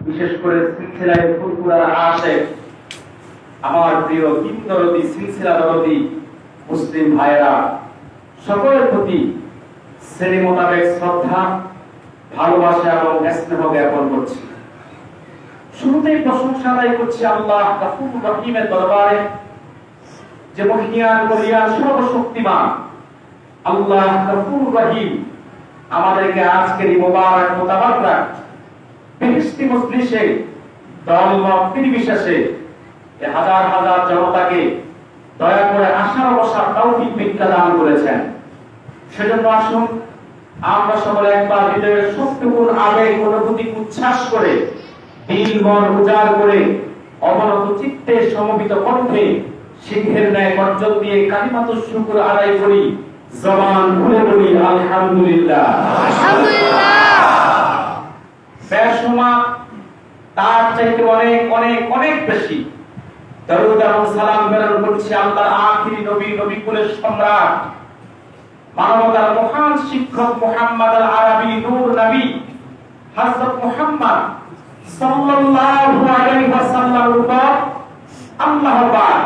বিশেষ করে সিলসিলায় ফুরফুরা আশিক আমার প্রিয় কিংবদন্তি সিলসিলা দরদি মুসলিম ভাইরা সকলের প্রতি শ্রেণী মোতাবেক শ্রদ্ধা, ভালোবাসা এবং স্নেহ জ্ঞাপন করছি। শুরুতেই প্রশংসা আদায় করছি আল্লাহ গফুর রহিমের দরবারে, যে মহিয়ান বলিয়ান সর্বশক্তিমান আল্লাহ গফুর রহিম আমাদেরকে আজকের এই মোবারক মুতাবারক বেহেশতি মজলিসে দলমত নির্বিশেষে হাজার হাজার জনতাকে দয়া করে আশার বসার তৌফিক ভিক্ষা দান করেছেন। সেজন্য আসুন আমরা সকলে একবার হৃদয়ের সত্যগুণ আবেগ অনুভূতি উচ্ছ্বাস করে দিল মন উজাড় করে অবনত চিত্তে সমবেত কণ্ঠে সিংহের ন্যায় গর্জন দিয়ে কালিমাতুশ শুকর আদায় করি, জবান খুলে বলি আলহামদুলিল্লাহ। বেশমা তার চাইতে অনেক অনেক অনেক বেশি দরুদ এবং সালাম প্রেরণ করছি আল্লাহর আখিরি নবী, নবী কুলের সম্রাট, মানবতার মহান শিক্ষক মুহাম্মদ আল আরবি নূর নবী হযরত মুহাম্মদ সাল্লাল্লাহু আলাইহি ওয়াসাল্লামের উপর আল্লাহ পাক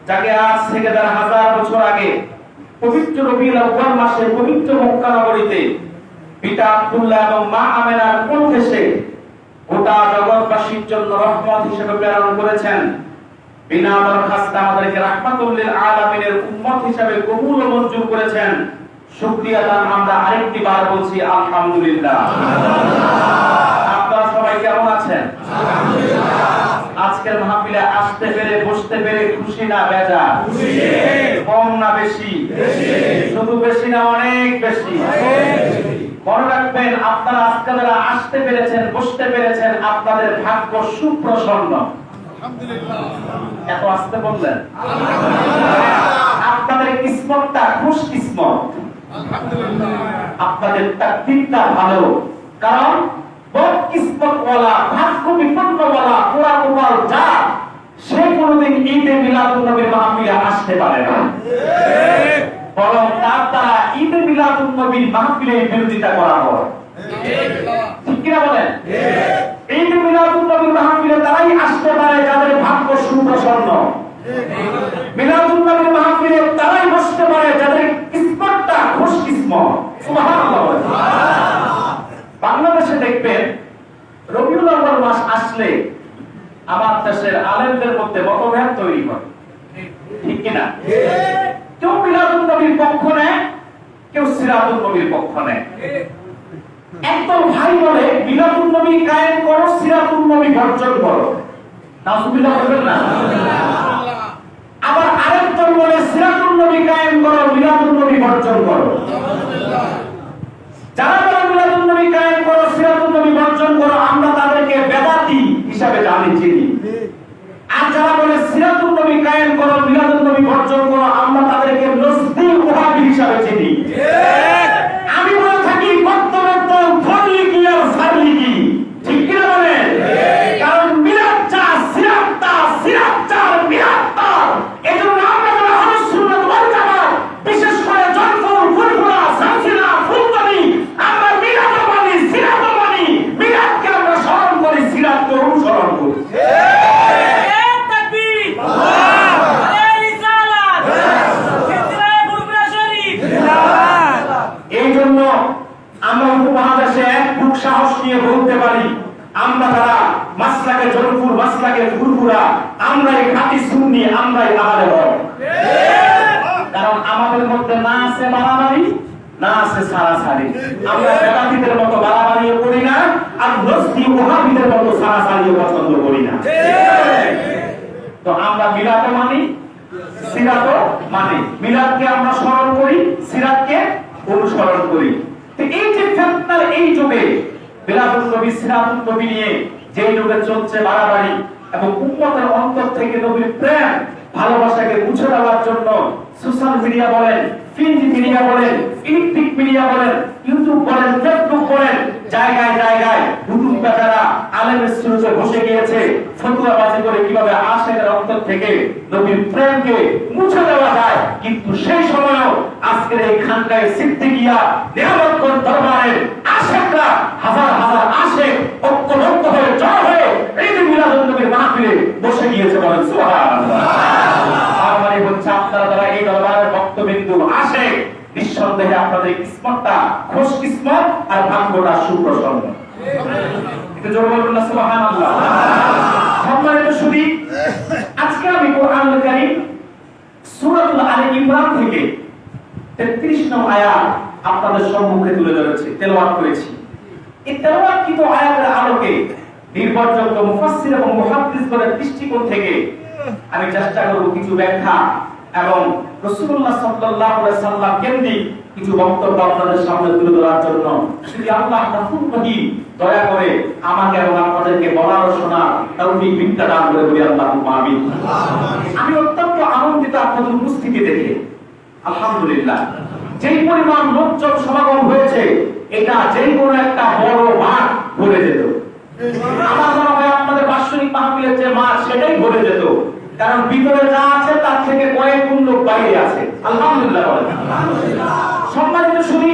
যাকে আজ থেকে 1000 বছর আগে পবিত্র রবিউল আউয়াল মাসে পবিত্র মক্কা নগরীতে পিতা আব্দুল্লাহ এবং মা আমেনার কোলঘেঁষে গোটা জগৎবাসীর জন্য রহমত হিসেবে প্রেরণ করেছেন। বিনা দরখাস্ত আমাদেরকে রাহমাতুল লিল আলামিনের উম্মত হিসেবে কবুল ও মঞ্জুর করেছেন। শুকরিয়া দান আমরা আরেকটি বার বলছি আলহামদুলিল্লাহ। আপনারা সবাই কেমন আছেন? আজকের মাহফিলে আসতে পেরে বসতে পেরে খুশি না বেজার? খুশি। কম না বেশি? বেশি। শুধু বেশি না অনেক বেশি? মনে রাখবেন, আপনারা আজকে যারা আসতে পেরেছেন বসতে পেরেছেন আপনাদের ভাগ্য সুপ্রসন্ন। আলহামদুলিল্লাহ। এত আসতে বললেন? আলহামদুলিল্লাহ। আপনাদের কিসমতটা খুশ কিসমত। আলহামদুলিল্লাহ। আপনাদের তাকদীরটা ভালো, কারণ বদকিসমতওয়ালা ভাগ্য বিপন্নওয়ালা পোড়া কপাল যা সে কোনোদিন ঈদে মিলাদুন নবীর মাহফিলে আসতে পারে না, বরং তার দ্বারা ঈদে মিলাদুন নবীর মাহফিলে বিরোধিতা করা হয়। ঠিক কিনা বলেন? ঈদে মিলাদুন নবীর মাহফিলে তারাই আসতে পারে যাদের ভাগ্য সুপ্রসন্ন। মিলাদুন নবীর মাহফিলে তারাই বসতে পারে যাদের কিসমতটা খুশ কিসমত। সুবহানাল্লাহ। বাংলাদেশে দেখবেন রবিউল আউয়াল মাস আসলে আমার দেশের আলেমদের মধ্যে মতভেদ তৈরি হয়। ঠিক কিনা? কেউ মিলাদুন নবীর পক্ষ নেয়, কেউ সিরাতুন নবীর পক্ষ নেয়। একদল ভাই বলে মিলাদুন নবী কায়েম করো, সিরাতুন নবী বর্জন করো। নাউজুবিল্লাহ বলবেন না? আবার আরেক দল বলে সিরাতুন নবী কায়েম করো, মিলাদুন নবী বর্জন করো। যারা বলে মিলাদুন নবী কায়েম করো, সিরাতুন নবী বর্জন করো, আমরা তাদেরকে বেদাতি হিসাবে জানি, চিনি। আর যারা বলে সিরাতুন নবী কায়েম করো, মিলাদুন নবী বর্জন করো, আমরা তাদেরকে নসবি ওয়াহাবি হিসাবে চিনি। আমি বলে থাকি বর্তমান তো ধরলি কি আর সারলি কি। ঠিক কি না বলেন? কারণ মিলাদ চা সিরাত তা, সিরাত চা মিলাদ তা। এজন্য আমরা যারা আহলে সুন্নাত ওয়াল জামাত, বিশেষ করে জয়ফুল ফুরফুরা সালসিলা ফুলদানি, আমরা মিলাদ মানি, সিরাত মানি। মিলাদকে আমরা স্মরণ করি, সিরাতকে অনুসরণ করি। আমরা উপমহাদেশে এক বুক সাহস নিয়ে বলতে পারি, আমরা তারা মাসলাকে জয়ফুল, মাসলাকে ফুরফুরা, আমরাই খাঁটি সুন্নি, আমরাই আহলে হক। কারণ আমাদের মধ্যে না আছে বাড়াবাড়ি, না আছে সারাসারি। আমরা বেদাতীদের মতো বাড়াবাড়িও করি না, আর নসবি ওয়াহাবিদের মতো সারাসারিও পছন্দ করি না। তো আমরা মিলাদও মানি, সিরাতও মানি। মিলাদকে আমরা স্মরণ করি, সিরাতকে অনুসরণ করি। এই যে ফিতনার এই যুগে মিলাদুন নবী, সিরাতুন নবী নিয়ে যে যুগে চলছে বাড়াবাড়ি, এবং উম্মতের অন্তর থেকে নবীর প্রেম ভালোবাসাকে মুছে দেওয়ার জন্য সোশ্যাল মিডিয়া বলেন, প্রিন্ট মিডিয়া বলেন, ইলেকট্রিক মিডিয়া বলেন, ইউটিউব বলেন, ফেসবুক বলেন, জায়গায় জায়গায় হুজুর বেচারা আলেমের সুরজে বসে গিয়েছে ফতোয়াবাজি করে কিভাবে আশিকের অন্তর থেকে নবীর প্রেমকে মুছে দেওয়া যায়। কিন্তু সেই সময়ও আজকের এই খানকায় সিদ্দিকিয়া নিয়ামতগঞ্জ দরবারের আশিকরা হাজার হাজার আশিক ঐক্যবদ্ধ হয়ে জড়ো হয়ে বসে গিয়েছে, বলেন সুবহানাল্লাহ। তার মানে হচ্ছে আপনারা যারা এই দরবারের ভক্তবিন্দু আসে, নিঃসন্দেহে আপনাদের কিসমতটা খুশ কিসমত আর ভাগ্যটা সুপ্রসন্ন। একটু জোরে বলুন না সুবহানাল্লাহ। সম্মানিত সুধী, আজকে আমি কোরআনুল কারীম সূরাতুল আলে ইমরান থেকে 33 নং আয়াত আপনাদের সম্মুখে তুলে ধরেছি, তেলাওয়াত করেছি। এই তেলাওয়াতকৃত আয়াতের আলোকে নির্ভরযোগ্য মুফাসসির এবং মুহাদ্দিসগণের দৃষ্টিকোণ থেকে আমি চেষ্টা করব কিছু ব্যাখ্যা এবং রাসূলুল্লাহ সাল্লাল্লাহু আলাইহি সাল্লাম কেন্দ্রিক কিছু বক্তব্য আপনাদের সামনে তুলে ধরার জন্য। যদি আল্লাহ রাসূল রহিম দয়া করে আমাকে এবং আপনাদেরকে বলার ও শোনার তৌফিক বিদ্যা দান করে, বলি আল্লাহুম্মা আমিন। আমি অত্যন্ত আনন্দিত আপনাদের উপস্থিতি দেখে। আলহামদুলিল্লাহ, যেই পরিমাণ লোকজন সমাগম হয়েছে, এটা যেই কোনো একটা বড় মাঠ ভরে যেত। আমার মনে হয় আপনাদের বাৎসরিক মাহফিলের যে মাঠ, সেটাই ভরে যেত, কারণ ভিতরে যা আছে তার থেকে কয়েক গুণ লোক বাইরে আছে। আলহামদুলিল্লাহ। সম্মানিত সুধী,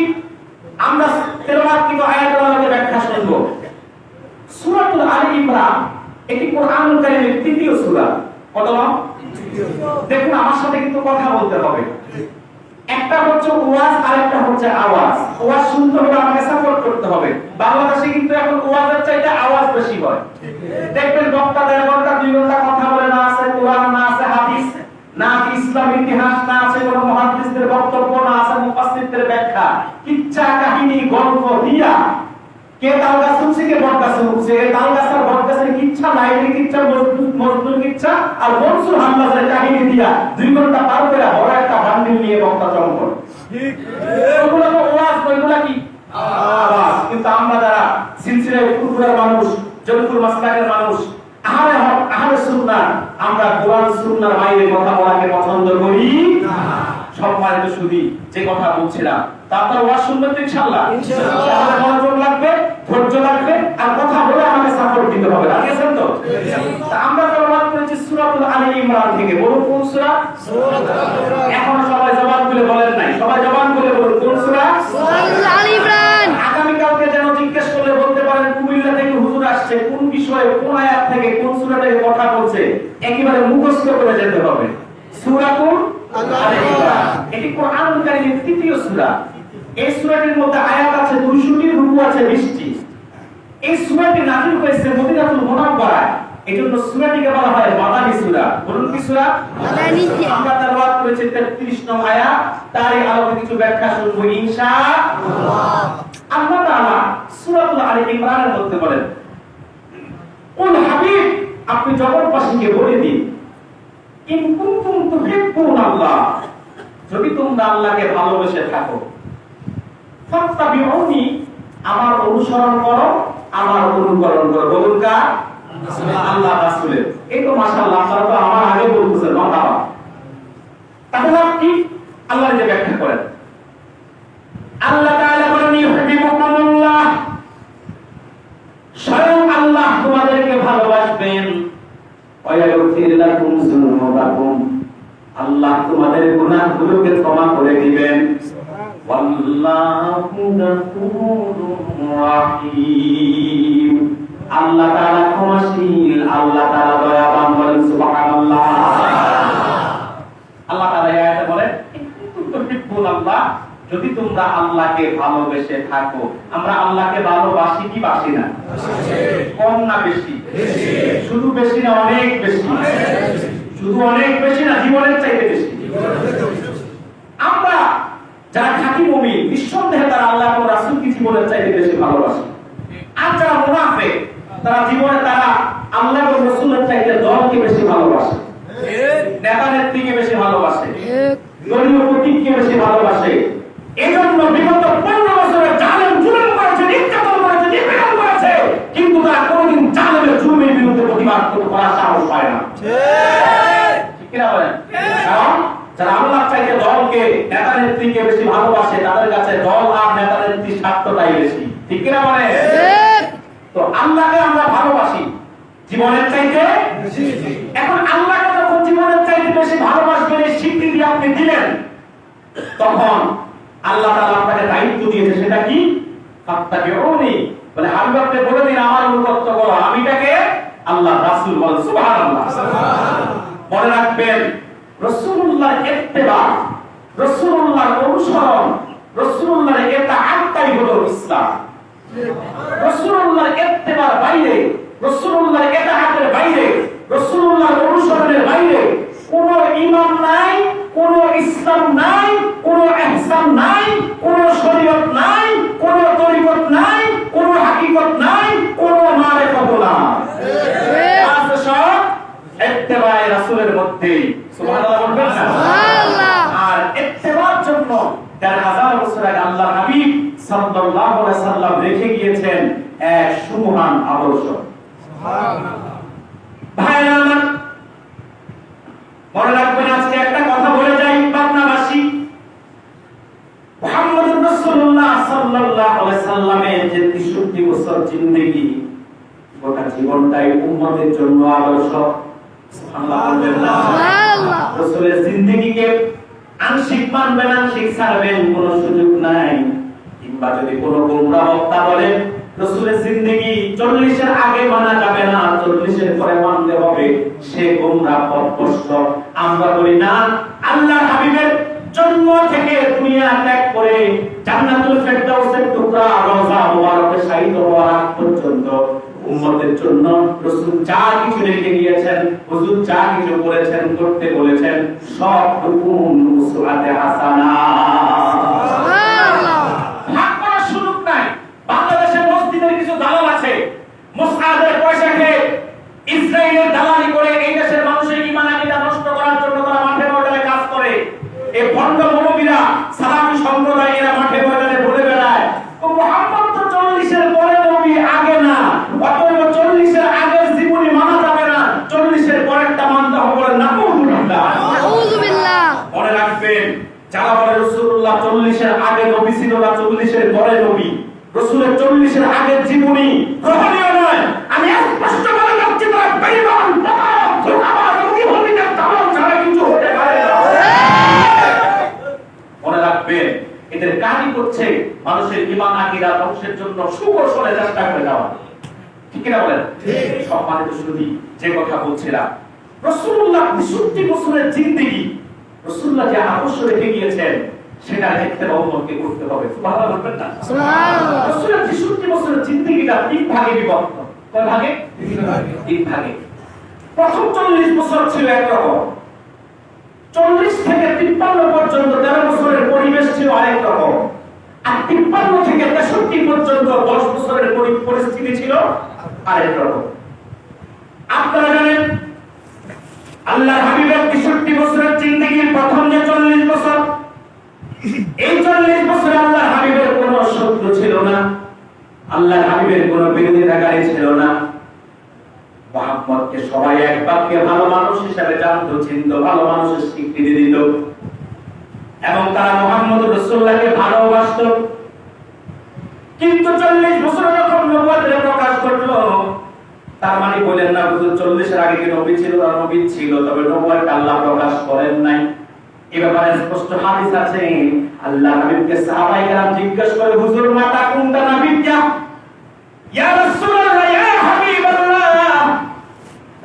আমরা তেলাওয়াতকৃত আয়াতের আলোকে ব্যাখ্যা শুনব। সূরাতুল আলে ইমরান এটি কোরআনুল কারীমের তৃতীয় সূরা। কত নাম? দেখুন, আমার সাথে কিন্তু কথা বলতে হবে। একটা হচ্ছে ওয়াজ আর একটা হচ্ছে আওয়াজ। ওয়াজ শুনতে হলে আমাকে সাপোর্ট করতে হবে। বাংলাদেশে কিন্তু এখন ওয়াজের চাইতে আওয়াজ বেশি হয়। দেখবেন বক্তা 1.5 ঘন্টা 2 ঘন্টা কথা বলে, না আছে কোরআন, না আছে হাদিস, না ইসলামের ইতিহাস, না আছে কোন মুহাদ্দিসদের বক্তব্য, না আছে মুফাসসিরদের ব্যাখ্যা। কিচ্ছা কাহিনী গল্প দিয়া কে তাল গাছ শুনছে, কে বট গাছ শুনছে, তাল গাছ আর বট গাছের কিচ্ছা, লাইলি কিচ্ছা, মজনুর কিচ্ছা আর মনসুর হামলাজের কাহিনী দিয়া 2 ঘন্টা পার করে বড় একটা বান্ডিল নিয়ে বক্তা চমকন। ঠিক, ওগুলো তো ওয়াজ, ওগুলো কি আওয়াজ। কিন্তু আমরা যারা সিলসিলায় ফুরফুরার মানুষ, জনপুর মাসলাকের মানুষ, আহলে হক, আহলে সুন্নাহ, আমরা কোরআন সুন্নাহর বাইরে কথা বলাকে পছন্দ করি না। সম্মানিত সুধী, যে কথা বলছিলাম তা আপনারা ওয়াজ শুনবেন তো ইনশাআল্লাহ? ইনশাআল্লাহ। মনোযোগ লাগবে, ধৈর্য লাগবে, আর কথা বলে আমাকে সাপোর্ট দিতে হবে। রাজি আছেন তো? আমরা তেলাওয়াত করেছি সূরাতুল আলে ইমরান থেকে। বলুন কোন সূরা? সূরাতুল আলে ইমরান। এখন সবাই জবান খুলে বলেন নাই, সবাই জবান খুলে বলুন কোন সূরা? সূরাতুল আলে ইমরান। আগামী কালকে যেন জিজ্ঞেস করলে বলতে পারেন কুমিল্লা থেকে হুজুর আসছে, কোন বিষয়ে কোন আয়াত থেকে কোন সূরা থেকে কথা বলছে, একেবারে মুখস্থ করে যেতে হবে। সূরাতুল আলে ইমরান এটি কোরআনুল কারীমের তৃতীয় সূরা। এই সূরাটির মধ্যে আয়াত আছে 200টি, রুকু আছে 20টি। এই সূরাটি নাযিল হয়েছে মদিনাতুল মুনাওয়ারায়। এজন্য সূরাটিকে বলা হয় মাদানী সূরা। বলুন কি সূরা? মাদানী। আমরা তেলাওয়াত করেছি 33 নং আয়াত, তারই আলোকে কিছু ব্যাখ্যা শুনবো ইনশাআল্লাহ। আল্লাহ তাআলা সূরাতুল আলে ইমরানের মধ্যে বলেন, কুল হাবিব, আপনি জগৎবাসীকে বলে দিন, ইন কুনতুম তুহিব্বুনাল্লাহ, যদি তোমরা আল্লাহকে ভালোবেসে থাকো, ফাত্তাবিউনি, আমার অনুসরণ করো, আমার অনুকরণ করো। বলুন কার? আল্লাহ রাসূলের। এই তো মাশাআল্লাহ, আপনারা তো আমার আগে বলতেছেন মাশাআল্লাহ। তাহলে কি আল্লাহ যে ব্যাখ্যা করেন, আল্লাহ তাআলা বলেন ইউহিব্বুকুমুল্লাহ, স্বয়ং আল্লাহ তোমাদেরকে ভালোবাসবেন, ওয়া ইয়াগফির লাকুম যুনুবাকুম, আল্লাহ তোমাদের গুনাহগুলোকে ক্ষমা করে দিবেন। ওয়াল্লাহু গফুরুর রাহিম, আল্লাহ তাআলা ক্ষমাশীল, আল্লাহ তাআলা দয়াবান। বলেন সুবহানাল্লাহ। আল্লাহ তাআলা এই আয়াতে বলেন তুহিব্বুনাল্লাহ, যদি তোমরা আল্লাহকে ভালোবেসে থাকো। আমরা আল্লাহকে ভালোবাসি কি বাসি না? কম না বেশি? শুধু বেশি না অনেক বেশি? শুধু অনেক বেশি না, জীবনের চাইতে বেশি। আমরা যারা খাঁটি মুমিন, নিঃসন্দেহে তারা আল্লাহ এবং রাসূলকে জীবনের চাইতে বেশি ভালোবাসে। আর যারা মুনাফিক, তারা জীবনে তারা আল্লাহ এবং রাসূলের চাইতে দলকে বেশি ভালোবাসে, নেতা নেত্রীকে বেশি ভালোবাসে, দলীয় প্রতীককে বেশি ভালোবাসে। এজন্য বিগত 15 বছরে জালেম জুলুম করেছে, নির্যাতন করেছে, নিপীড়ন করেছে, কিন্তু তারা কোনোদিন জালেমের জুলুমের বিরুদ্ধে প্রতিবাদ করার সাহস পায় না। ঠিক কিনা বলেন? কারণ যারা আল্লাহর চাইতে দলকে, নেতা নেত্রীকে বেশি ভালোবাসে, তাদের কাছে দল আর নেতা নেত্রীর স্বার্থটাই বেশি। ঠিক কিনা বলেন? তো আল্লাহকে আমরা ভালোবাসি জীবনের চাইতে বেশি। এখন আল্লাহকে যখন জীবনের চাইতে বেশি ভালোবাসবেন, এই স্বীকৃতি আপনি দিলেন, তখন আল্লাহ তাআলা আপনাকে দায়িত্ব দিয়েছে, সেটা কি? ফাত্তাবিউনি, বলে হাবিব আপনি বলে দিন আমার অনুগত করো, আমি তাকে আল্লাহ রাসূল বলেন সুবহানাল্লাহ। মনে রাখবেন রাসূলুল্লাহর ইত্তেবা, রাসূলুল্লাহর অনুসরণ, রাসূলুল্লাহর ইতাআতই হলো ইসলাম। রাসূলুল্লাহর ইত্তেবার বাইরে, রাসূলুল্লাহর ইতাআতের বাইরে, রাসূলুল্লাহর অনুসরণের বাইরে কোন ঈমান নাই, কোন ইসলাম নাই, কোন ইহসান নাই, কোন শরীয়ত নাই, কোন তরিকত নাই, কোন হাকিকত নাই, কোন মারিফত নাই। আছে সব ইত্তেবায়ে রাসূলের মধ্যে। সুবহানাল্লাহ বলবেন না? সুবহানাল্লাহ। আর ইত্তেবার জন্য ১৫০০ বছর আগে আল্লাহর হাবিব সাল্লাল্লাহু আলাইহি সাল্লাম রেখে গিয়েছেন এক সুমহান আদর্শ। সুবহানাল্লাহ। ভাইরা আমার, মনে রাখবেন আজকে একটা কথা বলে যাই পাবনাবাসী, মুহাম্মদুর রাসূলুল্লাহ সাল্লাল্লাহু আলাইহি সাল্লামের যে ৬৩ বছর জিন্দেগি, গোটা জীবনটাই উম্মতের জন্য আদর্শ। সুবহানাল্লাহ। রাসূলের জিন্দেগিকে আংশিক মানবেন, আংশিক ছাড়বেন, কোনো সুযোগ নাই। কিংবা যদি কোনো গোমরা বক্তা বলে রাসূলের জিন্দেগি ৪০ এর আগে মানা যাবে না, ৪০ এর পরে মানতে হবে, সে গোমরা পথভ্রষ্ট। আমরা বলি না, আল্লাহর হাবিবের জন্ম থেকে দুনিয়া ত্যাগ করে জান্নাতুল ফেরদাউসের টুকরা রওজা মুবারকে শায়িত হওয়ার আগ পর্যন্ত উম্মতের জন্য রাসূল যা কিছু রেখে গিয়েছেন, হুজুর যা কিছু করেছেন, করতে বলেছেন, সব হুকুম উসওয়াতে হাসানা। সুবহানাল্লাহ। ভাগ করার সুযোগ নাই। বাংলাদেশের মসজিদের কিছু দালাল আছে, মুসআদের পয়সা খেয়ে ইসরায়েলের দালালি করে এই দেশের মানুষের ঈমান আকীদা নষ্ট করার জন্য তারা মাঠে ময়দানে কাজ করে। এই ভণ্ড মৌলবীরা, সালাফি সম্প্রদায়, এরা মাঠে ময়দানে বলে বেড়ায় মুহাম্মদ তো ৪০ এর পরে নবী, আগে না, অতএব ৪০ এর আগের জীবনী মানা যাবে না, ৪০ এর পরেরটা মানতে হবে। নাউযুবিল্লাহ, নাউযুবিল্লাহ। মনে রাখবেন, যারা বলে রাসূলুল্লাহ ৪০ এর আগে নবী ছিল না, ৪০ এর পরে নবী, রাসূলের ৪০ এর আগের জীবনী গ্রহণীয় নয়। আমি স্পষ্ট বলে যাচ্ছি, তারা বেঈমান, প্রতারক, ধোঁকাবাজ, মুমিনের দালাল ছাড়া কিছু হতে পারে না। মনে রাখবেন, এদের কাজই করছে মানুষের ঈমান আকীদা ধ্বংসের জন্য সুকৌশলে চেষ্টা করে যাওয়া। ঠিক না বলেন? ঠিক। সম্মানিত সুধী, যে কথা বলছিলাম, রাসূলুল্লাহ ৬৩ বছরের জিন্দেগি, রাসূলুল্লাহ যে আদর্শ রেখে গিয়েছেন, সেটা ইত্তেবা উম্মতকে করতে হবে। সুবহানাল্লাহ বলবেন না? সুবহানাল্লাহ। রাসূলের ৬৩ বছরের জিন্দেগিটা ৩ ভাগে বিভক্ত। কয় ভাগে? ৩ ভাগে। প্রথম ৪০ বছর ছিল একরকম, ৪০ থেকে ৫৩ পর্যন্ত ১৩ বছরের পরিবেশ ছিল আরেক রকম, আর ৫৩ থেকে ৬৩ পর্যন্ত ১০ বছরের পরিস্থিতি ছিল আরেক রকম। আপনারা জানেন, আল্লাহর হাবিবের ৬৩ বছরের জিন্দেগির প্রথম যে ৪০ বছর, এই ৪০ বছরে আল্লাহর হাবিবের কোনো শত্রু ছিল না, আল্লাহর হাবিবের কোনো বিরোধিতাকারী ছিল না। মুহাম্মদকে সবাই এক বাক্যে ভালো মানুষ হিসেবে জানতো, চিনত, ভালো মানুষের স্বীকৃতি দিত, এবং তারা মুহাম্মদ রাসূলুল্লাহকে ভালোবাসতো। কিন্তু ৪০ বছর যখন নবুয়তের প্রকাশ ঘটলো, তার মানে বলেন না হুজুর ৪০ এর আগে কি নবী ছিল? না, নবী ছিল, তবে নবুয়ত আল্লাহ প্রকাশ করেন নাই। এই ব্যাপারে স্পষ্ট হাদিস আছে। আল্লাহর হাবিবকে সাহাবায়ে কেরাম জিজ্ঞেস করে, হুজুর মাতা কুনতা নাবিয়্যা? ইয়া রাসূলুল্লাহ, ইয়া হাবিবাল্লাহ,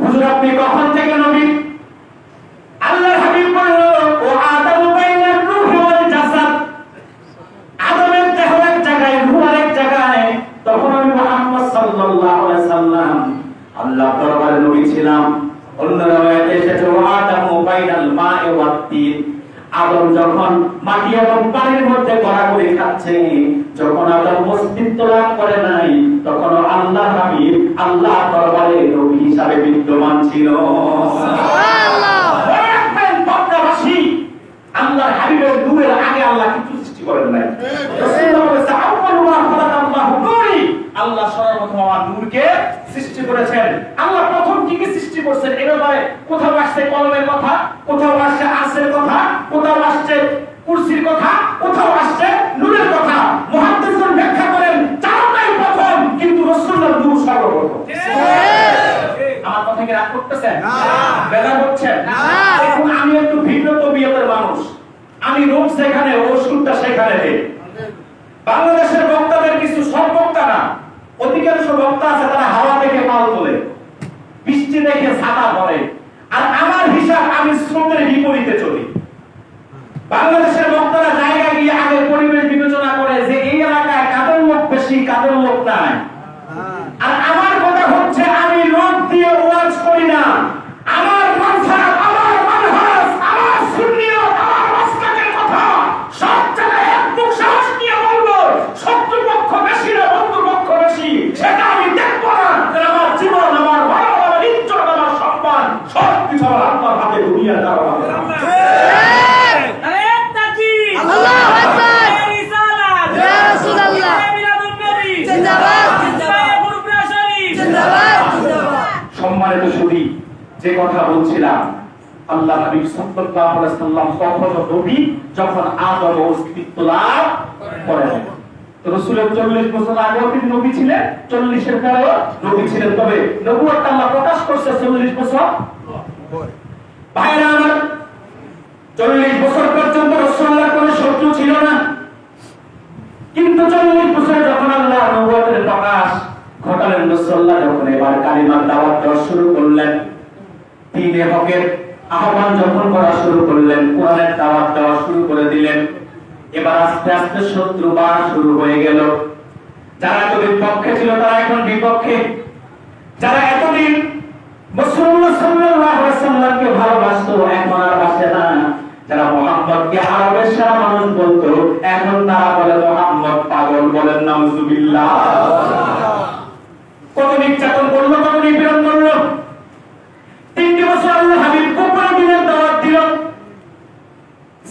হুজুর আপনি কখন থেকে নবী? আল্লাহর হাবিব বলল, ও আদম বাইনার রূহ ওয়াল জাসাদ, আদমের দেহ এক জায়গায়, রূহ আরেক জায়গায়। তখন আমি মুহাম্মদ সাল্লাল্লাহু আলাইহি সাল্লাম আল্লাহর দরবারে নবী ছিলাম। অন্য রাওয়ায়াতে এসেছে, ও আদম বাইনাল মা'i ওয়াত তিন, আদম যখন মাটি এবং পানির মধ্যে গড়াগড়ি খাচ্ছে, যখন আদম অস্তিত্ব লাভ করে নাই, তখন আল্লাহর হাবিব আল্লাহর দরবারে নবী হিসাবে বিদ্যমান ছিল। সুবহানাল্লাহ। আল্লাহর হাবিবের নূরের আগে আল্লাহ কিছু সৃষ্টি করেন নাই। রাসূলুল্লাহ বলেছেন, আউয়ালু মা খালাকাল্লাহু নূরি, আল্লাহ সর্বপ্রথম আমার নূরকে সৃষ্টি করেছেন। আল্লাহ প্রথম কি কি সৃষ্টি করেছেন, এর ব্যাপারে কোথাও আসছে কলমের কথা, কোথাও আসছে আরশের কথা, কোথাও আসছে কুরসির কথা, কোথাও আসছে নূরের কথা। মুহাদ্দিসগণ ব্যাখ্যা করেন চারটাই প্রথম, কিন্তু রাসূলুল্লাহর নূর সর্বপ্রথম। আমার কথা কি রাগ করতেছেন? না। বেজার হচ্ছেন? না। এখন আমি একটু ভিন্ন তবিয়তের মানুষ, আমি রূপ সেখানে, ওষুধটা সেখানে নেই। বাংলাদেশের বক্তাদের কিছু, সব বক্তা না, অধিকাংশ বক্তা আছে তারা হাওয়া থেকে মাল তোলে। বাংলাদেশের বক্তারা জায়গায় গিয়ে আগে পরিবেশ বিবেচনা করে যে এই এলাকায় কাদের লোক বেশি কাদের লোক নাই। আর আমার কথা হচ্ছে আমি লোক দিয়ে ওয়াজ করি না, আমার মানহাজ, আমার মানহাজ, আমার সুন্নিয়ত, আমার মাসলাকের কথা সব জায়গায় একদম সাহস নিয়ে বলবো। শত্রুপক্ষ বেশি না বন্ধুপক্ষ বেশি সেটা আমি দেখবো না। আমার জীবন, আমার ভালো, আমার ইজ্জত, আমার সম্মান সব কিছু আমার আল্লাহর হাতে, দুনিয়ার কারো হাতে না। আল্লাহু আকবার, রিসালাত ইয়া রাসূলুল্লাহ, মিলাদুন নবী জিন্দাবাদ, জিন্দাবাদ, মুরব্বিয়া শরীফ জিন্দাবাদ, জিন্দাবাদ। সম্মানিত সুধী, যে কথা বলছিলাম, আল্লাহ নবী সাল্লাল্লাহু আলাইহি ওয়াসাল্লাম তখন নবী যখন আদম অস্তিত্ব লাভ করেন। তো রাসূলের 40 বছর আগেও তিনি নবী ছিলেন, 40 এর পরেও নবী ছিলেন, তবে নবুয়ত আল্লাহ প্রকাশ করছে 40 বছর পরে। ভাইরা আমার, 40 বছর পর্যন্ত রাসূলুল্লাহর কোনো শত্রু ছিল না, কিন্তু 40 বছরে যখন আল্লাহ নবুয়তের প্রকাশ ঘটালেন, রাসূলুল্লাহ যখন এবার কালিমার দাওয়াত দেওয়া শুরু করলেন, দ্বীনে হকের আহ্বান যখন করা শুরু করলেন, কোরআনের দাওয়াত দেওয়া শুরু করে দিলেন, এবার আস্তে আস্তে শত্রু বাড়া শুরু হয়ে গেল। যারা এতদিন পক্ষে ছিল তারা এখন বিপক্ষে, যারা এতদিন রাসূলুল্লাহ সাল্লাল্লাহু আলাইহি ওয়াসাল্লামকে ভালোবাসতো এখন আর বাসে না, যারা মুহাম্মদকে আরবের সেরা মানুষ বলতো এখন তারা বলে মুহাম্মদ পাগল, বলেন নাউজুবিল্লাহ। কত নির্যাতন করলো, কত নিপীড়ন করলো। 3 বছর আল্লাহ হাবিব কোরআন দিনের দাওয়াত দিল।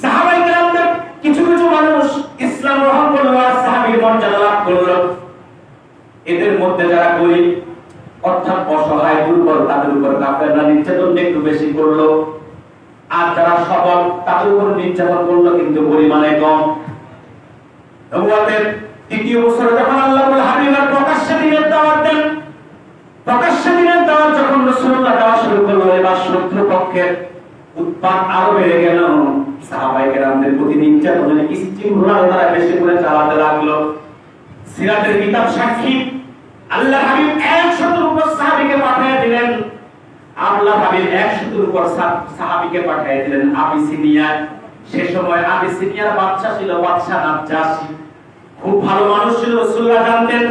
সাহাবায়ে কেরামদের কিছু কিছু মানুষ ইসলাম গ্রহণ করলো আর সাহাবীর মর্যাদা লাভ করলো। এদের মধ্যে যারা গরিব অর্থাৎ অসহায় দুর্বল তাদের উপর কাফেররা নির্যাতন একটু বেশি করলো, আর যারা সবল তাদের উপর নির্যাতন করলো কিন্তু পরিমাণে কম। নবুয়তের 3য় বছরে যখন আল্লাহর হাবিবের প্রকাশ্যে দিনের দাওয়াত দেন, প্রকাশ্যে দিনের দাওয়াত যখন রাসূলুল্লাহ দেওয়া শুরু করলো, এবার শত্রুপক্ষের উৎপাত আরো বেড়ে গেল। সাহাবায়ে কেরামদের প্রতি নির্যাতনের ইস্তিমরার তারা বেশি করে চালাতে লাগলো। সিরাতের কিতাব সাক্ষী, আল্লাহ হাবিব 100 উপর সাহাবীকে পাঠিয়ে দিলেন। আল্লাহ হাবিব 100 উপর সাহাবীকে পাঠিয়ে দিলেন আবিসিনিয়া। সে সময় আবিসিনিয়ার বাদশা ছিল বাদশা নাজ্জাশী, খুব ভালো মানুষ ছিল, রাসূলুল্লাহ জানতেন।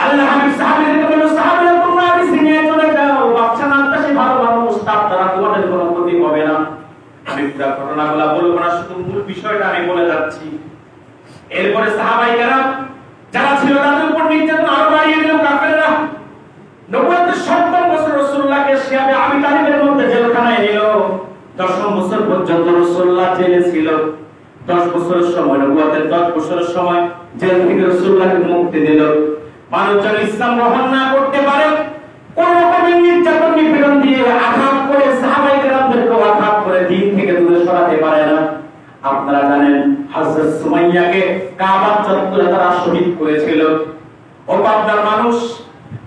আল্লাহ হাবিব সাহাবীদেরকে বলল, সাহাবীরা তোমরা আবিসিনিয়ায় চলে যাও, বাদশা নাজ্জাশী ভালো মানুষ, তার দ্বারা তোমাদের কোনো ক্ষতি হবে না। আমি পুরো ঘটনাগুলো বলবো না, শুধু মূল বিষয়টা আমি বলে যাচ্ছি। এরপরে সাহাবায়ে কেরাম যারা ছিল তাদের উপর নির্যাতন আরো বাড়িয়ে দিল কাফেররা। নবুয়তের 70 বছর রাসূলুল্লাহকে শিয়াবে আবি তালিবের মধ্যে জেলখানায় নিল। 10 বছর পর্যন্ত রাসূলুল্লাহ জেলে ছিল। 10 বছরের সময়, নবুয়তের 10 বছরের সময় জেল থেকে রাসূলুল্লাহকে মুক্তি দিল। মানুষজন ইসলাম গ্রহণ না করতে পারে, কোন রকমের নির্যাতন নিপীড়ন দিয়ে আঘাত করে সাহাবায়ে কেরামদেরকে আঘাত করে দিন থেকে দূরে সরাতে পারে না। আপনারা জানেন হযরত সুমাইয়াকে কাবার চত্বরে তারা শহীদ করেছিল। ও বাগদার মানুষ,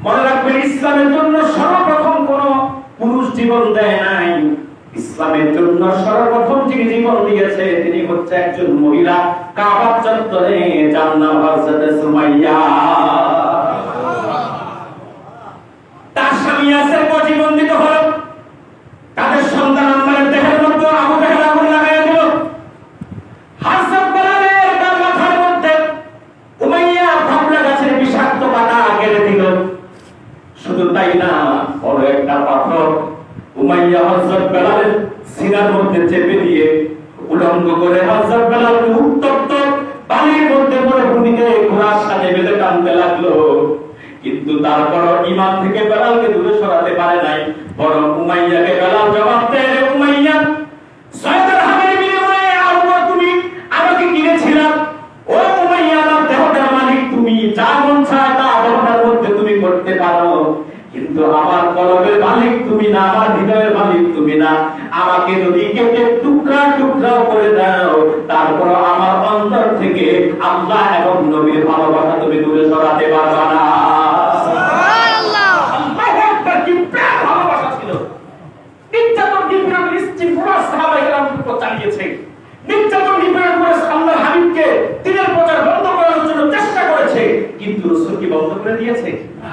মনে রাখবেন ইসলামের জন্য সর্বপ্রথম কোন পুরুষ জীবন দেয় নাই। ইসলামের জন্য সর্বপ্রথম যিনি জীবন দিয়েছে তিনি হচ্ছে একজন মহিলা, কাবার চত্বরে, যার নাম হযরত সুমাইয়া। তার স্বামী ইয়াসির জীবন দিতে হলো, তাদের সন্তান আম্মারের দেহের মধ্যে আবু জাহেল আগুন লাগাইয়া দিল। হযরত বেলালের মাথার মধ্যে উমাইয়া ভাবলা গাছের বিষাক্ত পাতা গেড়ে দিল। শুধু তাই না, বড় একটা পাথর উমাইয়া হযরত বেলালের সিনার মধ্যে চেপে দিয়ে উলঙ্গ করে হযরত বেলালকে উত্তপ্ত বালির মধ্যে পড়ে ভূমিতে ঘোড়ার সাথে বেঁধে টানতে লাগলো। কিন্তু তারপরও ঈমান থেকে বেলালকে দূরে সরাতে পারে নাই, বরং উমাইয়াকে বেলাল জবাব দেয়, উমাইয়া, সয়দার হামের বিনিময়ে আল্লাহ তুমি আমাকে কিনেছিলাম। ও উমাইয়া, আমার দেহটার মালিক তুমি, যা মন চায় তা দেহটার মধ্যে তুমি করতে পারো, কিন্তু আমার কলবের মালিক তুমি না, আমার হৃদয়ের মালিক তুমি না। আমাকে যদি কেটে টুকরা টুকরা করে দাও, তারপর আমার অন্তর থেকে আল্লাহ এবং নবীর ভালোবাসা তুমি দূরে সরাতে পারবে না। সুবহানাল্লাহ, আল্লাহু আকবার, কি প্রাণ ভালোবাসা ছিল। নির্যাতন নিপীড়ন পুরো সাহাবায়ে কেরামকে চালিয়েছে। নির্যাতন নিপীড়ন করে আল্লাহর হাবিবকে দ্বীনের প্রচার বন্ধ করার জন্য চেষ্টা করেছে, কিন্তু রাসূল কি বন্ধ করে দিয়েছে?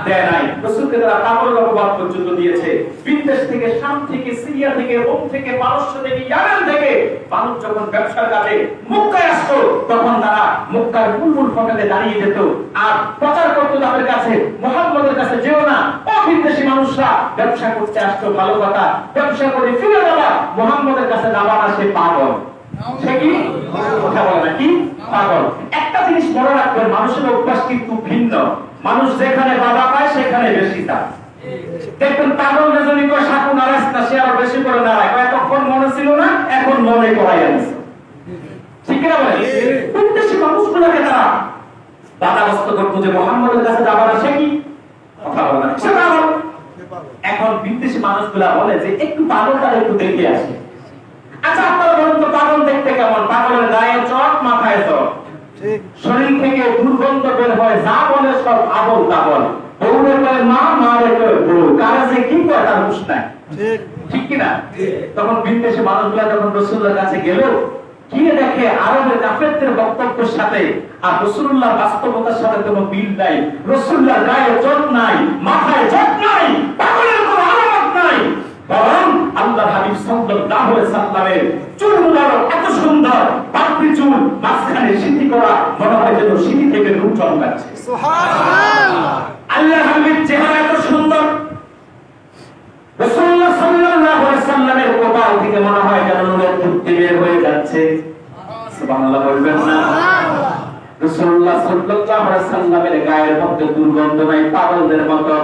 দেয় নাই। রাসূলকে তারা পাগলের অপবাদ পর্যন্ত দিয়েছে। বিদেশ থেকে, শাম থেকে, সিরিয়া থেকে, রোম থেকে, পারস্য থেকে, ইয়ামান থেকে মানুষ যখন ব্যবসার কাজে মক্কায় আসতো, তখন তারা মক্কার বুলবুল ফটকে দাঁড়িয়ে যেত আর প্রচার করতো তাদের কাছে, মুহাম্মদের কাছে যেও না। ও বিদেশি মানুষরা, ব্যবসা করতে আসতো, ভালো কথা, ব্যবসা করে ফিরে যাবা, মুহাম্মদের কাছে যাবা না, সে পাগল। সে কি কথা বলে না, কি পাগল। একটা জিনিস মনে রাখবেন, মানুষের অভ্যাস কিন্তু ভিন্ন। মানুষ যেখানে বাধা পায় সেখানে বেশি যায়। দেখবেন পাগল যদি কয় সাকু নারাজ না, সে আরো বেশি করে নাড়ায়, তখন মনে ছিল না, এখন মনে করাই আনছে। ঠিক না বলে? বিদেশি মানুষগুলোকে তারা বাধাগ্রস্ত করতো যে মুহাম্মদের কাছে যাবা না, সে কি কথা বলে না, সে পাগল। এখন বিদেশি মানুষগুলা বলে যে একটু পাগলটা একটু দেখে আসে। আচ্ছা আপনারা বলুন তো, পাগল দেখতে কেমন? পাগলের গায়ে চট, মাথায় চট, শরীর থেকে দুর্গন্ধ বের হয়, যা বলে সব আবল তাবল। বউরে কয় মা, মারে কয় বউ, কারে যে কি কয় তার হুঁশ নাই। ঠিক কিনা? তখন বিদেশি মানুষগুলা যখন রাসূলুল্লাহর কাছে গেল, গিয়ে দেখে আরবের কাফেরদের বক্তব্যের সাথে আর রাসূলুল্লাহর বাস্তবতার সাথে কোনো মিল নাই। রাসূলুল্লাহর গায়ে চট নাই, মাথায় চট নাই, পাগলের কোনো আলামত নাই। বরং আল্লাহর হাবিব সাল্লাল্লাহু আলাইহি সাল্লামের চুল মুবারক এত সুন্দর, পাপড়ি চুল, মাঝখানে সিঁথি করা, মনে হয় যেন সিঁথি থেকে নূর চমকাচ্ছে। সুবহানাল্লাহ। আল্লাহর হাবিবের চেহারা এত সুন্দর, রাসূলুল্লাহ সাল্লাল্লাহু আলাইহি সাল্লামের কপাল থেকে মনে হয় যেন নূরের তৃপ্তি বের হয়ে যাচ্ছে। সুবহানাল্লাহ বলবেন না? রাসূলুল্লাহ সাল্লাল্লাহু আলাইহি সাল্লামের গায়ের মধ্যে দুর্গন্ধ নাই পাগলদের মতো,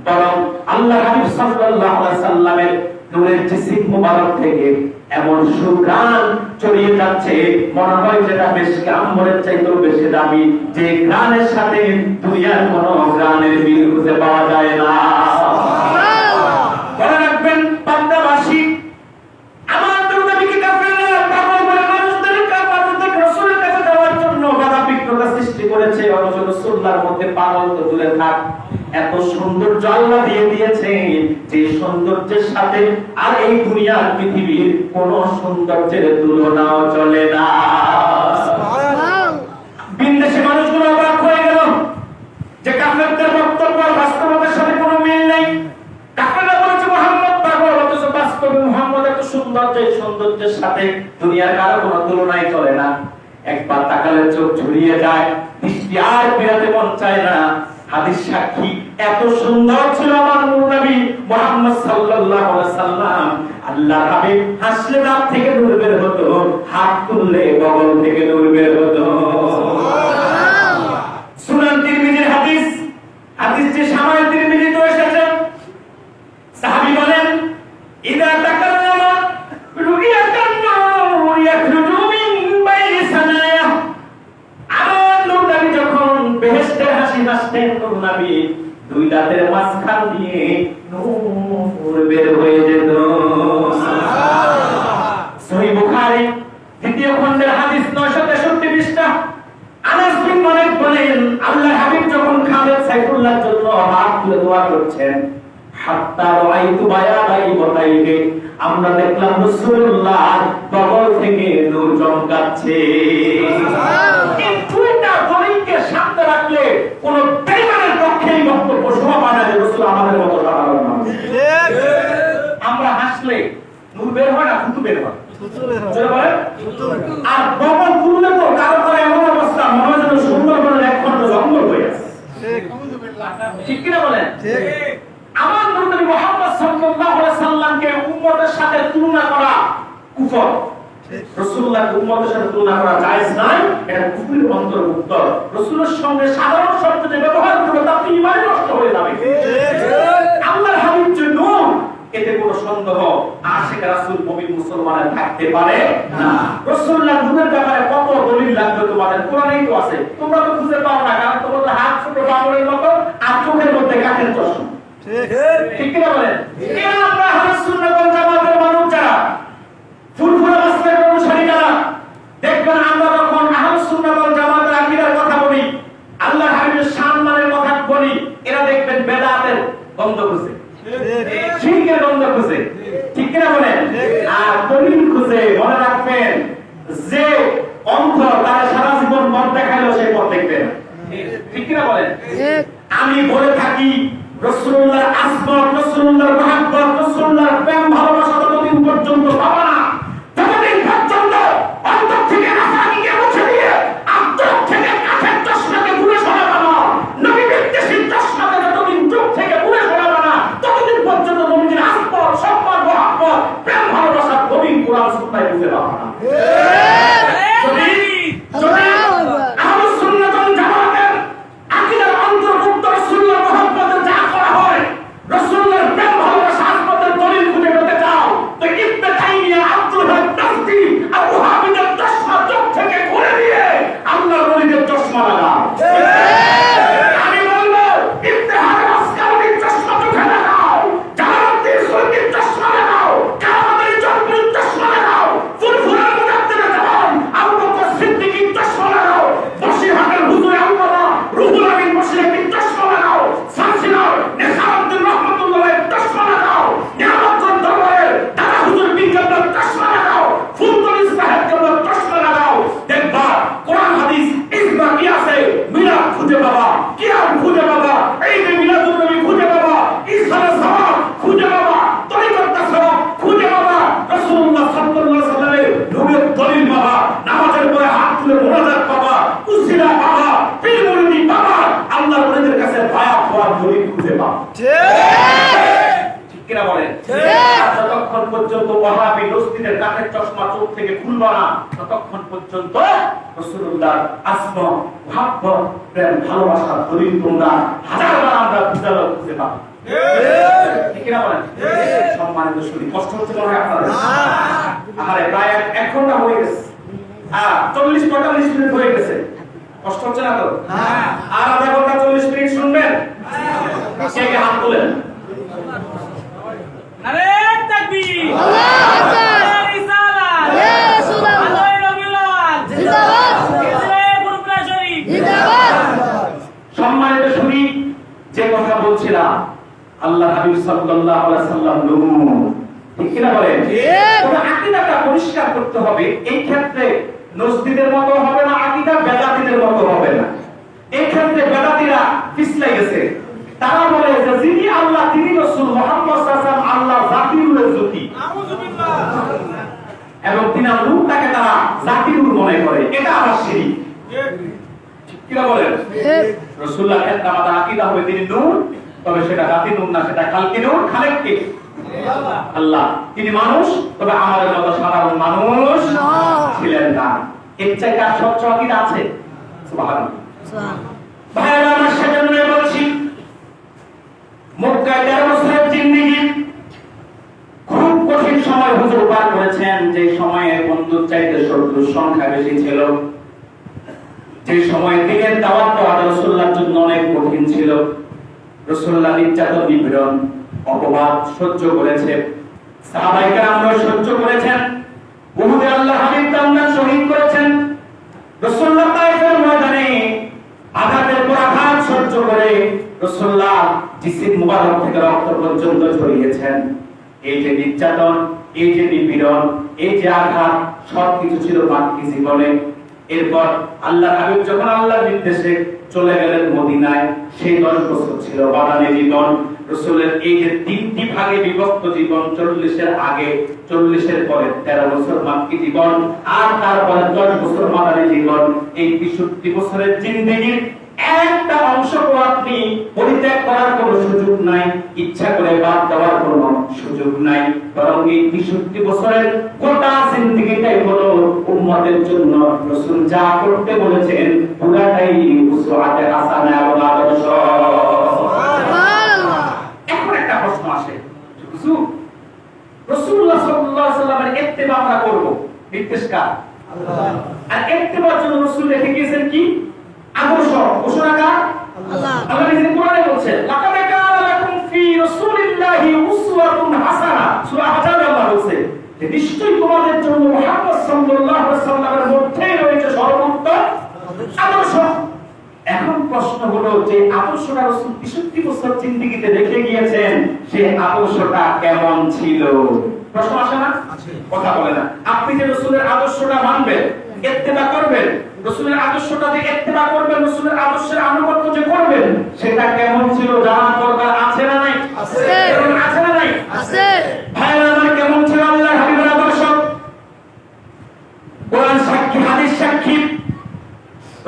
বরং আল্লাহর হাবিব সাল্লাল্লাহু আলাইহি সাল্লামের নূরের জিসিম মুবারক থেকে এমন সুঘ্রাণ ছড়িয়ে যাচ্ছে, মনে হয় যেটা মিশকে আম্বরের চাইতেও বেশি দামি, যে ঘ্রাণের সাথে দুনিয়ার কোনো ঘ্রাণের মিল খুঁজে পাওয়া যায় না। মনে রাখবেন পান্ডাবাসী, আমার নবীকে কাফেররা পাগল বলে মানুষদের রাসূলের কাছে যাওয়ার জন্য বাধা বিঘ্নতা সৃষ্টি করেছে। অথচ রাসূলুল্লাহর মধ্যে পাগল তো দূরে থাক, এত সৌন্দর্য আল্লাহ দিয়ে দিয়েছে যে সৌন্দর্যের সাথে আর এই দুনিয়ার পৃথিবীর কোন সৌন্দর্যের তুলনাও চলে না। বিদেশি মানুষগুলো অবাক হয়ে গেল যে কাফেরদের বক্তব্য বাস্তবতার সাথে কোনো মিল নেই। কাফেররা বলেছে মুহাম্মদ পাগল, অথচ বাস্তবে মুহাম্মদ এত সুন্দর যে সৌন্দর্যের সাথে দুনিয়ার কারো কোনো তুলনাই চলে না। একবার তাকালে চোখ ঝুরিয়ে যায়, দৃষ্টি আর ফেরাতে মন চায় না। হাদিস সাক্ষী, এত সুন্দর ছিল আমার নবী মুহাম্মদ সাল্লাল্লাহু আলাইহি সাল্লাম। আল্লাহর হাবিব হাসলে দাঁত থেকে নূর বের হতো, হাত তুললে বগল থেকে নূর বের হতো। সুবহানাল্লাহ। সুনান তিরমিজির হাদিস, হাদিসটি শামাইল তিরমিজিতে এসেছে। সাহাবী বলেন, ইদা তাকাল্লামা রুইয়াতান নূর ইয়াখরুজু মিন বাইনি সানায়া। আমার নবী যখন বেহেশতের হাসি হাসতেন, নবী দুই দাঁতের মাঝখান দিয়ে নূর বের হয়ে যেত। সুবহানাল্লাহ। সহিহ বুখারী দ্বিতীয় খণ্ডের হাদিস 963 পৃষ্ঠা। আনাস বিন মালিক বলেন, আল্লাহর হাবিব যখন খালেদ সাইফুল্লাহর জন্য হাত তুলে দোয়া করছেন, হাত্তা রাআইতু বায়াদাই বতাইহি, আমরা দেখলাম রাসূলুল্লাহ বগল থেকে নূর চমকাচ্ছে। এই দুইটা দলিলকে সামনে রাখলে কোন বেঈমানের পক্ষে এই বক্তব্য শোভা পায় না যে রাসূল আমাদের মতো সাধারণ মানুষ। আমরা হাসলে নূর বের হয় না, থুতু বের হয়। আর বগল তুললে তো কারো কারো এমন অবস্থা, মনে হয় যেন সুন্দরবনের এক খন্ড জঙ্গল হয়ে আছে। ঠিক কিনা বলেন? আমার নবী মুহাম্মদ সাল্লাল্লাহু আলাইহি সাল্লামকে উম্মতের সাথে তুলনা করা কুফর। রাসূলুল্লাহকে উম্মতের সাথে তুলনা করা জায়েজ নাই, এটা কুফরের অন্তর্ভুক্ত। রাসূলের সঙ্গে সাধারণ শব্দ যে ব্যবহার করবে তাতে ঈমান নষ্ট হয়ে যাবে। আল্লাহর হাবিব যে নূর, এতে কোনো সন্দেহ আশিক রাসূল মুমিন মুসলমানের থাকতে পারে না। রাসূলুল্লাহর নূরের ব্যাপারে কত দলিল লাগবে তোমাদের? কোরআনেই তো আছে, তোমরা তো খুঁজে পাও না, কারণ তোমাদের হাত ছোট পাথরের মতো আর চোখের মধ্যে কাঠের চশমা। ঠিক কিনা বলেন? এই আমরা আহলে সুন্নাহ ওয়াল জামাতের মানুষ যারা, ফুরফুরা মাসলাকের অনুসারী যারা, দেখবেন আমরা যখন আহলে সুন্নাহ ওয়াল জামাতের আকীদার কথা বলি, আল্লাহর হাবিবের সম্মানের কথা বলি, এরা দেখবেন বেদাতের গন্ধ খুঁজে, শিরকের গন্ধ খুঁজে। ঠিক কিনা বলেন? আর দলিল খুঁজে। মনে রাখবেন, যে অন্ধ তার সারা জীবন পথ দেখাইলো সেই পথ দেখবে না। ঠিক কিনা বলেন? আমি বলে থাকি রাসূলুল্লাহর আসমাত, রাসূলুল্লাহর মহব্বত, রাসূলুল্লাহর প্রেম ভালোবাসা যতদিন পর্যন্ত পাবা না, ততদিন পর্যন্ত অন্তর থেকে রাসায়নিকে মুছে দিয়ে আত্মা থেকে কাঠের চশমাকে দূরে সরাবে না। নবী বিদ্বেষী চশমাকে যতদিন চোখ থেকে দূরে সরাবে না, ততদিন পর্যন্ত নবীর আসমাত, সম্মান, মহব্বত, প্রেম ভালোবাসা গভীর কোরআন সুন্নাহয় বুঝে পাবা না। যতক্ষণ পর্যন্ত ওয়াহাবি দোস্তিদের কাঠের চশমা চোখ থেকে খুলবা না, ততক্ষণ পর্যন্ত রাসূলুল্লাহর আসমা, মহব্বত, প্রেম ভালোবাসা দলিল তোমরা হাজারবার আমরা খুঁজে পাবো। ঠিক না বলেন? সম্মানিত শুনি, কষ্ট হচ্ছে মনে হয় আপনাদের? আরে প্রায় 1 ঘন্টা হয়ে গেছে, 40-45 মিনিট হয়ে গেছে, কষ্ট হচ্ছে না তো? আর আধা ঘন্টা 40 মিনিট শুনবেন? কে কে হাত তোলেন? আরে তাকবীর, আল্লাহু আকবার, রিসালাত, ইয়া রাসূলুল্লাহ, আল্লাহর নবীওয়ালাদ, জিন্দাবাদ, ইসলামের পুরোপুরা শরীফ, জিন্দাবাদ। সম্মানিত শুনি, যে কথা বলছিলাম, আল্লাহ হাবিব সাল্লাল্লাহু আলাইহি ওয়াসাল্লাম নূর, ঠিক কি না বলেন? তবে আকীদাটা পরিষ্কার করতে হবে। এই ক্ষেত্রে নজদীদের মতো হবে না, আকীদা বেদাতীদের মতো হবে না। এই ক্ষেত্রে বেদাতীরা পিছলে গেছে। তারা বলে যে যিনি আল্লাহ তিনি রাসূল মুহাম্মদ সাল্লাল্লাহু আলাইহি ওয়াসাল্লাম আল্লাহ জাতিরুল জ্যোতি, আউযুবিল্লাহ, এবং তিনার রূপটাকে তারা জাতিরুল মনে করে। এটা আবার শিরক। ঠিক কি না বলেন? রাসূলুল্লাহ ক্ষেত্রে আমাদের আকীদা হবে তিনি নূর, তবে সেটা জাতি নূর না, সেটা খালকি নূর। খালেক কে? আল্লাহ। তিনি মানুষ, তবে আমাদের মতো সাধারণ মানুষ ছিলেন না। এর চাইতে আর স্বচ্ছ আকীদা আছে? সুবহানাল্লাহ। ভাইরা আমার, সেজন্য বলছি, মক্কায় 13 বছরের জিন্দেগি খুব কঠিন সময় হুজুর পার করেছেন। যে সময়ে বন্ধুর চাইতে শত্রুর সংখ্যা বেশি ছিল, যে সময়ে দিনের দাওয়াত দেওয়া রাসূলুল্লাহর জন্য অনেক কঠিন ছিল। রাসূলুল্লাহ নির্যাতন, নিপীড়ন, অপবাদ সহ্য করেছে, সাহাবায়ে কেরামরা সহ্য করেছেন। উহুদে আল্লাহ হাবিব তাআলা শহীদ করেছেন। রাসূলুল্লাহ তায়েফের ময়দানে আঘাতের পর আঘাত সহ্য করে রাসূলুল্লাহ জিসিম মুবারক থেকে রক্ত পর্যন্ত ঝরিয়েছেন। এই যে নির্যাতন, এই যে নিপীড়ন, এই যে আঘাত, সবকিছু ছিল বাকি জীবনে। এরপর আল্লাহ হাবিব যখন আল্লাহর নির্দেশে চলে গেলেন মদিনায়, সেই 10 বছর ছিল বাদানী জীবন। রাসূলের এই যে 3টি ভাগে বিভক্ত জীবন, 40-এর আগে, 40-এর পরে 13 বছর মাক্কি জীবন, আর তারপরে 10 বছর মাদানী জীবন। এই 63 বছরের জিন্দেগির একটা অংশও আপনি পরিত্যাগ করার কোনো সুযোগ নাই, ইচ্ছা করে বাদ দেওয়ার কোনো সুযোগ নাই। বরং এই 63 বছরের গোটা জিন্দেগিটাই হলো উম্মতের জন্য রাসূল যা করতে বলেছেন পুরাটাই উসওয়াতে হাসানা এবং আদর্শ। সুবহানাল্লাহ। এখন একটা প্রশ্ন আসে, হুজুর রাসূলুল্লাহ সাল্লাল্লাহু আলাইহি ওয়াসাল্লামের ইত্তেবা আমরা করব, নির্দেশ কার? আল্লাহ। আর ইত্তেবার জন্য রাসূল রেখে গিয়েছেন কি? আদর্শ। ঘোষণা কার? আল্লাহ। আল্লাহ নিজে কোরআনে বলছেন, লাকাদ কানা লাকুম ফি রাসূলিল্লাহি উসওয়াতুন হাসানাহ। সূরা হাজারে আল্লাহ বলছে যে নিশ্চয়ই তোমাদের জন্য মুহাম্মদ সাল্লাল্লাহু আলাইহি ওয়াসাল্লামের মধ্যে রয়েছে সর্বোত্তম আদর্শ। এখন প্রশ্ন হলো যে আদর্শটা রাসূল 63 বছর জিন্দেগিতে রেখে গিয়েছেন, সেই আদর্শটা কেমন ছিল? প্রশ্ন আসে না? কথা বলে না। আপনি যে রাসূলের আদর্শটা মানবেন, ইত্তেবা করবেন, রাসূলের আদর্শটা যে ইত্তেবা করবেন, রাসূলের আদর্শের আনুগত্য যে করবেন, সেটা কেমন ছিল জানার দরকার আছে না নাই? আছে। আছে না নাই? আছে। ভাইরা আমার, কেমন ছিল আল্লাহর হাবিবের আদর্শ? কোরআন সাক্ষী, হাদিস সাক্ষী,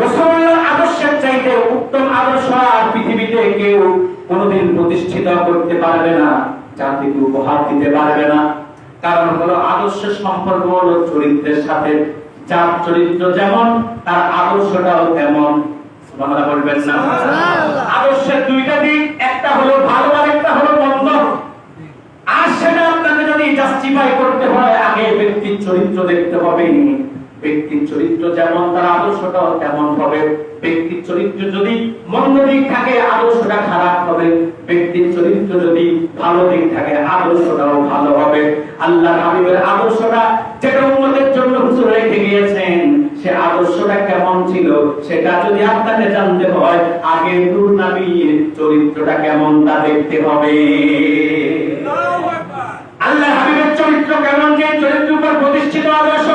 রাসূলুল্লাহর আদর্শের চাইতে উত্তম আদর্শ আর পৃথিবীতে কেউ কোনোদিন প্রতিষ্ঠিত করতে পারবে না, জাতিকে উপহার দিতে পারবে না। কারণ হলো আদর্শের সম্পর্ক হলো চরিত্রের সাথে। যার চরিত্র যেমন তার আদর্শটাও তেমন। সুবহানাল্লাহ বলবেন না? সুবহানাল্লাহ। আদর্শের দুইটা দিক, একটা হলো ভালো আর একটা হলো মন্দ। আর সেটা আপনাকে যদি জাস্টিফাই করতে হয়, আগে ব্যক্তির চরিত্র দেখতে হবে। ব্যক্তির চরিত্র যেমন তার আদর্শটাও তেমন হবে। ব্যক্তির চরিত্র যদি মন্দ দিক থাকে, আদর্শটা খারাপ হবে। ব্যক্তির চরিত্র যদি ভালো দিক থাকে, আদর্শটাও ভালো হবে। আল্লাহর হাবিবের আদর্শটা যেটা উম্মতের জন্য হুজুর রেখে গিয়েছেন, সে আদর্শটা কেমন ছিল সেটা যদি আপনাকে জানতে হয়, আগে নূর নবীর চরিত্রটা কেমন তা দেখতে হবে। আল্লাহর হাবিবের চরিত্র কেমন, যে চরিত্রের উপর প্রতিষ্ঠিত আদর্শ।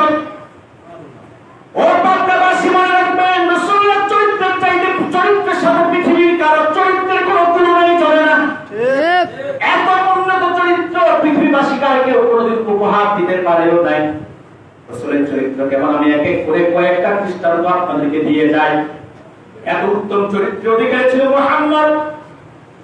ও বান্দাবাসী, মনে রাখবেন, রাসূলুল্লাহর চরিত্রের চাইতে চরিত্রের সাথে পৃথিবীর কারো চরিত্রের কোনো তুলনাই চলে না। ঠিক। এত উন্নত চরিত্র পৃথিবীবাসী কার কেউ কোনোদিন উপহার দিতে পারেও নাই। রাসূলের চরিত্র কেমন আমি এক এক করে কয়েকটা দৃষ্টান্ত আপনাদেরকে দিয়ে যাই। এত উত্তম চরিত্র অধিকারী ছিল মুহাম্মদ।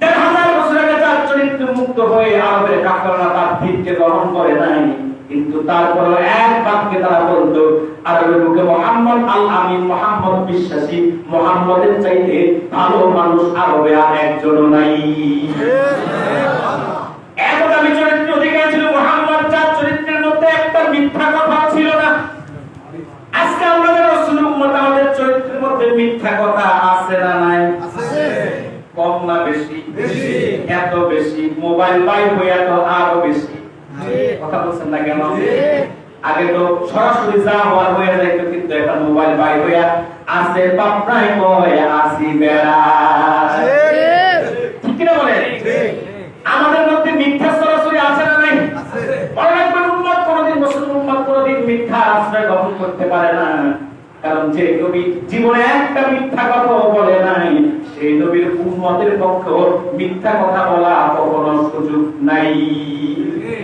১,৫০০ বছর আগে তার চরিত্র মুক্ত হয়ে আরবের কাফেররা তার দিনকে গ্রহণ করে নাই, কিন্তু তারপরে এক বাক্যে তারা বলতো, আরবের মুখে মুহাম্মদ আল আমিন, মুহাম্মদ বিশ্বাসী, মুহাম্মদের চাইতে ভালো মানুষ আরবে আর একজনও নাই। এত দামি চরিত্র অধিকারী ছিল মুহাম্মদ, যার চরিত্রের মধ্যে একটা মিথ্যা কথা ছিল না। আজকে আমরা যারা রাসূলের উম্মত, আমাদের চরিত্রের মধ্যে মিথ্যা কথা আছে না নাই? আছে। কম না বেশি? বেশি। এত বেশি, মোবাইল বাই হয়ে তো আরো বেশি। কথা বলছেন না কেন? আগে তো সরাসরি যা হওয়ার হয়ে যাইতো, কিন্তু এখন মোবাইল বাই হয়ে আসে পাপড়াই কয় আসি বেড়া। ঠিক না বলেন? আমাদের মধ্যে মিথ্যা সরাসরি আছে না নাই? অনেক উম্মত কোনদিন, মুসলিম উম্মত কোনদিন মিথ্যা আশ্রয় গ্রহণ করতে পারে না। কারণ যে নবী জীবনে একটা মিথ্যা কথা বলে নাই, সেই নবীর উম্মতের পক্ষে মিথ্যা কথা বলা কখনো সুযোগ নাই।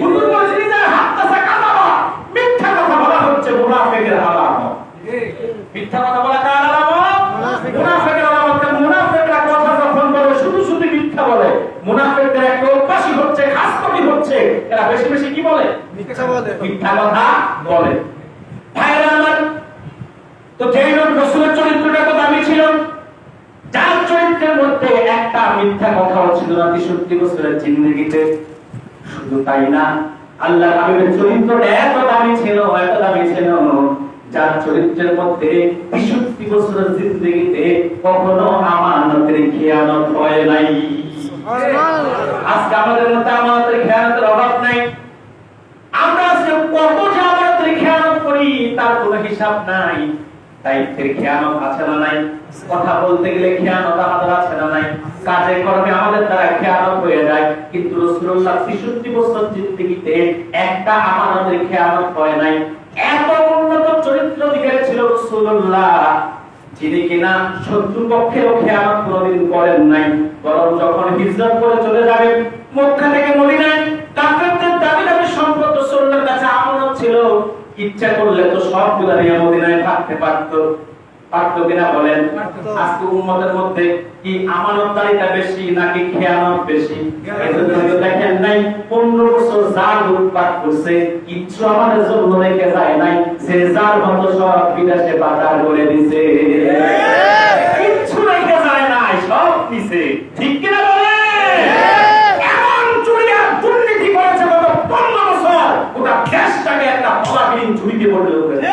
হুজুর বলেছেন যে হাত্তাসা কাযাবা, মিথ্যা কথা বলা হচ্ছে মুনাফিকের আলামত। মিথ্যা কথা বলা কার আলামত? মুনাফিকের আলামত। মুনাফিকরা কথা যখন বলে শুধু শুধু মিথ্যা বলে। মুনাফিকদের একটা অভ্যাসই হচ্ছে, খাসকবি হচ্ছে, এরা বেশি বেশি কি বলে? মিথ্যা বলে, মিথ্যা কথা বলে। ভাইরা আমার, তো যেই লোক রাসূলের চরিত্রটা তো দামি ছিল, যার চরিত্রের মধ্যে একটা মিথ্যা কথাও ছিল না ৬৩ বছরের জিন্দেগিতে। শুধু তাই না, আল্লাহর হাবিবের চরিত্রটা এত দামি ছিল, এত দামি ছিল, যার চরিত্রের মধ্যে ৬৩ বছরের জিন্দেগিতে কখনো আমানতের খেয়ানত হয় নাই। আজকে আমাদের মধ্যে আমানতের খেয়ানতের অভাব নাই। আমরা আজকে কত যে আমানতের খেয়ানত করি তার কোনো হিসাব নাই। দায়িত্বের খেয়ানত আছে না নাই? কথা বলতে গেলে খেয়ানত আমাদের আছে না নাই? কাজে কর্মে আমাদের দ্বারা খেয়ানত হয়ে যায়, কিন্তু রাসূলুল্লাহ ৬৩ বছর জিন্দেগিতে একটা আমানতের খেয়ানত হয় নাই। এত উন্নত চরিত্র অধিকারী ছিল রাসূলুল্লাহ, যিনি কিনা শত্রুপক্ষেও খেয়ানত কোনদিন করেন নাই। বরং যখন হিজরত করে চলে যাবেন মক্কা থেকে মদিনায়, কাফেরদের দাবি দাবি সম্পদ রাসূলুল্লাহর কাছে আমানত ছিল। ইচ্ছা করলে তো সবগুলো নিয়ে মদিনায় থাকতে পারতো, পারতো কিনা বলেন? আজকে উম্মতের মধ্যে কি আমানতদারিতা বেশি নাকি খেয়ানত বেশি? এজন্য দেখেন নাই 15 বছর জাল উৎপাত করছে, কিচ্ছু আমাদের জন্য রেখে যায় নাই। সে জাল মতো সব বিদেশে বাজার করে দিছে, কিচ্ছু রেখে যায় নাই, সব নিছে। ঠিক কিনা বলেন? এমন চুরি আর দুর্নীতি করেছে গত 15 বছর, ওটা দেশটাকে একটা ফলাবিহীন ঝুড়িতে পরিণত করেছে।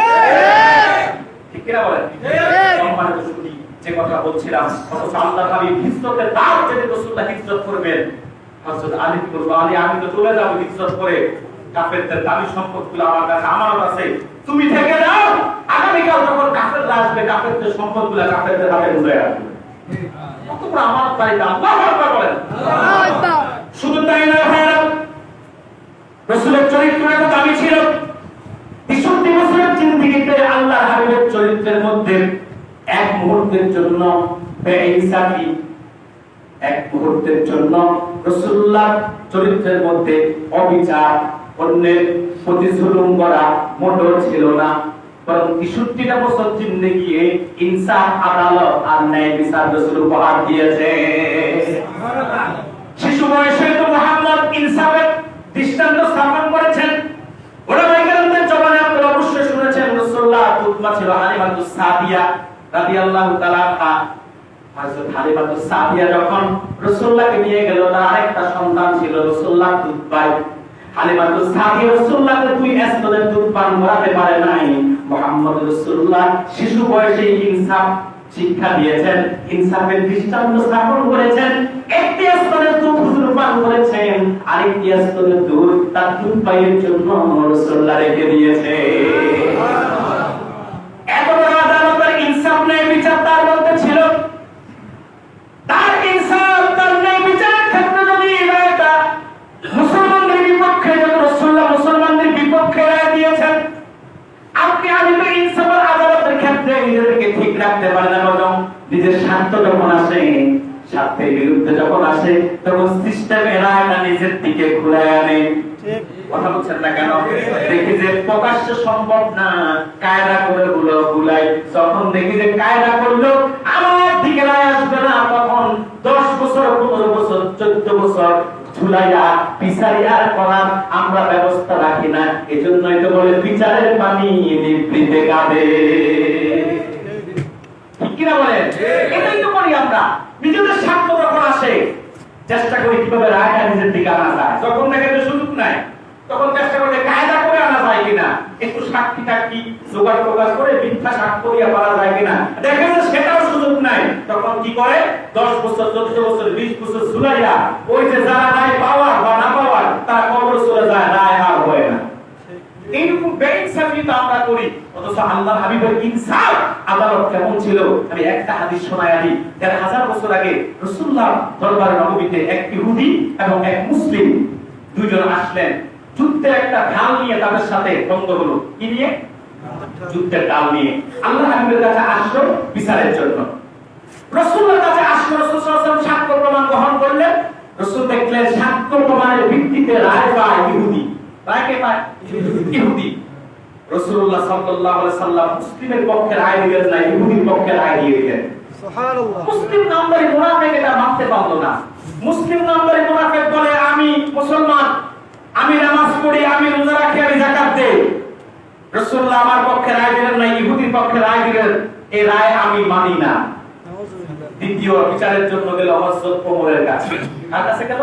ঠিক কিনা বলেন? সম্মানিত শুনি, যে কথা বলছিলাম, অথচ আল্লাহর হাবিব হিজরতের দাওয়াত যেতে রাসূলুল্লাহ হিজরত করবেন, হযরত আলী বলল, আলী আমি তো চলে যাব হিজরত করে, কাফেরদের দামি সম্পদগুলো আমার কাছে আমানত আছে, তুমি থেকে যাও, আগামীকাল যখন কাফেররা আসবে কাফেরদের সম্পদগুলো কাফেরদের হাতে উঠে আসবে। কত বড় আমানতদারিতা! আল্লাহু আকবার বলেন। আল্লাহু আকবার। শুধু তাই নয় ভাইরা, রাসূলের চরিত্র এত দামি ছিল, ৬৩ বছরের জিন্দেগিতে আল্লাহর হাবিবের চরিত্রের মধ্যে মুহূর্তের জন্য বেইনসাফি, এক মুহূর্তের জন্য রাসূলুল্লাহ চরিত্রের মধ্যে অবিচার, অন্যের প্রতি জুলুম করা মোটেও ছিল না। বরং ৬৩টা বছর জিন্দেগিয়ে ইনসাফ, আদালত আর ন্যায় বিচার রাসূল উপহার দিয়েছে। শিশু বয়সে তো মুহাম্মদ ইনসাফের দৃষ্টান্ত স্থাপন করেছেন। ওলামায়ে কেরামদের জবানে আপনারা অবশ্যই শুনেছেন রাসূলুল্লাহ তুতমা ছিল হালিমাতুস সাদিয়া রাদিয়াল্লাহু তাআলা আনহা। হযরত হালিমাতুস সাদিয়া যখন রাসূলুল্লাহকে নিয়ে গেল, তার আরেকটা সন্তান ছিল রাসূলুল্লাহ তুতবাই। হালিমাতুস সাদিয়া রাসূলুল্লাহকে দুই স্তনের দুধ পান করাতে পারে নাই। মুহাম্মদ রাসূলুল্লাহ শিশু বয়সে ইনসাফ শিক্ষা দিয়েছেন, ইনসাফের দৃষ্টান্ত স্থাপন করেছেন। একটি স্তনের দুধ হুজুর পান করেছেন, আরেকটি স্তনের দুধ তার দুধ পাইয়ের জন্য রাসূলুল্লাহ রেখে দিয়েছে। এত বড় আদালতের ইনসাফ ন্যায় বিচার তার মধ্যে ছিল। তার ইনসাফ, তার ন্যায় বিচারের ক্ষেত্রে যদি রায়টা মুসলমানদের বিপক্ষে, যখন রাসূলুল্লাহ মুসলমানদের বিপক্ষে রায় দিয়েছেন, আপনি আমি তো ইনসাফের আদালতের ক্ষেত্রে নিজেদেরকে ঠিক রাখতে পারি না, বরং নিজের স্বার্থ যখন আসে, স্বার্থের বিরুদ্ধে যখন আসে, তখন সিস্টেমে রায়টা নিজের দিকে ঘুরায় আনে। কথা বলছেন না কেন? দেখি যে প্রকাশ্য সম্ভব না, কায়দা করে গুলাই। যখন দেখি যে কায়দা করলো আমার দিকে রায় আসবে না, তখন 10 বছর 15 বছর 14 বছর ঝুলাইয়া বিচারিয়ার করার আমরা ব্যবস্থা রাখি না। এজন্যই তো বলে বিচারের পানি নিভৃতে কাঁদে। ঠিক কিনা বলেন? এটাই তো করি আমরা। নিজেদের স্বার্থ যখন আসে, চেষ্টা করি কিভাবে রায়টা নিজের দিকে আনা যায়। যখন দেখে যে সুযোগ নাই, তখন চেষ্টা করে কায়দা করে আনা যায় কিনা, একটু সাক্ষী টাক্ষী জোগাড় টোগাড় করে মিথ্যা সাক্ষ্য করিয়া পারা যায় কিনা। দেখে যে সেটাও সুযোগ নাই, তখন কি করে 10 বছর 14 বছর 20 বছর ঝুলাইয়া ওই যে যারা রায় পাওয়ার বা না পাওয়ার তারা কবর চলে যায়, রায় আর হয় না। এইরকম বেইনসাফি তো আমরা করি। অথচ আল্লাহর হাবিবের ইনসাফ আদালত কেমন ছিল, আমি একটা হাদিস শোনাই আনি। ১,৫০০ বছর আগে রাসূলুল্লাহ দরবারে নববীতে এক ইহুদি এবং এক মুসলিম দুইজন আসলেন। যুদ্ধের একটা ঢাল নিয়ে তাদের সাথে দ্বন্দ্ব হলো। কি নিয়ে? যুদ্ধের ঢাল নিয়ে। আল্লাহর হাবিবের কাছে আসলো বিচারের জন্য। রাসূলুল্লাহর কাছে আসলো, রাসূল সাল্লাল্লাহু আলাইহি ওয়াসাল্লাম সাক্ষ্য প্রমাণ গ্রহণ করলেন। রাসূল দেখলেন সাক্ষ্য প্রমাণের ভিত্তিতে রায় পায় ইহুদি। রায় কে পায়? ইহুদি। রাসূলুল্লাহ সাল্লাল্লাহু আলাইহি ওয়াসাল্লাম মুসলিমের পক্ষে রায় দিলেন না, ইহুদির পক্ষে রায় দিয়ে দিলেন। সুবহানাল্লাহ। মুসলিম নামধারী মুনাফিক এটা মানতে পারলো না। মুসলিম নামধারী মুনাফিক বলে আমি মুসলমান, আমি নামাজ পড়ি, আমি রোজা রাখি, আমি যাকাত দেই। রাসূলুল্লাহ আমার পক্ষে রায় দিলেন না, ইহুদির পক্ষে রায় দিলেন। এই রায় আমি মানি না। দ্বিতীয় বিচারের জন্য গেল হযরত ওমরের কাছে। কার কাছে গেল?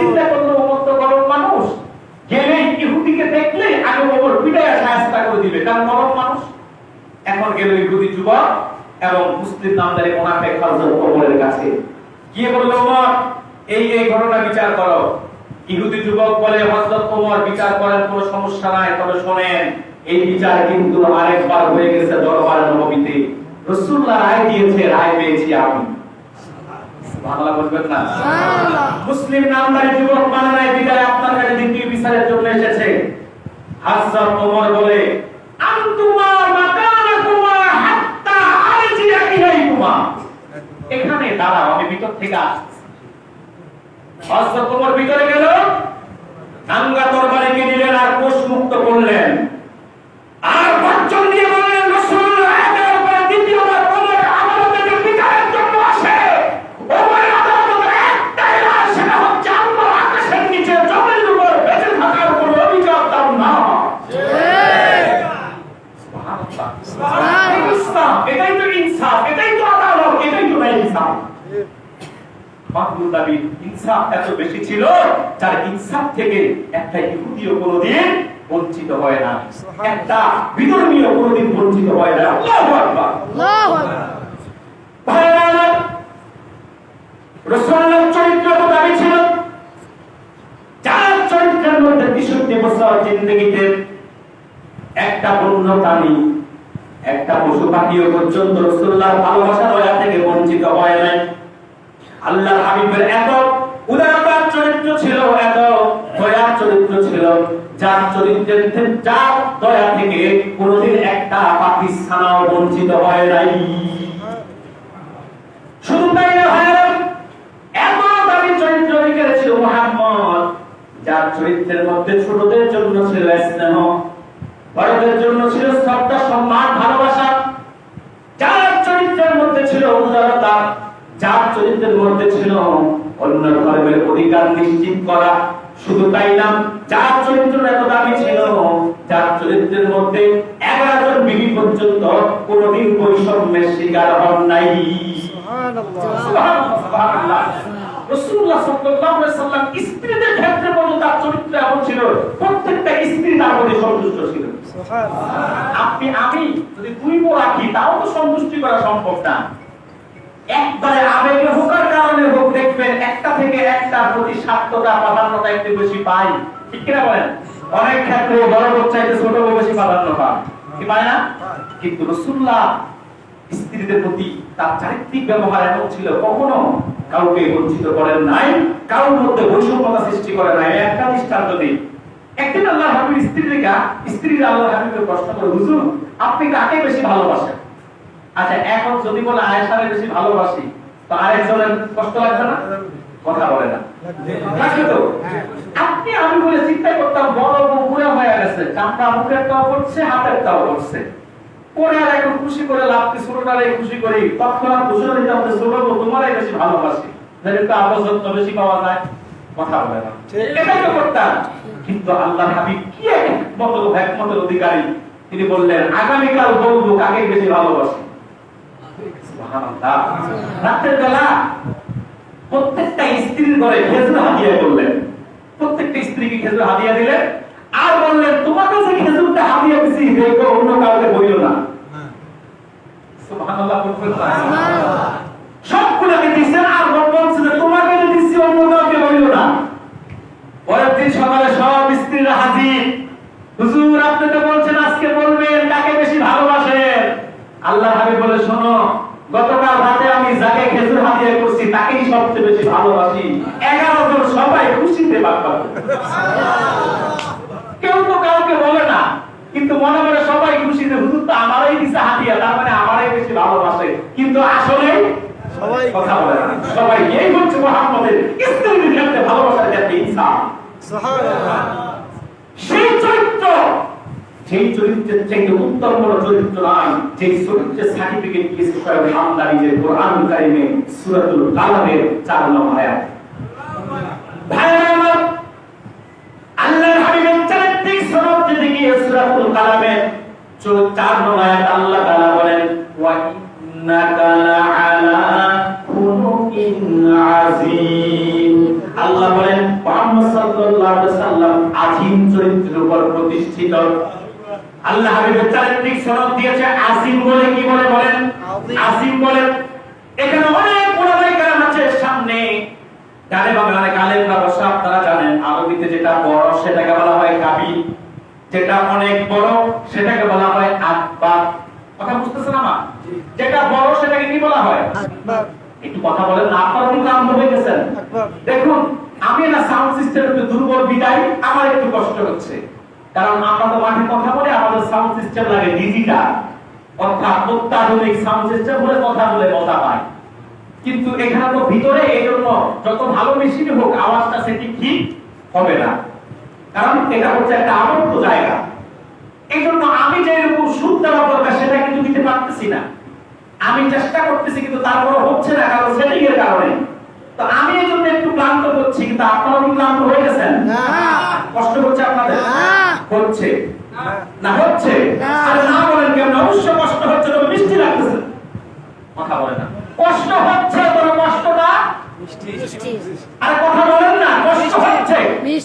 চিন্তা করলো ওমর তো গরম মানুষ, গেলে ইহুদিকে দেখলে আগে ওমর পিটাইয়া শায়েস্তা করে দিবে, কারণ গরম মানুষ। এখন গেল ইহুদি যুবক এবং মুসলিম নামধারী মুনাফিক হযরত ওমরের কাছে গিয়ে বলল, ওমর এই এই ঘটনা বিচার করো। ইহুদি যুবক বলে, হযরত ওমর বিচার করেন, কোনো সমস্যা নাই, তবে শুনেন এই বিচার কিন্তু আরেকবার হয়ে গেছে দরবারে নববীতে। রাসূলুল্লাহ রায় দিয়েছে, রায় পেয়েছি আমি। সুবহানাল্লাহ বলবেন না? সুবহানাল্লাহ। মুসলিম নামধারী যুবক মানে নাই, বিদায় আপনার কাছে দ্বিতীয় বিচারের জন্য এসেছে। হযরত ওমর বলে, আনতুমা মাকানাকুমা হাত্তা আরজিয়া ইলাইকুমা। এখানে দাঁড়াও, আমি ভিতর থেকে আসছি। হযরত ওমর ভিতরে গেল, দাঙ্গা তরবারিকে নিলেন আর কোষ মুক্ত করলেন। আর বচন দিয়ে বললেন, রাসূলুল্লাহ এর উপরে দ্বিতীয়বার ওমর আদালতে বিচারের জন্য আসে। ওমর আদালতে একটাই রায়, সেটা হচ্ছে আল্লাহ আকাশের নিচে জমিনের উপর বেঁচে থাকার কোনো অধিকার তার না। সুবহানাল্লাহ। সুবহানাল্লাহ। এটাই তো ইনসাফ, এটাই তো আদালত, এটাই তো ইনসাফ। মাহমুদ নবীর ইনসাফ এত বেশি ছিল, যার ইনসাফ থেকে একটা ইহুদিও কোনোদিন বঞ্চিত হয় না, একটা বিধর্মীয় কোনোদিন বঞ্চিত হয় না। আল্লাহু আকবার, আল্লাহু আকবার। ভাইরা, রাসূলুল্লাহর চরিত্র তো দাবি ছিল, যার চরিত্রের মধ্যে ৬৩ বছর জিন্দেগিতে একটা বন্য প্রাণী, একটা পশু পাখিও পর্যন্ত রাসূলুল্লাহর ভালোবাসা দয়া থেকে বঞ্চিত হয় নাই। আল্লাহর হাবিবের এত উদারতার চরিত্র ছিল, এত দয়ার চরিত্র ছিল, যার চরিত্রের যার দয়া থেকে কোনোদিন একটা পাকিস্তানও বঞ্চিত হয় নাই। শুধু তাই না ভাইরা, এত দামি চরিত্র অধিকারী ছিল মুহাম্মদ, যার চরিত্রের মধ্যে ছোটদের জন্য ছিল স্নেহ, বড়দের জন্য ছিল শ্রদ্ধা, সম্মান, ভালোবাসা, যার চরিত্রের মধ্যে ছিল উদারতা, যার চরিত্রের মধ্যে ছিল অন্য ধর্মের অধিকার নিশ্চিত করা। শুধু তাই না, যার চরিত্র এত দামি ছিল, যার চরিত্রের মধ্যে 11 জন বিবি পর্যন্ত কোনদিন বৈষম্যের শিকার হন নাই। সুবহানাল্লাহ। রাসূলুল্লাহ সাল্লাল্লাহু আলাইহি সাল্লাম স্ত্রীদের ক্ষেত্রে পর্যন্ত তার চরিত্র এমন ছিল, প্রত্যেকটা স্ত্রী তার প্রতি সন্তুষ্ট ছিল। আপনি আমি যদি দুই বউ রাখি তাও তো সন্তুষ্টি করা সম্ভব না। একবারে আবেগে হোকার কারণে হোক, দেখবেন একটা থেকে একটার প্রতি স্বার্থতা, প্রাধান্যতা একটু বেশি পাই, ঠিক কিনা বলেন? অনেক ক্ষেত্রে বড় বউ চাইতে ছোট বউ বেশি প্রাধান্য পায়, কি পায় না? কিন্তু রাসূলুল্লাহ স্ত্রীদের প্রতি তার চারিত্রিক ব্যবহার এমন ছিল, কখনো কাউকে বঞ্চিত করেন নাই, কারোর মধ্যে বৈষম্যতা সৃষ্টি করে নাই। একটা দৃষ্টান্ত দিই। একদিন আল্লাহর হাবিব স্ত্রীরা আল্লাহর হাবিবকে প্রশ্ন করে, হুজুর আপনি কাকে বেশি ভালোবাসেন? আচ্ছা, এখন যদি বলে আয়েশারে বেশি ভালোবাসি, তো আরেকজনের কষ্ট লাগবে না? কথা বলে না, লাগবে তো? আপনি আমি বলে চিন্তা করতাম, বড় বউ বুড়া হয়ে গেছে, চামড়া মুখেরটাও করছে, হাতেরটাও করছে, পরে আর একটু খুশি করে লাভ কি, ছোটটারে খুশি করি, তৎক্ষণাৎ ঘোষণা দিতে হবে ছোট বউ তোমারই বেশি ভালোবাসি, যেন একটু আবদ্ধ বেশি পাওয়া যায়। কথা বলে না, এটাই তো করতাম। কিন্তু আল্লাহর হাবিব কি একমতের অধিকারী, তিনি বললেন আগামীকাল বলবো কাকে বেশি ভালোবাসি। সুবহানাল্লাহ। রাতের বেলা প্রত্যেকটা স্ত্রীর ঘরে খেজুর হাদিয়া করলেন, প্রত্যেকটা স্ত্রীকে খেজুর হাদিয়া দিলেন, আর বললেন তোমাকে যে খেজুরটা হাদিয়া দিছি দেখো অন্য কাউকে বইলো না। সুবহানাল্লাহ। সবগুলোকে দিছেন, আর বলছেন তোমাকে যে দিছি অন্য কাউকে বইলো না। পরের দিন সকালে সব স্ত্রীরা হাজির, হুজুর আপনি তো বলছেন আজকে বলবেন কাকে বেশি ভালোবাসেন। আল্লাহর হাবিব বলে, শোনো, গতকাল রাতে আমি যাকে খেজুর হাদিয়া করছি তাকেই সবচেয়ে বেশি ভালোবাসি। 11 জন সবাই খুশিতে বাঁকা, কেউ তো কাউকে বলে না, কিন্তু মনে মনে সবাই খুশিতে, হুজুর তো আমারই দিছে হাদিয়া, তার মানে আমারই বেশি ভালোবাসে। কিন্তু আসলে সবাই কথা বলে না, সবাই এই হচ্ছে মুহাম্মদের স্ত্রীর ক্ষেত্রে ভালোবাসার একটা ইনসাফ। সুবহানাল্লাহ। সেই চরিত্রের চাইতে উত্তম কোন চরিত্র নাই, যে চরিত্রের সার্টিফিকেট দিয়েছে স্বয়ং আল্লাহ নিজের কোরআন কারিমে সূরাতুল কালামের 4 নম্বর আয়াত। ভাইরা আমার, আল্লাহর হাবিবের চারিত্রিক সনদ যদি গিয়ে সূরাতুল কালামের 4 নম্বর আয়াত আল্লাহ তাআলা বলেন, ওয়া ইন্নাকা লাআলা খুলুকিন আযীম। আল্লাহ বলেন মুহাম্মদ সাল্লাল্লাহু আলাইহি সাল্লাম আযীম চরিত্রের উপর প্রতিষ্ঠিত। আল্লাহ হাবিবের চারিত্রিক সনদ দিয়েছে আসিম বলে, কি বলে বলেন? আসিম বলে। এখানে অনেক ওলামায়ে কেরাম আছে সামনে, ডানে বামে কালেমরা বসা, আপনারা জানেন আরবিতে যেটা বড় সেটাকে বলা হয় কাবির, যেটা অনেক বড় সেটাকে বলা হয় আকবার। কথা বুঝতেছেন আমার? যেটা বড় সেটাকে কি বলা হয়? আকবার। একটু কথা বলেন না, আপনারা কিন্তু ক্লান্ত হয়ে গেছেন। দেখুন, আমি না সাউন্ড সিস্টেম একটু দুর্বল বিদায় আমার একটু কষ্ট হচ্ছে, কারণ আমরা তো মাঠে কথা বলে আমাদের সাউন্ড সিস্টেম লাগে ডিজিটাল, অর্থাৎ অত্যাধুনিক সাউন্ড সিস্টেম বলে কথা বলে মজা পায়। কিন্তু এখানে তো ভিতরে, এই জন্য যত ভালো মেশিন হোক আওয়াজটা সেটি ঠিক হবে না, কারণ এটা হচ্ছে একটা আবদ্ধ জায়গা। এই জন্য আমি যেরকম সুর দেওয়া দরকার সেটা কিন্তু দিতে পারতেছি না। আমি চেষ্টা করতেছি কিন্তু তারপরে হচ্ছে না, কারণ সেটিং এর কারণে। তো আমি এই জন্য একটু ক্লান্ত হচ্ছি, কিন্তু আপনারা কি ক্লান্ত হয়ে গেছেন? কষ্ট হচ্ছে আপনাদের? হচ্ছে না? হচ্ছে? আর না বলেন কেমন? অবশ্য কষ্ট হচ্ছে, তবে মিষ্টি লাগতেছে। কথা বলেন না, কষ্ট হচ্ছে তবে কষ্টটা মিষ্টি। আরে কথা বলেন না, কষ্ট হচ্ছে।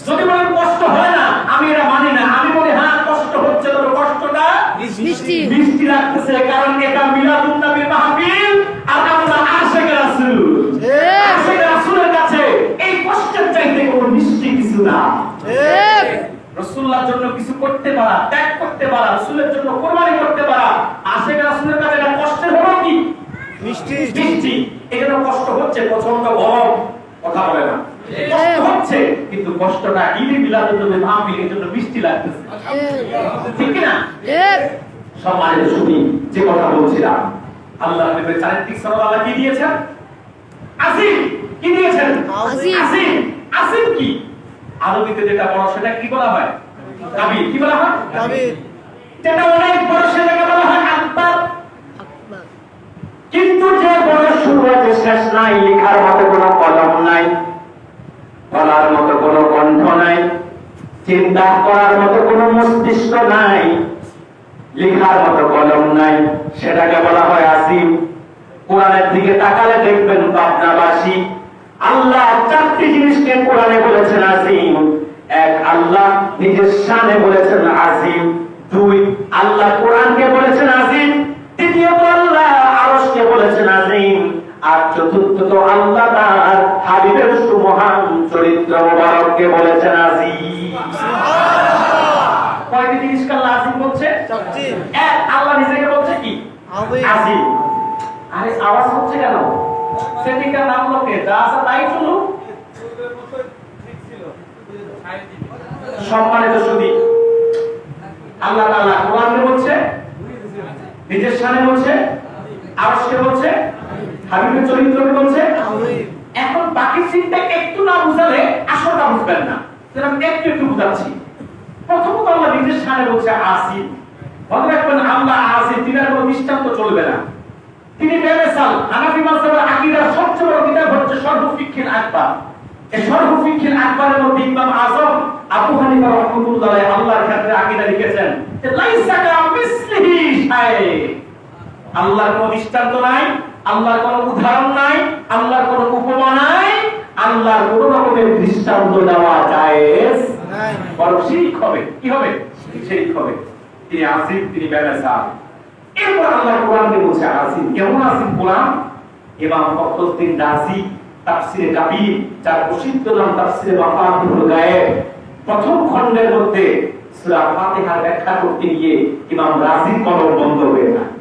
যদি বলেন কষ্ট হয় না, আমি এটা মানি না। আমি বলি হ্যাঁ কষ্ট হচ্ছে তবে কষ্টটা মিষ্টি লাগতেছে, কারণ এটা মিলাদুন নবীর মাহফিল আর আমরা আশিক রাসূল। আশিক রাসূলের কাছে এই কষ্টের চাইতে কোনো মিষ্টি কিছু না। ঠিক। রাসূলুল্লাহর জন্য কিছু করতে পারা, ত্যাগ করতে পারা, রাসূলের জন্য কুরবানি করতে পারা, আশিক রাসূলের কাছে এটা কষ্টের হলো কি? মিষ্টি। এজন্য কষ্ট হচ্ছে, প্রচন্ড গরম, কথা বলে না, কষ্ট হচ্ছে, কিন্তু কষ্টটা ঈদ মিলাদুন নবীর মাহফিল, এজন্য মিষ্টি লাগতেছে। ঠিক কি না? ঠিক। সম্মানিত সুধী, যে কথা বলছিলাম, আল্লাহ নবীর চারিত্রিক সনদ আল্লাহ কি দিয়েছেন? আসিম কি দিয়েছেন? আসিম। আসিম। আসিম কি? আরবিতে যেটা বড় সেটা কি বলা হয়? কাবির। কি বলা হয়? কাবির। যেটা অনেক বড় সেটাকে বলা হয় আকবার। আকবার। কিন্তু যে বড় শুরু আছে শেষ নাই, লেখার মতো কোনো কলম নাই, বলার মতো কোনো কণ্ঠ নাই, চিন্তা করার মতো কোনো মস্তিষ্ক নাই, লেখার মতো কলম নাই, সেটাকে বলা হয় আসিম। কোরআনের দিকে তাকালে দেখবেন পাবনাবাসী আল্লাহ চারটি জিনিসকে কোরআনে বলেছেন আসিম। এক, আল্লাহ নিজের শানে বলেছেন আসিম। দুই, আল্লাহ কোরআনকে বলেছেন আসিম। তৃতীয়ত আল্লাহ আরশকে বলেছেন আসিম। আর চতুর্থত আল্লাহ তার হাবিবের সুমহান চরিত্র মুবারককে বলেছেন আসিম। কয়টি জিনিসকে আল্লাহ আসিম বলছে? চাচ্ছি। এক, আল্লাহ নিজেকে বলছে কি? আসিম। আসিম। আরে আওয়াজ হচ্ছে কেন? সেটিংটা নাম লোকে যা আছে তাই চলুক। সম্মানিত সুধী, আল্লাহ তাআলা কোরআনে বলছে, নিজের শানে বলছে, আরশকে বলছে, হাবিবের চরিত্রকে বলছে। এখন বাকি চিন্তা একটু না বুঝালে আসলটা বুঝবেন না, সেটা আমি একটু একটু বুঝাচ্ছি। প্রথমত আল্লাহ নিজের শানে বলছে আসিম। মনে রাখবেন আল্লাহ আসিম, তিনি কোনো দৃষ্টান্ত চলবে না। তিনি বেমেসাল। হানাফি মাযহাবের আকীদার সবচেয়ে বড় কিতাব হচ্ছে শরহ ফিকহিল আকবার। এই শরহ ফিকহিল আকবারের মধ্যে ইমাম আযম আবু হানিফা রাহমাতুল্লাহ আলাইহি আল্লাহর ক্ষেত্রে আকীদা লিখেছেন যে লাইসা কামিসলিহি শাই। আল্লাহর কোনো দৃষ্টান্ত নাই, আল্লাহর কোনো উদাহরণ নাই, আল্লাহর কোনো উপমা নাই, আল্লাহর কোনো রকমের দৃষ্টান্ত দেওয়া জায়েজ নাই। বরং শিরক হবে। কি হবে? শিরক হবে। তিনি আসিম, তিনি বেমেসাল। এরপর আল্লাহ কোরআনকে বলছে আসিম। কেমন আসিম কোরআন? ইমাম ফখরুদ্দিন রাজি তাফসিরে কাবির, যার প্রসিদ্ধ নাম তাফসিরে মাফাতিহুল গায়েব, প্রথম খণ্ডের মধ্যে সূরা ফাতিহার ব্যাখ্যা করতে গিয়ে ইমাম রাজির কলম বন্ধ হয়ে যায়।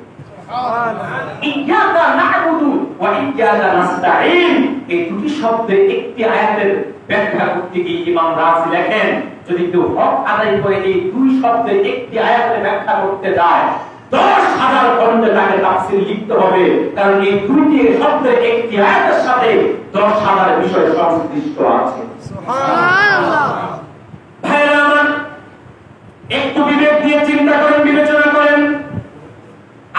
ইয়্যাকা না'বুদু ওয়া ইয়্যাকা নাস্তাঈন, এই দুটি শব্দের একটি আয়াতের ব্যাখ্যা করতে গিয়ে ইমাম রাজি লেখেন, যদি কেউ হক আদায় করে এই দুই শব্দের একটি আয়াতের ব্যাখ্যা করতে যায় 10,000 খণ্ডে তাকে তাফসীর লিখতে হবে, কারণ এই দুইটি শব্দের একটি আয়াতের সাথে 10,000 বিষয় সংশ্লিষ্ট আছে। সুবহানাল্লাহ। ভাইরা আমার, একটু বিবেক দিয়ে চিন্তা করেন, বিবেচনা করেন।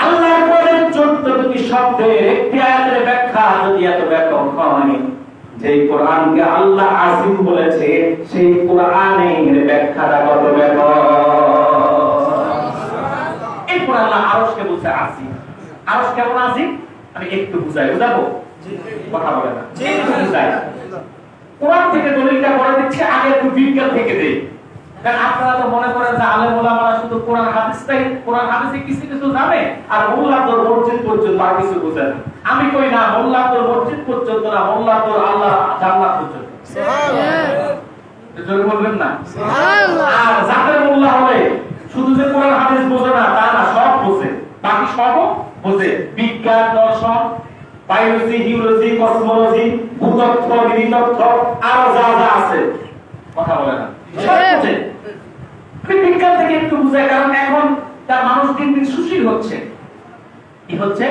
আল্লাহর কোরআনের 14টি শব্দের একটি আয়াতের ব্যাখ্যা যদি এত ব্যাপক হয়, যেই কোরআনকে আল্লাহ আসিম বলেছে সেই কোরআনের ব্যাখ্যাটা কত ব্যাপক। এরপর আল্লাহ আরশকে বলছে আসিম। আরশ কেমন আসিম? আমি একটু বুঝাবো, কথা বলে না, একটু বুঝাই। কোরআন থেকে দলিলটা পড়ে দিচ্ছে, আগে একটু বিজ্ঞান থেকে দেই। কারণ আপনারা তো মনে করেন যে আলেম ওলামারা শুধু কোরআন হাদিসে কিছু কিছু জানে আর মোল্লাদের মসজিদ পর্যন্ত আর কিছু বোঝে না। আমি কই না, মোল্লাদের মসজিদ পর্যন্ত না, মোল্লাদের আল্লাহ জান্নাত পর্যন্ত। জোরে বলবেন না? সুবহানাল্লাহ। আর জাতের মোল্লা হলে শুধু যে কোরআন হাদিস বোঝে না তা না, সব বোঝে, বাকি সবও বোঝে। বিজ্ঞান, দর্শন, বায়োলজি, হিউরোলজি, কসমোলজি, ভূতত্ত্ব, নৃতত্ত্ব, আরো যা যা আছে, কথা বলে না, সব বোঝে। আমি বিজ্ঞান থেকে একটু বুঝাই, কারণ এখন তার মানুষ দিন দিন সুশীল হচ্ছে। কি হচ্ছে?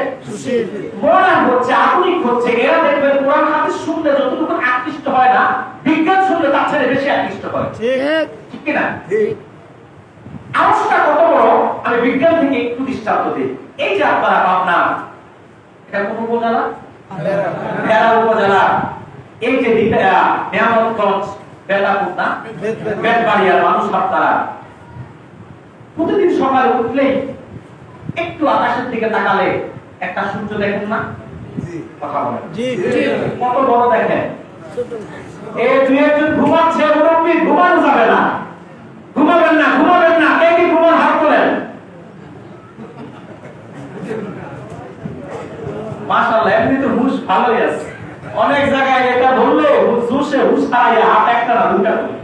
মডার্ন হচ্ছে, আধুনিক হচ্ছে। এরা দেখবেন কোরআন হাদিস শুনলে যতটুকু আকৃষ্ট হয় না, বিজ্ঞান শুনলে তার চেয়ে বেশি আকৃষ্ট হয়। ঠিক। ঠিক কি না? আরশটা কত বড় আমি বিজ্ঞান থেকে একটু দৃষ্টান্ত দিই। এই যে আপনারা পাবনা, এটা কোন উপজেলা? ভেড়া উপজেলা। এই যে নিয়ামতগঞ্জ, বেতাপুর না, বেতবাড়িয়ার মানুষ আপনারা প্রতিদিন সকালে উঠলেই একটু আকাশের দিকে তাকালে একটা সূর্য দেখেন না? কথা বলেন। কত বড় দেখেন। এই দুই একজন ঘুমাচ্ছে, মুরব্বি ঘুমানো যাবে না, ঘুমাবেন না, ঘুমাবেন না। কে কি ঘুমান হাত তোলেন? মাশাআল্লাহ, এমনি তো হুশ ভালোই আছে। অনেক জায়গায় এটা বললে জোশে হুশ হারাইয়া হাত একটা না দুইটা তোলে।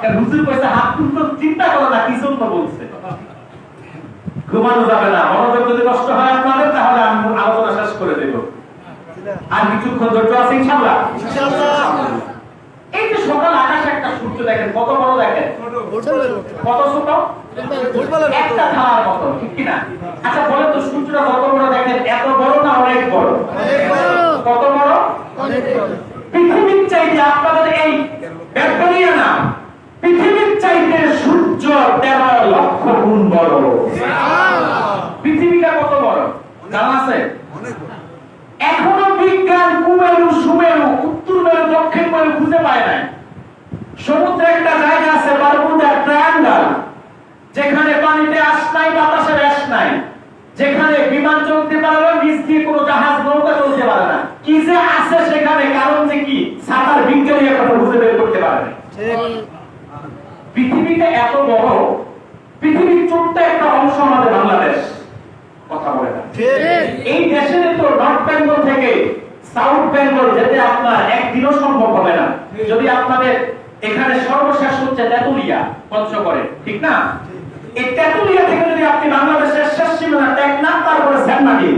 কারণ হুজুর কইছে হাত তুলতে চিন্তা করো না, কি জন্য বলছে। ঘুমানো যাবে না। মনোযোগ যদি নষ্ট হয় আপনাদের, তাহলে আমি আলোচনা শেষ করে দেব। আর কিছুক্ষণ ধৈর্য আছে ইনশাআল্লাহ। এই যে সকাল আকাশে একটা সূর্য দেখেন, কত বড় দেখেন, কত ছোট, একটা থালার মতো, ঠিক কি না? আচ্ছা বলেন তো সূর্যটা কত বড় দেখেন, এত বড় না অনেক বড়? কত বড়? অনেক বড়। পৃথিবীর চাইতে আপনাদের এই ব্যাকটেরিয়া না, পৃথিবীর চাইতে সূর্য 13 লক্ষ গুণ বড়। পৃথিবীটা কত বড় জানা আছে? এখনো বিজ্ঞান কুমেরু সুমেরু উত্তর মেরু দক্ষিণ মেরু খুঁজে পায় নাই। সমুদ্রে একটা জায়গা আছে বারমুডা ট্রায়াঙ্গল, যেখানে পানিতে আশ নাই বাতাসের আশ নাই, যেখানে বিমান চলতে পারে না, নিচ দিয়ে কোনো জাহাজ নৌকা চলতে পারে না। কি যে আছে সেখানে, কারণ যে কি সাঁতার বিজ্ঞানী এখনো খুঁজে বের করতে পারে না। পৃথিবীটা এত বড়, পৃথিবীর ছোট্ট একটা অংশ আমাদের বাংলাদেশ, কথা বলে না। এই দেশের তো নর্থ বেঙ্গল থেকে সাউথ বেঙ্গল যেতে আপনার একদিনও সম্ভব হবে না। যদি আপনাদের এখানে সর্বশেষ হচ্ছে তেতুলিয়া পঞ্চগড়ে, ঠিক না? এই তেতুলিয়া থেকে যদি আপনি বাংলাদেশের শেষ সীমানা টেকনাফ, তারপরে সেন্ট মার্টিন,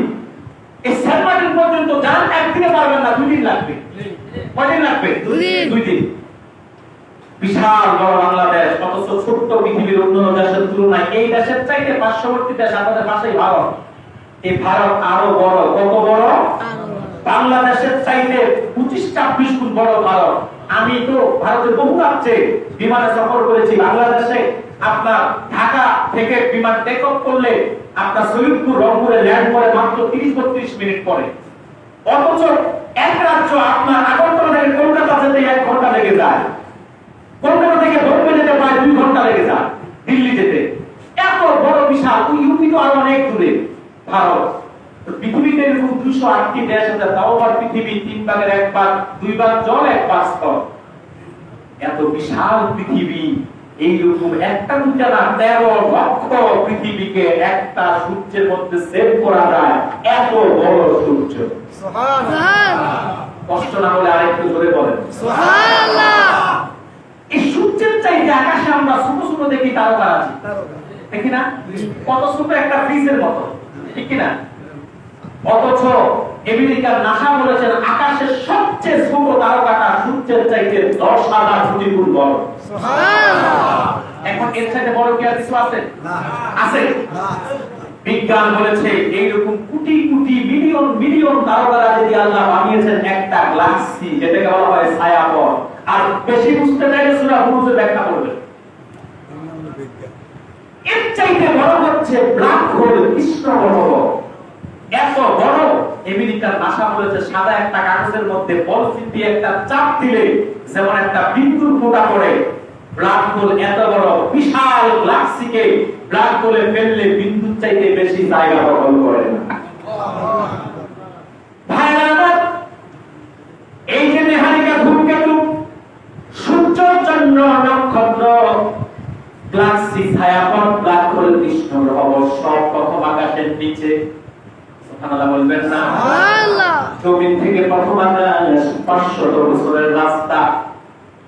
এই সেন্ট মার্টিন পর্যন্ত যান, একদিনে পারবেন না, 2 দিন লাগবে। কয়দিন লাগবে? 2 দিন। বিশাল বড় বাংলাদেশ, অথচ ছোট্ট পৃথিবীর অন্যান্য দেশের তুলনায় এই দেশের চাইতে পার্শ্ববর্তী দেশ আমাদের পাশেই ভারত। এই ভারত আরো বড়। কত বড়? বাংলাদেশের চাইতে 25-26 গুণ বড় ভারত। আমি তো ভারতের বহু রাজ্যে বিমানে সফর করেছি। বাংলাদেশে আপনার ঢাকা থেকে বিমান টেক অফ করলে আপনার সৈয়দপুর রংপুরে ল্যান্ড করে মাত্র 30-32 মিনিট পরে। অথচ এক রাজ্য আপনার আগরতলা থেকে কলকাতা যেতে 1 ঘন্টা লেগে যায়, কলকাতা থেকে বোম্বে যেতে প্রায় 2 ঘন্টা লেগে যায়, দিল্লি যেতে। এত বড় বিশাল। ইউপি তো আরো অনেক দূরে ভারত। পৃথিবীতে এরকম 208টি দেশ আছে, তাও আবার পৃথিবী 3 ভাগের 1 ভাগ, 2 ভাগ জল 1 ভাগ স্থল। এত বিশাল পৃথিবী, এইরকম একটা দুটা না 13 লক্ষ পৃথিবীকে একটা সূর্যের মধ্যে সেভ করা যায়। এত বড় সূর্য। কষ্ট না হলে আরেকটু জোরে বলেন সুবহানাল্লাহ। এই সূর্যের চাইতে আকাশে আমরা ছোট ছোট দেখি তারকা আছে, দেখি না? কত ছোট একটা ফ্রিজের মতো, ঠিক কি না? অথচ আমেরিকার নাসা বলেছেন আকাশের সবচেয়ে ছোট তারকাটা সূর্যের চাইতে 10,000 কোটি গুণ বড়। এখন এর চাইতে বড় কি আর কিছু আছে? আছে? বিজ্ঞান বলেছে এইরকম কোটি কোটি মিলিয়ন মিলিয়ন তারকারা যদি আল্লাহ বানিয়েছেন একটা গ্যালাক্সি, যেটাকে বলা হয় ছায়াপথ। আর বেশি বুঝতে চাইলে সূরা বুরুজে ব্যাখ্যা করবে। এর চাইতে বড় হচ্ছে ব্ল্যাক হোল, কৃষ্ণ গ্রহ। এত বড় আমেরিকার নাসা বলেছে সাদা একটা কাগজের মধ্যে পলিথিন দিয়ে একটা চাপ দিলে যেমন একটা বিন্দুর ফোঁটা পড়ে, ব্ল্যাক হোল এত বড় বিশাল গ্যালাক্সিকে ব্ল্যাক হোলে ফেললে বিন্দুর চাইতে বেশি জায়গা দখল করে না। ভাইরা আমার, এই যে মেহানিকা ধূমকেতু, সূর্য, চন্দ্র, নক্ষত্র, গ্যালাক্সি, ছায়াপথ, ব্ল্যাক হোল, কৃষ্ণ গ্রহ সব প্রথম আকাশের নিচে। সুবহানাল্লাহ বলবেন না? সুবহানাল্লাহ। জমিন থেকে প্রথম আকাশ 500 বছরের রাস্তা।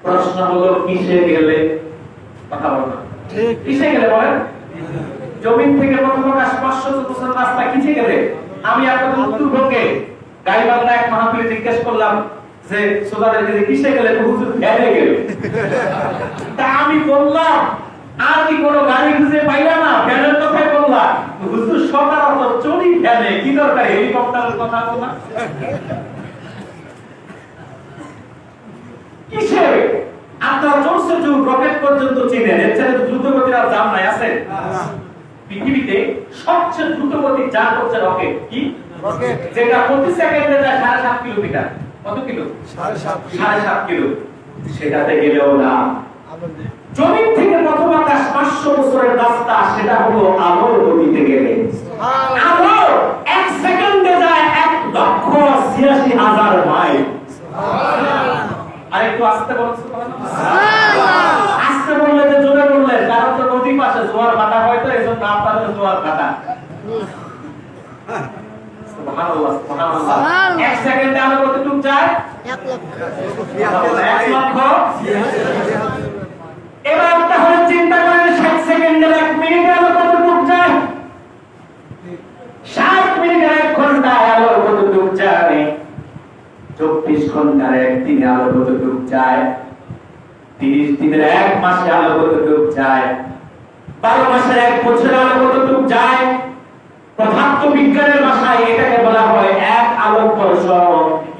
প্রশ্ন হলো কিসে গেলে? কথা বলুন, কিসে গেলে বলেন? জমিন থেকে প্রথম আকাশ 500 বছরের রাস্তা কিসে গেলে? আমি আপনাদের উত্তরবঙ্গে গাড়ি বাংলা এক মাহফিলে জিজ্ঞেস করলাম যে সোজাদেরকে যে কিসে গেলে, তো হুজুর ভ্যানে গেলে। তা আমি বললাম আর কি কোনো গাড়ি খুঁজে পাইলা না, ভ্যানের কথাই বললাম। হুজুর সচরাচর চলি ভ্যানে, কি দরকার হেলিকপ্টারের কথা বলা? কিসে? আপনারা চলছে যুগ রকেট পর্যন্ত চিনেন, এর চেয়ে দ্রুত গতির আর যান নাই আছে? পৃথিবীতে সবচেয়ে দ্রুত গতির যান হচ্ছে রকেট। কি রকেট? যেটা প্রতি সেকেন্ডে যায় 7.5 কিলোমিটার। কত কিলো? 7.5 কিলো। সেটাতে গেলেও না। জমিন থেকে প্রথম আকাশ 500 বছরের রাস্তা, সেটা হলো আলোর গতিতে গেলে। আলো 1 সেকেন্ডে যায় 1,86,000 মাইল। আরেকটু আস্তে বলুন সুবহানাল্লাহ। আস্তে বললে যে জোরে বললে, কারণ তো নদী পাশে জোয়ার ভাটা হয়, তো এজন্য আপনাদের জোয়ার ভাটা। সুবহানাল্লাহ সুবহানাল্লাহ। 1 সেকেন্ডে আলো কতটুকু যায়? 1 লক্ষ। 1 লক্ষ। এবার তাহলে চিন্তা করেন 60 সেকেন্ডে 1 মিনিটে আলো কতটুকু যায়? 60 মিনিটে 1 ঘন্টায় আলো কতটুকু যায়? 24 ঘন্টার 1 দিনে আলো কতটুকু যায়? 30 দিনের 1 মাসে আলো কতটুকু যায়? 12 মাসের 1 বছরে আলো কতটুকু যায়? পদার্থবিজ্ঞানের ভাষায় এটাকে বলা হয় এক আলোকবর্ষ।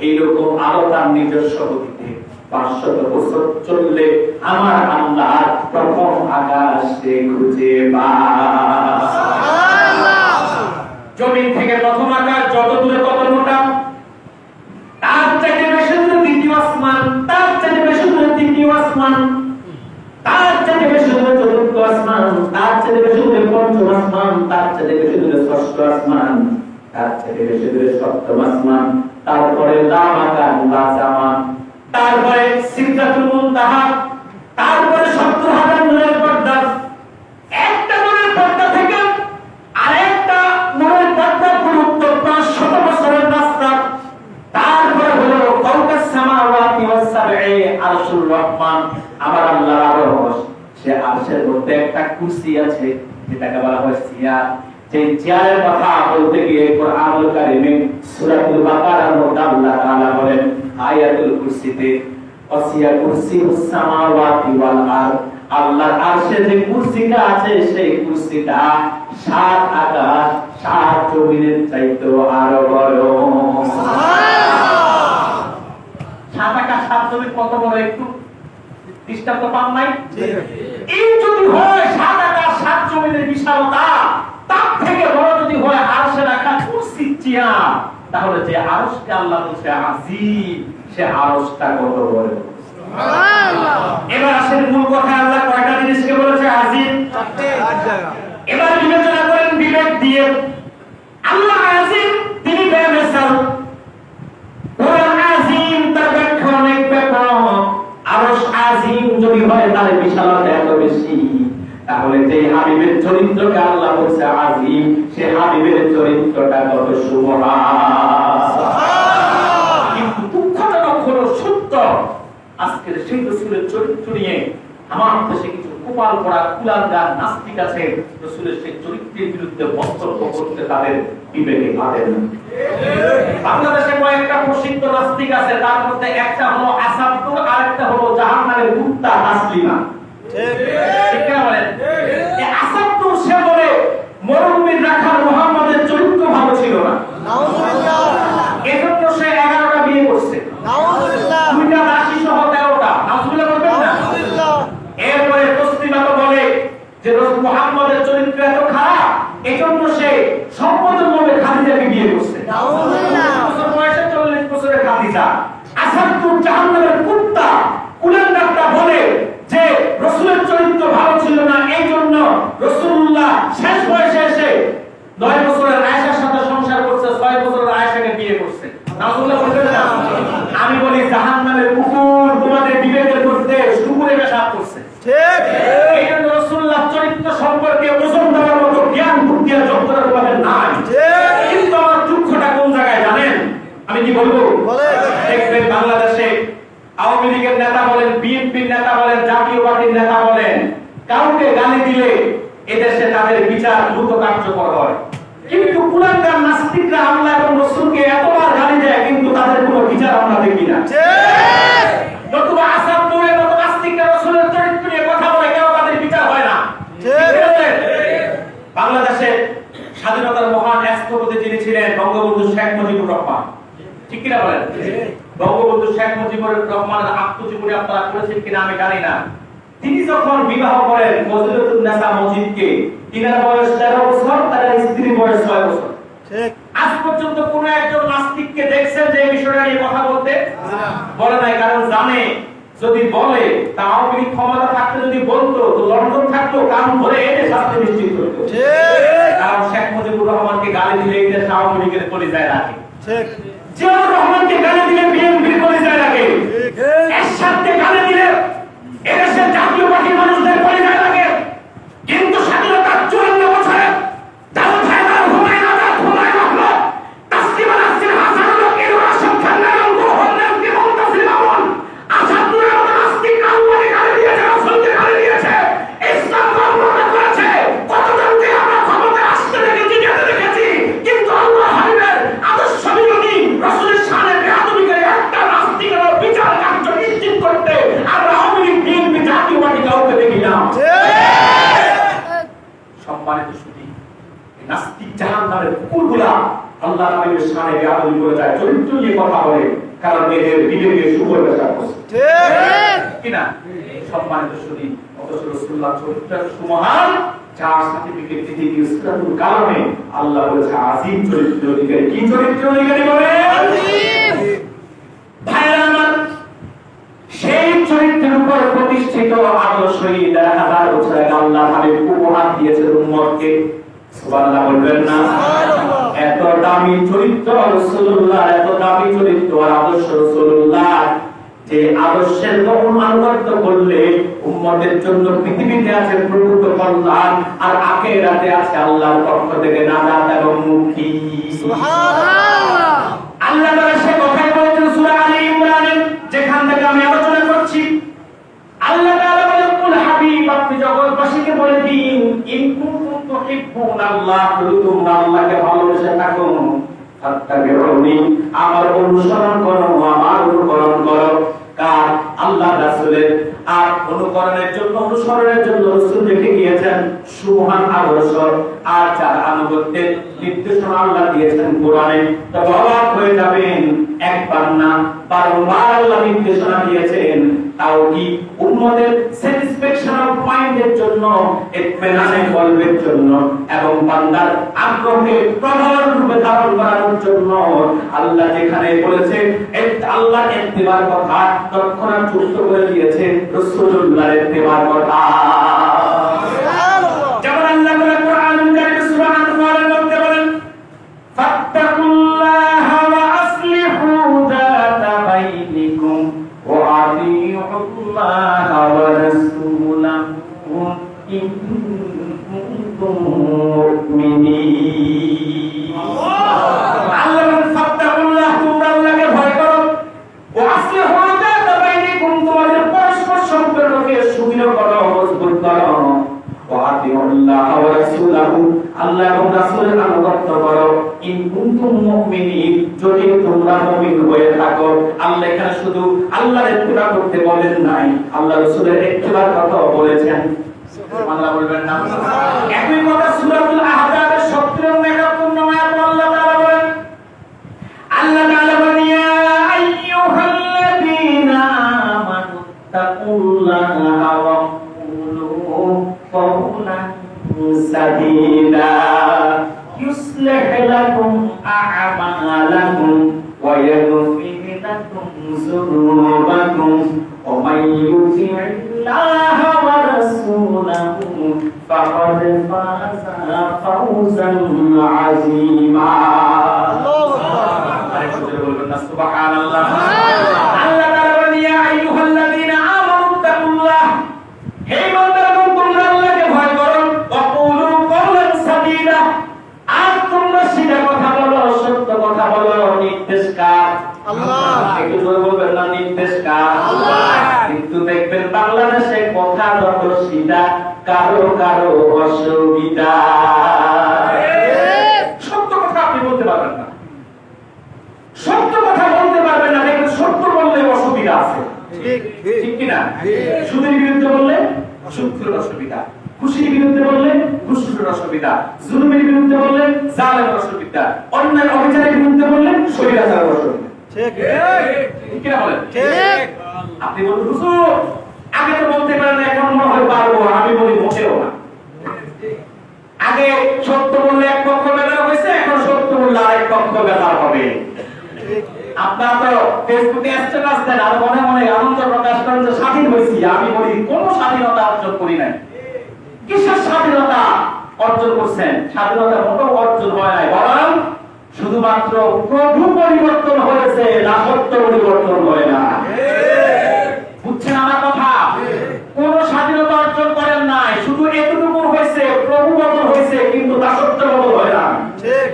এইরকম আলো তার নিজস্ব গতিতে 500 বছর চললে আমার আল্লাহ প্রথম আকাশে খুঁজে পায়। জমিন থেকে প্রথম আকাশ যত দূরে তত মোটা, তার চাইতে বেশি দূরে দ্বিতীয় আসমান, তার চাইতে বেশি দূরে তৃতীয় আসমান, তার চাইতে বেশি দূরে চতুর্থ আসমান, তার চাইতে বেশি দূরে পঞ্চম আসমান, তার চাইতে বেশি দূরে ষষ্ঠ আসমান, তার চাইতে বেশি দূরে সপ্তম আসমান, তারপরে লামাকান লাজামা, তারপরে সিদরাতুল মুনতাহা, তারপরে 70,000 নূরের পর্দা। একটা নূরের পর্দা থেকে আরেকটা নূরের পর্দা পুরুত্ব 500 বছরের রাস্তা। তারপরে হলো ফাওকাস সামাওয়াতি ওয়াস সাবঈ আরশুর রহমান, আমার আল্লাহর আরশ। সে আরশের মধ্যে একটা কুরসি আছে যেটাকে বলা হয় সিয়ার। যে চেয়ারের কথা বলতে গিয়ে কোরআনুল কারীমে সূরাতুল বাকারার মধ্যে আল্লাহ তাআলা বলেন আয়াতুল কুরসিতে ওয়াসিয়া কুরসিউস সামাওয়াতি ওয়াল আরদ, আল্লাহর আরশে যে কুরসিটা আছে সেই কুরসিটা 7 আকাশ 7 জমিনের চাইতেও আরো বড়। সুবহানাল্লাহ। 7 আকাশ 7 জমিন কত বড় একটু দৃষ্টান্ত পান নাই? এই যদি হয় 7 আকাশ 7 জমিনের বিশালতা, তার থেকে বড় যদি হয় আরশে রাখা কুরসি চেয়ার, তাহলে যে আরশকে আল্লাহ বলছে আজিম, সে আরশটা কত বড়। সুবহানাল্লাহ। এবার আসেন মূল কথা, আল্লাহ কয়টা জিনিসকে বলেছে আজিম? 8 জায়গা। এবার বিবেচনা করেন বিবেক দিয়ে। আল্লাহ আজিম, তিনি বেমিসাল। কোরআন আজিম, তার ব্যাখ্যা অনেক ব্যাপক। আরশ আজিম যদি হয় তার বিশালতা এত বেশি, তাহলে যে হাবিবের চরিত্রকে আল্লাহ বলছে আজিম, সে হাবিবের চরিত্রটা কত সুমহান। সুবহানাল্লাহ। কিন্তু দুঃখজনক হলো সত্য, আজকের সেই রাসূলের চরিত্র নিয়ে আমার দেশে কিছু কপাল পড়া কুলাঙ্গার নাস্তিক আছে, রাসূলের সেই চরিত্রের বিরুদ্ধে মন্তব্য করতে তাদের বিবেকে বাধে না। বাংলাদেশে কয়েকটা প্রসিদ্ধ নাস্তিক আছে, তার মধ্যে একটা হলো আসাদুর, আর একটা হলো জাহান্নামের কুত্তা তাসলিমা। ঠিক না বলেন? এই আসাদুর সে বলে মরুভূমির রাখাল মুহাম্মদের চরিত্র ভালো ছিল না, নাউযুবিল্লাহ। এজন্য সে 11টা বিয়ে করছে, নাউযুবিল্লাহ। 2টা দাসী সহ 13টা, নাউযুবিল্লাহ বলবেন না? নাউযুবিল্লাহ। এরপরে তসলিমা তো বলে যে রাসূল মুহাম্মদের চরিত্র এত খারাপ, এজন্য সে সম্পদের লোভে খাদিজাকে বিয়ে করছে, নাউযুবিল্লাহ। 40 বছর বয়সে 40 বছরের খাদিজা। আসাদুর জাহান্নামের কুত্তা কুলাঙ্গারটা বলে যে রাসূলের চরিত্র ভালো ছিল না, এইজন্য রাসূলুল্লাহ শেষ বয়সে এসে 9 বছরের আয়েশার সাথে সংসার করছে, 6 বছরের আয়েশাকে বিয়ে করছে, নাউযুবিল্লাহ বলবেন না? আমি বলি জাহান্নামের কুকুর তোমাদের বিবেকের মধ্যে শুকুরে পেশাব করছে, ঠিক? এইজন্য রাসূলুল্লাহ চরিত্র সম্পর্কে ওজন দেওয়ার মতো জ্ঞান বুদ্ধি আর যোগ্যতা তোমাদের নাই, ঠিক? কিন্তু আমার দুঃখটা কোন জায়গায় জানেন? আমি কি বলবো? দেখবেন বাংলাদেশে আওয়ামী লীগের নেতা বলেন, বিএনপির নেতা বলেন, জাতীয় পার্টির নেতা বলেন, কাউকে গালি দিলে এদেশে তাদের বিচার দ্রুত কার্যকর হয়। কিন্তু কুলাঙ্গার নাস্তিকরা আল্লাহ এবং রাসূলকে এতবার গালি দেয়, কিন্তু তাদের কোনো বিচার আমরা দেখি না, ঠিক? নতুবা আসাদুরের মতো নাস্তিকরা রাসূলের চরিত্র নিয়ে কথা বলে, কেন তাদের বিচার হয় না? ঠিক? বাংলাদেশে স্বাধীনতার মহান স্থপতি যিনি ছিলেন বঙ্গবন্ধু শেখ মুজিবুর রহমান, ঠিক কিনা বলেন? বঙ্গবন্ধু শেখ মুজিবুর রহমানের আত্মজীবনী আপনারা পড়েছেন কিনা আমি জানি না। তিনি যখন বিবাহ করেন ফজিলাতুন নেসা মজিদকে, তিনার বয়স 13 বছর, তার স্ত্রীর বয়স 6 বছর, ঠিক? আজ পর্যন্ত কোন একজন নাস্তিককে দেখছেন যে এই বিষয়টা নিয়ে কথা বলতে? বলে নাই, কারণ জানে যদি বলে তা আওয়ামী লীগ ক্ষমতা থাকতে যদি বলতো তো লন্ডন থাকতো কারণ ধরে এনে শাস্তি নিশ্চিত করতো, ঠিক? কারণ শেখ মুজিবুর রহমানকে গালি দিলে এই দেশ আওয়ামী লীগের কলিজায় রাখে, ঠিক? জিয়াউর রহমানকে গালি দিলে বিএনপির কলিজায় রাখে, এরশাদকে গালি দিলে এদেশের জাতীয় পার্টির মানুষদের কলিজায় রাখে। কিন্তু স্বাধীনতার 54 বছরে দাউদ হায়দার, হুমায়ুন আজাদ, হুমায়ুন আহমদ, তাসলিমা নাসরিন, হাসানুল হক, আশরাফ খান, রঙ্গু হল্লাস, মুনতাসির মামুন, আসাদুরের মতো নাস্তিক আল্লাহকে গালি দিয়েছে, রাসূলকে গালি দিয়েছে, ইসলাম ধর্ম করেছে। কতজনকে আমরা ক্ষমতায় আসতে দেখেছি, যেতে দেখেছি, কিন্তু আল্লাহ হাবিবের আদর্শ বিরোধী রাসূলের শানে বেয়াদবি করে নাস্তিক জাহান্নামের কুকুরগুলা আল্লাহ নবীর শানে বেয়াদবি করে যায়, চরিত্র নিয়ে কথা বলে, কারণ এদের বিবেকে সুপরিবেশন করছে কি না? সম্মানিত শুনি, অথচ রাসূলুল্লাহ চরিত্র সুমহান, যার সার্টিফিকেট দিতে গিয়ে সূরাতুল কালামে আল্লাহ বলেছে আজিম চরিত্র অধিকারী। কি চরিত্র অধিকারী বলে? আজিম। ভাইরা আমার, সেই চরিত্রের উপর প্রতিষ্ঠিত আদর্শই ১০০০ বছর আগে আল্লাহ হাবিব উপহার দিয়েছেন উম্মতকে। সুবহানাল্লাহ বলবেন না? এত দামি চরিত্র রাসূলুল্লাহ, এত দামি চরিত্র আর আদর্শ রাসূলুল্লাহ, যে আদর্শের অনুসরণ করলে উম্মতের জন্য পৃথিবীতে আছে প্রভূত কল্যাণ, আর আখিরাতে আছে আল্লাহর পক্ষ থেকে নাজাত এবং মুক্তি। সুবহানাল্লাহ। আল্লাহ তাআলা সে কথাই বলেছেন সূরা আলী ইমরানে, যেখান থেকে আমি আলোচনা করছি। আল্লাহ তাআলা বলেন, কুল হাবিব, আপনি জগৎবাসীকে বলে দিন, ইন কুনতুম তুহিব্বুনাল্লাহ, যদি তোমরা আল্লাহকে ভালোবেসে থাকো, ফাত্তাবিউনি, আমার অনুসরণ করো, আমার অনুকরণ করো। কার? আল্লাহ রাসূলের। আর অনুকরণের জন্য, অনুসরণের জন্য রাসূল রেখে গিয়েছেন সুবহান আদর্শ, আর যার আনুগত্যের নির্দেশনা আল্লাহ দিয়েছেন কোরআনে। তবে অবাক হয়ে যাবেন, একবার না বারবার আল্লাহ নির্দেশনা দিয়েছেন, তাও কি উম্মতের স্যাটিসফ্যাকশনাল পয়েন্টের জন্য, ইতমিনানের কলবের জন্য, এবং বান্দার আগ্রহে প্রবল রূপে ধারণ করার জন্য। আল্লাহ যেখানে বলেছে আল্লাহর ইত্তিবার কথা, তৎক্ষণাৎ যুক্ত করে দিয়েছে রাসূলুল্লাহর ইত্তিবার কথা। যেমন আল্লাহ বলেন কোরআনুল কারীম সূরা আনফালের মধ্যে বলেন, ফাত্তাকুল্লাহা ওয়া আসলিহু যাতা বাইনিকুম ওয়া আতিউল্লাহা ওয়া রাসূলাহু ইন কুনতুম মুমিনিন। আল্লাহ বলেন, ফাত্তাকুল্লাহ, তোমরা আল্লাহকে ভয় করো, ওয়া আসলিহু যাতা বাইনিকুম, তোমাদের পরস্পর সম্পর্ককে সুদৃঢ় করো, মজবুত করো। আল্লাহ ওয়া রাসূলুহু, আল্লাহ এবং রাসূলের আনুগত্য করো। ইন কুনতুম মুমিনিন, যদি তোমরা মুমিন হয়ে থাকো। আল্লাহ এখানে শুধু আল্লাহর ইত্তিবা করতে বলেন নাই, আল্লাহ রাসূলের ইত্তিবার কথা বলেছেন। সুবহানাল্লাহ বলবেন না? একই কথা সূরাতুল আহজাবের 17 এবং 71 নম্বর আয়াতে আল্লাহ তাআলা বলেন, আল্লাহ তাআলা বলেন, ইয়া আইয়ুহাল্লাযীনা আমানু তাকুল্লাহা ওয়া قولا سديدا يصلح لكم أعمالكم ويغفر لكم ذنوبكم ومن يطع الله ورسوله فقد فاز فوزا عظيما. سبحان الله. الله تعالى يا أيها الذين آمنوا اتقوا الله. হে বান্দাগণ, তোমরা আল্লাহকে ভয় করো, ওয়াকুলু কওলান সাদীদা, আর তোমরা সিধা কথা বলো, সত্য কথা বলো। নির্দেশ কার? আল্লাহ। একটু জোরে বলবেন না, নির্দেশ কার? আল্লাহ। কিন্তু দেখবেন বাংলাদেশে কথা যত সিধা, কারো কারো অসুবিধা। সত্য কথা আপনি বলতে পারবেন না, সত্য কথা বলতে পারবেন না, দেখবেন সত্য বললে অসুবিধা আছে। ঠিক কি না? সুদের বিরুদ্ধে বললে সুদের অসুবিধা, খুশির বিরুদ্ধে বললে খুশির অসুবিধা, জুলুমের বিরুদ্ধে বললে জালেমের অসুবিধা, অন্যায় অবিচারের বিরুদ্ধে বললে স্বৈরাচারের অসুবিধা। ঠিক কি না বলেন? ঠিক। আপনি বলুন, হুজুর আগে তো বলতে পারেন, এখন মনে হয় পারবো। আমি বলি মোটেও না। আগে সত্য বললে এক পক্ষ বেদার হয়েছে, এখন সত্য বললে আরেক পক্ষ বেদার হবে। আপনারা তো ফেসবুকে স্ট্যাটাস দেন আর মনে মনে আনন্দ প্রকাশ করেন যে স্বাধীন হয়েছি। আমি বলি, কোন স্বাধীনতা অর্জন করি নাই। কিসের স্বাধীনতা অর্জন করছেন? স্বাধীনতা মোটেও অর্জন হয় নাই, বরং শুধুমাত্র প্রভু পরিবর্তন হয়েছে, না সত্য পরিবর্তন হয় না। বুঝছেন আমার কথা? কোন স্বাধীনতা অর্জন করেন নাই, শুধু এতটুকু হয়েছে, প্রভু বদল হয়েছে, কিন্তু দাসত্ব বদল হয় না। ঠিক।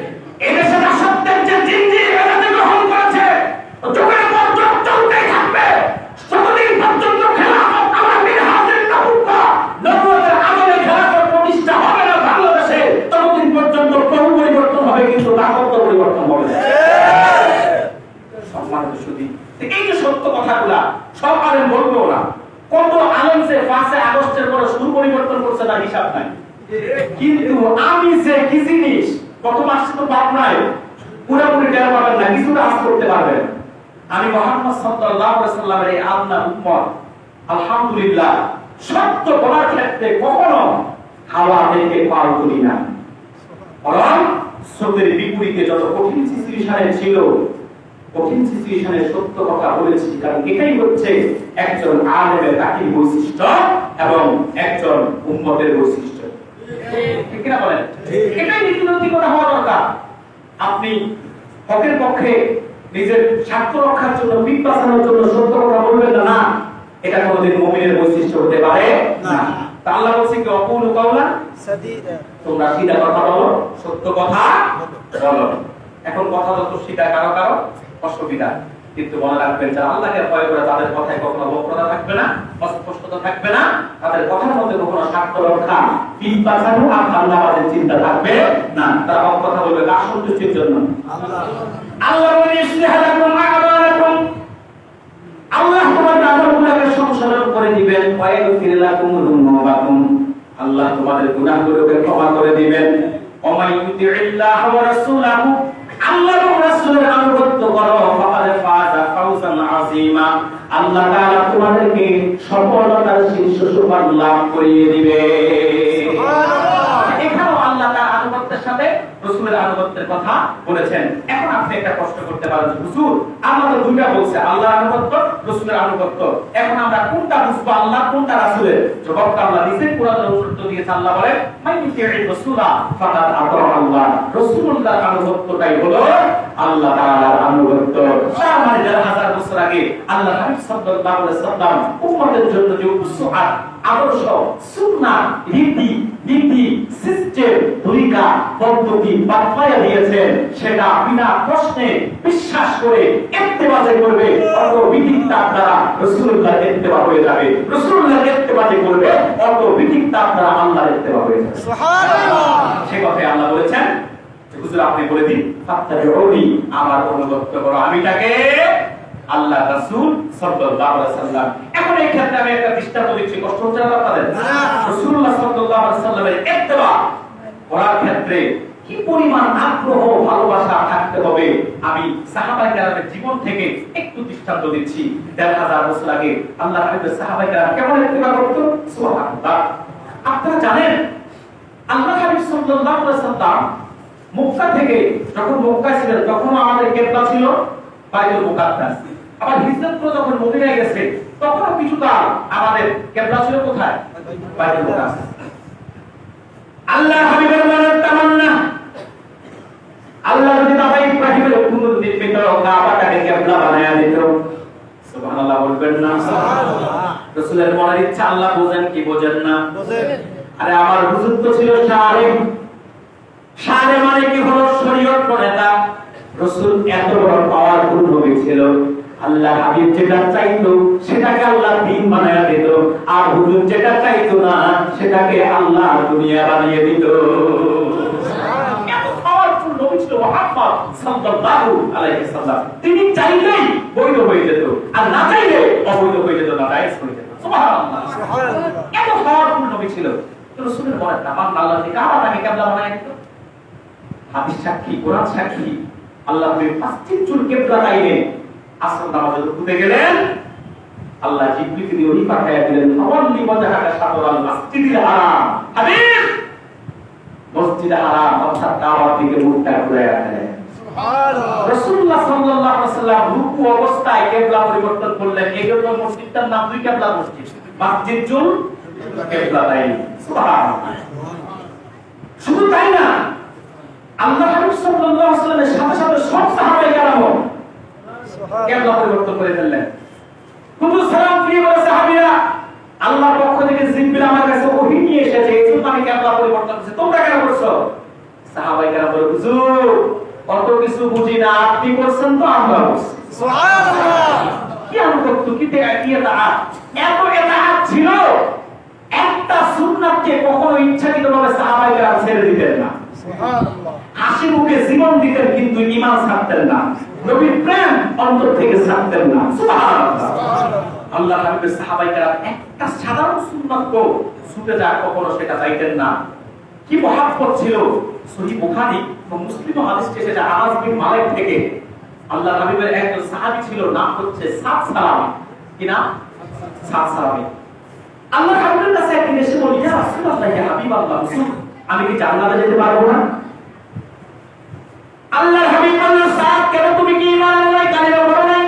এদেশে দাসত্বের যে জিনজির বেদাতে গ্রহণ করেছে, যুগের পর যুগ চলতেই থাকবে। যতদিন পর্যন্ত খেলাফত আমার মিনহাজের নবুওয়া, নবুওয়াতের আমলে খেলাফত প্রতিষ্ঠা হবে না বাংলাদেশে, ততদিন পর্যন্ত প্রভু পরিবর্তন হবে, কিন্তু দাসত্ব পরিবর্তন হবে না। সম্মানিত সুধী, এই যে সত্য কথাগুলা সব আলেম বলবো না। কত আলেম সে 5 আগস্টের পরে শুরু পরিবর্তন করছে, তার হিসাব নাই। কিন্তু আমি যে কি জিনিস কত মাস তো পাবনায় পুরোপুরি টের পাবেন না, কিছুটা আজ করতে পারবেন। আমি মুহাম্মদ সাল্লাল্লাহু আলাইহি ওয়াসাল্লামের এই আল্লাহর উম্মত, আলহামদুলিল্লাহ সত্য বলার ক্ষেত্রে কখনো হাওয়া থেকে পাল তুলি না, বরং সত্যের বিপরীতে যত কঠিন সিচুয়েশনে ছিল কঠিন সিচুয়েশনে সত্য কথা বলেছি। কারণ এটাই হচ্ছে একজন আলেমের দাখিল বৈশিষ্ট্য এবং একজন উম্মতের বৈশিষ্ট্য। ঠিক কিনা বলেন? এটাই নীতিনৈতিকতা হওয়া দরকার। আপনি হকের পক্ষে নিজের স্বার্থ রক্ষার জন্য, পিঠ বাঁচানোর জন্য সত্য কথা বলবেন না, এটা কোনোদিন মুমিনের বৈশিষ্ট্য হতে পারে না। তা আল্লাহ বলছে কি অকুল কাওলা সাদীদা, তোমরা সিধা কথা বলো, সত্য কথা বলো। এখন কথা যত সিধা কারো কারো অসুবিধা, কিন্তু মনে রাখবেন যারা আল্লাহকে ভয় করে তাদের কথায় কখনো বক্রতা থাকবে না, অস্পষ্টতা থাকবে না, তাদের কথার মধ্যে কখনো স্বার্থ রক্ষা, পিঠ বাঁচানো আর আল্লাহবাদের চিন্তা থাকবে না। তারা হক কথা বলবে কার সন্তুষ্টির জন্য? আল্লাহ বলে ইসলাহালাকুম আ'মালাকুম, আল্লাহ তোমাদের আমলগুলোকে সংশোধন করে দিবেন। ওয়ায়াগফির লাকুম যুনুবাকুম, আল্লাহ তোমাদের গুনাহগুলোকে ক্ষমা করে দিবেন। ওমাই ইউতিইল্লাহ ওয়া রাসূলাহু, আল্লাহ এবং রাসূলের আনুগত্য করো, ফাকাদ ফাযা ফাওজান আযীমা, আল্লাহ তাআলা তোমাদেরকে সফলতার শীর্ষ সোপান লাভ করিয়ে দিবে। সুবহানাল্লাহ। এখানেও আল্লাহ তাআলা আনুগত্যের সাথে রাসূলের আনুগত্যের কথা বলেছেন। এখন আপনি একটা প্রশ্ন করতে পারেন, হুজুর আল্লাহ তো দুইটা বলছে, আল্লাহর আনুগত্য, রাসূলের আনুগত্য, এখন আমরা কোনটা বুঝবো, আল্লাহ কোনটা রাসূলের? জবাবটা আল্লাহ নিজেই কোরআনের উত্তর দিয়েছে। আল্লাহ বলে মান ইউতি'ir রাসূলা ফাকাদ আতা আল্লাহ, রাসূলুল্লাহর আনুগত্যটাই হলো আল্লাহ তাআলার আনুগত্য। তার মানে 1000 বছর আগে আল্লাহ হাবিব সাল্লাল্লাহু আলাইহি সাল্লাম উম্মতের জন্য যে উসওয়াত, আদর্শ, সুন্নাহ, রীতি নীতি, সিস্টেম, তরিকা, পদ্ধতি বাতলায়া দিয়েছেন, সেটা বিনা প্রশ্নে বিশ্বাস করে ইত্তেবা করবে, অটোমেটিক তার দ্বারা রাসূলুল্লাহর ইত্তেবা হয়ে যাবে। রাসূলুল্লাহর ইত্তেবা করবে, অটোমেটিক তার দ্বারা আল্লাহর ইত্তেবা হয়ে যাবে। সুবহানাল্লাহ। সেই কথাই আল্লাহ বলেছেন, হুজুর আপনি বলে দিন ফাত্তাবিউনি, আমার অনুগত করো, আমিটাকে আল্লাহ রাসূল সাল্লাল্লাহু আলাইহি সাল্লাম। এখন এই ক্ষেত্রে আমি একটা দৃষ্টান্ত দিচ্ছি, কষ্ট হচ্ছে না আপনাদের? রাসূলুল্লাহ সাল্লাল্লাহু আলাইহি সাল্লামের ইত্তেবা করার ক্ষেত্রে কি পরিমাণ আগ্রহ, ভালোবাসা থাকতে হবে, আমি সাহাবায়ে কেরামের জীবন থেকে একটু দৃষ্টান্ত দিচ্ছি। 1000 বছর আগে আল্লাহর হাবিবের সাহাবায়ে কেরাম কেমন ইত্তেবা করতো? সুবহানাল্লাহ। আপনারা জানেন আল্লাহর হাবিব সাল্লাল্লাহু আলাইহি সাল্লাম মক্কা থেকে, যখন মক্কায় ছিলেন তখন আমাদের কিবলা ছিল বাইতুল মুকাদ্দাস। আবার হিজরত করে যখন মদিনায় গেছে তখনও কিছুটা আমাদের কিবলা ছিল কোথায়? বাইতুল মুকাদ্দাস। আল্লাহ হাবিবের মনের তামান্না, আল্লাহ যদি বাবা ইব্রাহিমের হুকুমত নির্মিত কাবাটাকে কিবলা বানায়া দিত, সুবহানাল্লাহ বলবেন না? সুবহানাল্লাহ। রাসূলের মনের ইচ্ছা আল্লাহ বোঝেন কি বোঝেন না? বোঝেন। আরে আমার হুজুর তো ছিল শারিক, শারে মানে কি হলো শরীয়ত প্রণেতা। রাসূল এত বড় পাওয়ারফুল নবী ছিল, আল্লাহ হাবিব যেটা চাইতো সেটাকে আল্লাহ দ্বীন বানায়া দিত, আর হুজুর যেটা চাইতো না সেটাকে আল্লাহ দুনিয়া বানিয়ে দিত। এত পাওয়ারফুল নবী ছিল মুহাম্মদ সাল্লাল্লাহু আলাইহি সাল্লাম। তিনি চাইলেই বৈধ হয়ে যেত, আর না চাইলে অবৈধ হয়ে যেত, না জায়েজ হয়ে যেত। সুবহানাল্লাহ, সুবহানাল্লাহ। এত পাওয়ারফুল নবী ছিল। রাসূলের মনের তামান্না আল্লাহ থেকে কাবাটাকে কিবলা বানায়া দিত। হাদিস সাক্ষী, কোরআন সাক্ষী, আল্লাহ নবী পাঁচটি চুল কিবলা তাইলে আসর নামাজে রুকুতে গেলেন, আল্লাহ জিবরিলকে দিয়ে ওহী পাঠায়া দিলেন, ফাওয়াল্লি ওয়াজহাকা শাতরাল মাসজিদিল হারাম, হাবিব মসজিদে হারাম অর্থাৎ কাবার দিকে মুখটা ঘুরায়া রাখলেন। সুবহানাল্লাহ। রাসূলুল্লাহ সাল্লাল্লাহু আলাইহি ওয়াসাল্লাম রুকু অবস্থায় কিবলা পরিবর্তন করলেন, এজন্য মসজিদটার নাম দুই কিবলা মসজিদ, মসজিদুল কিবলা তাইন। সুবহানাল্লাহ। শুধু তাই না, আল্লাহ হাবিব সাল্লাল্লাহু আলাইহি ওয়াসাল্লামের সাথে সাথে সব সাহাবায়ে কেরাম কিবলা পরিবর্তন করে ফেললেন। হুজুর সালাম দিয়ে বলে সাহাবীরা, আল্লাহর পক্ষ থেকে জিবরিল আমার কাছে ওহী নিয়ে এসেছে, এজন্য আমি কিবলা পরিবর্তন করেছি, তোমরা কেন করছো? সাহাবায়ে কেরাম বলে, হুজুর অত কিছু বুঝি না, আপনি করছেন তো আমরা করছি। সুবহানাল্লাহ। কি আনুগত্য, কি ইতাআত, এত ইতাআত ছিল, একটা সুন্নাতকে কখনো ইচ্ছাকৃতভাবে সাহাবায়ে কেরাম ছেড়ে দিতেন না। সুবহানাল্লাহ। হাসি মুখে জীবন দিতেন, কিন্তু ঈমান ছাড়তেন না, নবীর প্রেম অন্তর থেকে ছাড়তেন না। সুবহানাল্লাহ। আল্লাহ হাবিবের সাহাবায়ে কেরাম একটা সাধারণ সুন্নাতকে ছুটে যায় কখনো সেটা চাইতেন না। কি মহাব্বত ছিল। সহিহ বুখারী ও মুসলিম হাদিস এসেছে আনাস বিন মালিক থেকে, আল্লাহ হাবিবের একজন সাহাবী ছিল, নাম হচ্ছে সাদ সালামী। কি নাম? সাদ সালামী। আল্লাহ হাবিবের কাছে একদিন এসে বলি, ইয়া রাসূলুল্লাহ, ইয়া হাবিবাল্লাহ, হুজুর আমি কি জান্নাতে যেতে পারবো না? আল্লাহ হাবিব বললেন, সাদ কেন তুমি কি ঈমান আনলে কালিমা পড়ো নাই?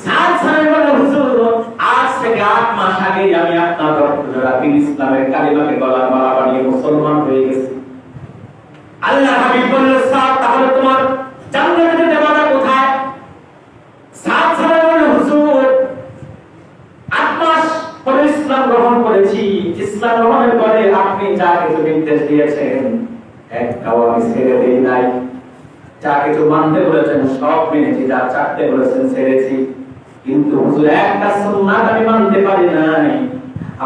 সাদ সালামী বললেন, হুজুর আজ থেকে 8 মাস আগে আমি আপনার রক্ত জড়াতে ইসলামের কালিমাকে গলার মালা বানিয়ে মুসলমান হয়ে গেছি। আল্লাহ হাবিব বললেন, সাদ তাহলে তোমার জান্নাতে যেতে বাধা কোথায়? সাদ সালামী বললেন, হুজুর 8 মাস পরে ইসলাম গ্রহণ করেছি, ইসলাম গ্রহণের পরে আপনি যা কিছু নির্দেশ দিয়েছেন একটাও আমি ছেড়ে দেই নাই, যা কিছু মানতে বলেছেন সব মেনেছি, যা ছাড়তে বলেছেন ছেড়েছি, কিন্তু হুজুর একটা সুন্নাত আমি মানতে পারি নাই।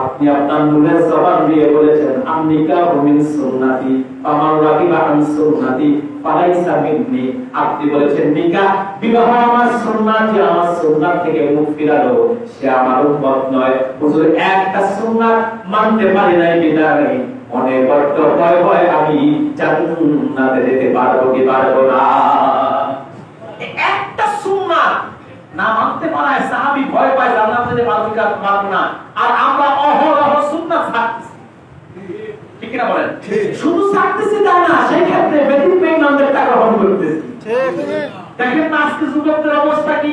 আপনি আপনার মুখের জবান দিয়ে বলেছেন, আন্নিকা মিন সুন্নাতি ফামান রাগিবা আন সুন্নাতি ফালাইসা মিন্নি। আপনি বলেছেন নিকাহ বিবাহ আমার সুন্নাত, যে আমার সুন্নাত থেকে মুখ ফিরালো সে আমার উম্মত নয়। হুজুর একটা সুন্নাত মানতে পারি নাই বিদায় অনেক বড় ভয় ভয় আমি জান্নাতে যেতে পারবো কি পারবো না। একটা সুন্নাত না মানতে পারায় সাহাবী ভয় পায় জান্নাতে যেতে পারবো কি পারবো না। আর আমরা অহরহ সুন্নাত ছাড়তেছি, ঠিক কি না বলেন? শুধু ছাড়তেছি তা না, সেই ক্ষেত্রে ব্যতিক্রমী নামদের টাকা গ্রহণ করতেছি। দেখেন না আজকে যুবকদের অবস্থা কি।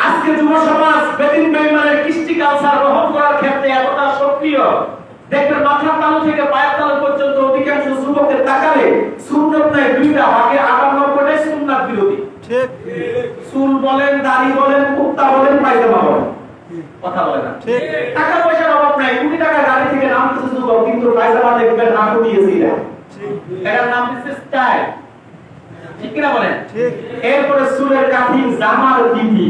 আজকে যুব সমাজ ব্যতিক্রমী মানে কৃষ্টি কালচার গ্রহণ করার ক্ষেত্রে এতটা সক্রিয়। দেখবেন মাথার তালু থেকে পায়ের তালু পর্যন্ত অধিকাংশ যুবকের তাকালে সুন্নাত নাই দুইটা, আগে 98টাই সুন্নাত বিরোধী। ঠিক, চুল বলেন, দাড়ি বলেন, কুত্তা বলেন, পায়জামা বলেন, কথা বলে না। ঠিক, টাকা পয়সার অভাব নাই, কোটি টাকা গাড়ি থেকে নামতেছে যুবক, কিন্তু পায়জামা দেখবেন হাঁটু দিয়েছি না, এটার নাম দিচ্ছে স্টাইল, ঠিক কি না বলেন? ঠিক। এরপরে চুলের কাটিং, জামার দিদি,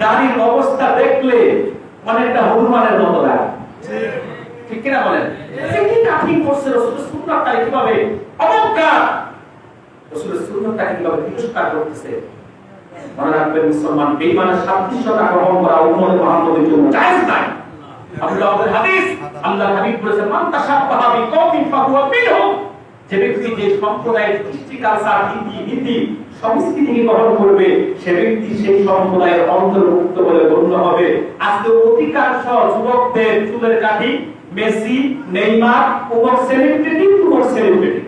দাড়ির অবস্থা দেখলে অনেকটা হনুমানের মতো লাগে, ঠিক কি না বলেন? কি কাটিং করছে রাসূলের সুন্নাতটা কিভাবে অবজ্ঞা, রাসূলের সুন্নাতটা কিভাবে তিরস্কার করতেছে। মনে রাখবেন মুসলমান, বেঈমানের সাদৃশ্যতা গ্রহণ করা উম্মতে মুহাম্মদের জন্য জায়েজ নাই। আব্দুল্লাহ হাদিস আল্লাহ হাবিব বলেছেন, মান তাশাব্বাহা বিকওমিন ফাহুয়া মিনহুম। যে ব্যক্তি যে সম্প্রদায়ের কৃষ্টি কালচার, নীতি সংস্কৃতিকে গ্রহণ করবে সে ব্যক্তি সেই সম্প্রদায়ের অন্তর্ভুক্ত বলে গণ্য হবে। আজকে অধিকাংশ যুবকদের চুলের কাটি Messi, Neymar, Omar celebrity, Omar celebrity,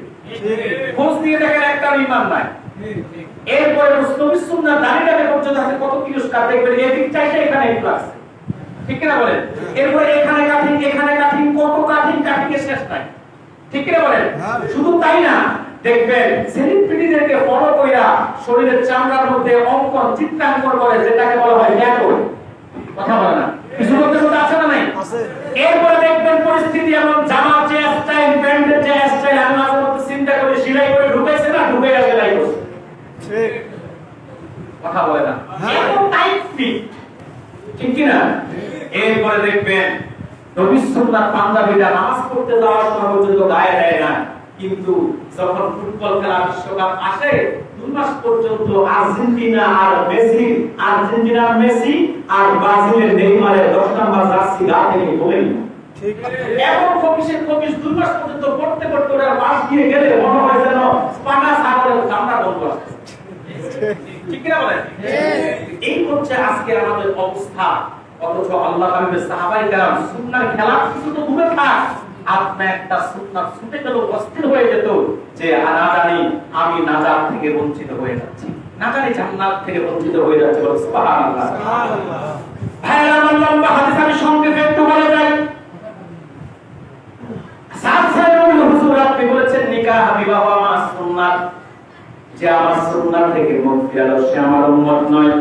খোঁজ দিয়ে দেখেন একটা ঈমান নাই। এরপরে নবী সুন্নাহ দাড়িটাকে পর্যন্ত আছে কত তিরস্কার, দেখবেন এদিক চাইতে এখানে একটু আছে, ঠিক কি না বলেন? এরপরে এখানে কাটিং, এখানে কাটিং, কত কাটিং, কাটিং এর শেষ নাই, ঠিক কি না বলেন? শুধু তাই না, দেখবেন সেলিব্রিটিদেরকে ফলো কইরা শরীরের চামড়ার মধ্যে অঙ্কন, চিত্রাঙ্কন করে, যেটাকে বলা হয় ট্যাটু, কথা বলে না, কিছু লোকদের মধ্যে আছে না নাই? আছে। এরপরে দেখবেন পরিস্থিতি এমন, জামার যে স্টাইল, প্যান্টের যে স্টাইল, আমি মাঝে মধ্যে চিন্তা করে সেলাই করে ঢুকাইছে না, ঢুকাইয়া সেলাই করছে, ঠিক কথা বলে না, এত টাইট ফিট, ঠিক কি না? এরপরে দেখবেন নবী সুন্নাত পাঞ্জাবিটা নামাজ পড়তে যাওয়ার সময় পর্যন্ত গায়ে দেয় না, কিন্তু যখন ফুটবল খেলা বিশ্বকাপ আসে 2 মাস পর্যন্ত আর্জেন্টিনার মেসি আর ব্রাজিলের নেইমারের 10 নম্বর জার্সি গা থেকে বলেন, ঠিক এখন কপিসের কপিস 2 মাস পর্যন্ত পড়তে পড়তে ওরা বাস দিয়ে গেলে মনে হয় যেন পাটা ছাগলের চামড়া বন্ধ আছে, ঠিক কি না বলেন? এই হচ্ছে আজকে আমাদের অবস্থা। অথচ আল্লাহ হাবিবের সাহাবায়ে কেরাম সুন্নাহর খেলা কিছু তো দূরে থাক, আপনি একটা সুন্নাহ ছুটে গেল, অস্থির হয়ে যেত যে না জানি আমি নাজাত থেকে বঞ্চিত হয়ে যাচ্ছি, না জানি জান্নাত থেকে বঞ্চিত হয়ে যাচ্ছি। সুবহানাল্লাহ, সুবহানাল্লাহ। ভাইরা আমার লম্বা হাদিস আমি সংক্ষেপে একটু বলে যাই। সাদ সাহেব হুজুর আপনি বলেছেন নিকাহ বিবাহ আমার সুন্নাত, যে আমার সুন্নাত থেকে মুখ ফিরালো সে আমার উম্মত নয়।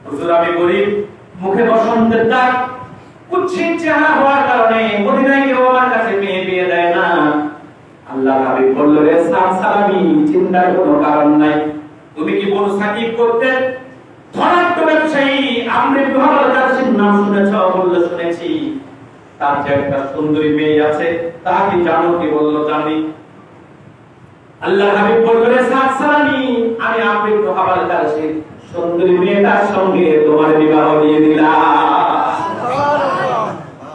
হুজুর আমি গরিব, মুখে বসন্তের দাগ, কুৎসিত চেহারা হওয়ার কারণে মদিনায় কেউ আমার কাছে মেয়ে বিয়ে দেয় না। আল্লাহ হাবিব বলল, রে সাদ সালামী, চিন্তার কোনো কারণ নাই। তুমি কি বনু সাকিব করতে ধনাঢ্য ব্যবসায়ী আমর ইবনে হারাসির নাম শুনেছ? বলল শুনেছি। তার যে একটা সুন্দরী মেয়ে আছে তা কি জানো? কি বলল জানি। আল্লাহ হাবিব বলল, রে সাদ সালামী, আমি আমর ইবনে হারাসির সুন্দরী মেয়েটার সঙ্গে তোমার বিবাহ দিয়ে দিলাম।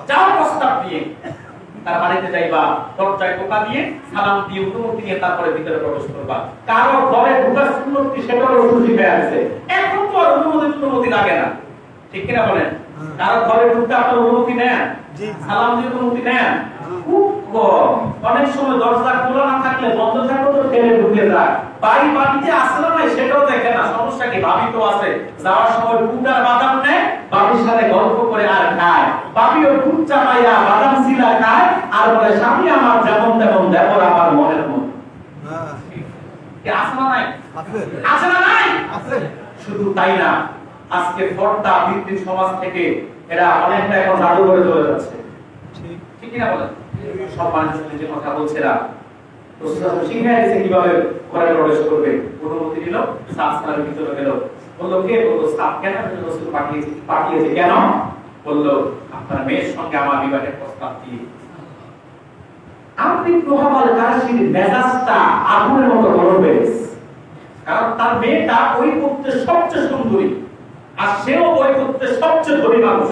যাও প্রস্তাব দিয়ে। তার বাড়িতে যাইবা, দরজায় টোকা দিয়ে সালাম দিয়ে অনুমতি নিয়ে তারপরে ভিতরে প্রবেশ করবা। কারো ঘরে ঢোকার সুন্নত কি সেটা রসুল শিখে আছে। এখন তো আর অনুমতি লাগে না, ঠিক কিনা বলেন? কারো ঘরে ঢুকতে আপনার অনুমতি নেন, সালাম দিয়ে অনুমতি নেন? খুব কম। অনেক সময় দরজা খোলা না থাকলে বন্ধ থাকলে তো ঠেলে ঢুকে যায়। বাড়িতে আসলে নাই সেটাও দেখে না। সমস্যা কি? ভাবি তো আছে, যাওয়ার সময় কুটার বাদাম নেয়, বাবির সাথে গল্প করে আর খায়। বাবিও কুট চাপাইয়া বাদাম সিলা খায় আর বলে স্বামী আমার যেমন তেমন, দেবর আমার মনের মতো। আছে না নাই? আছে না নাই? শুধু তাই না, আজকে পর্দা ভিত্তিক সমাজ থেকে এরা অনেকটা এখন জাদু করে চলে যাচ্ছে, ঠিক কিনা বলেন? সব মানুষের যে কথা বলছে না, শিখে গেছে কিভাবে ঘরে প্রবেশ করবে। অনুমতি দিল, সাত সালের ভিতরে গেল, বললো কে? বললো সাত। কেন? রসুল পাঠিয়েছে। কেন? বললো আপনার মেয়ের সঙ্গে আমার বিবাহের প্রস্তাব দিয়ে। আপনি প্রভাবাল কাশির মেজাজটা আগুনের মতো গরম হয়ে গেছে, কারণ তার মেয়েটা ওই করতে সবচেয়ে সুন্দরী আর সেও ওই করতে সবচেয়ে ধনী মানুষ।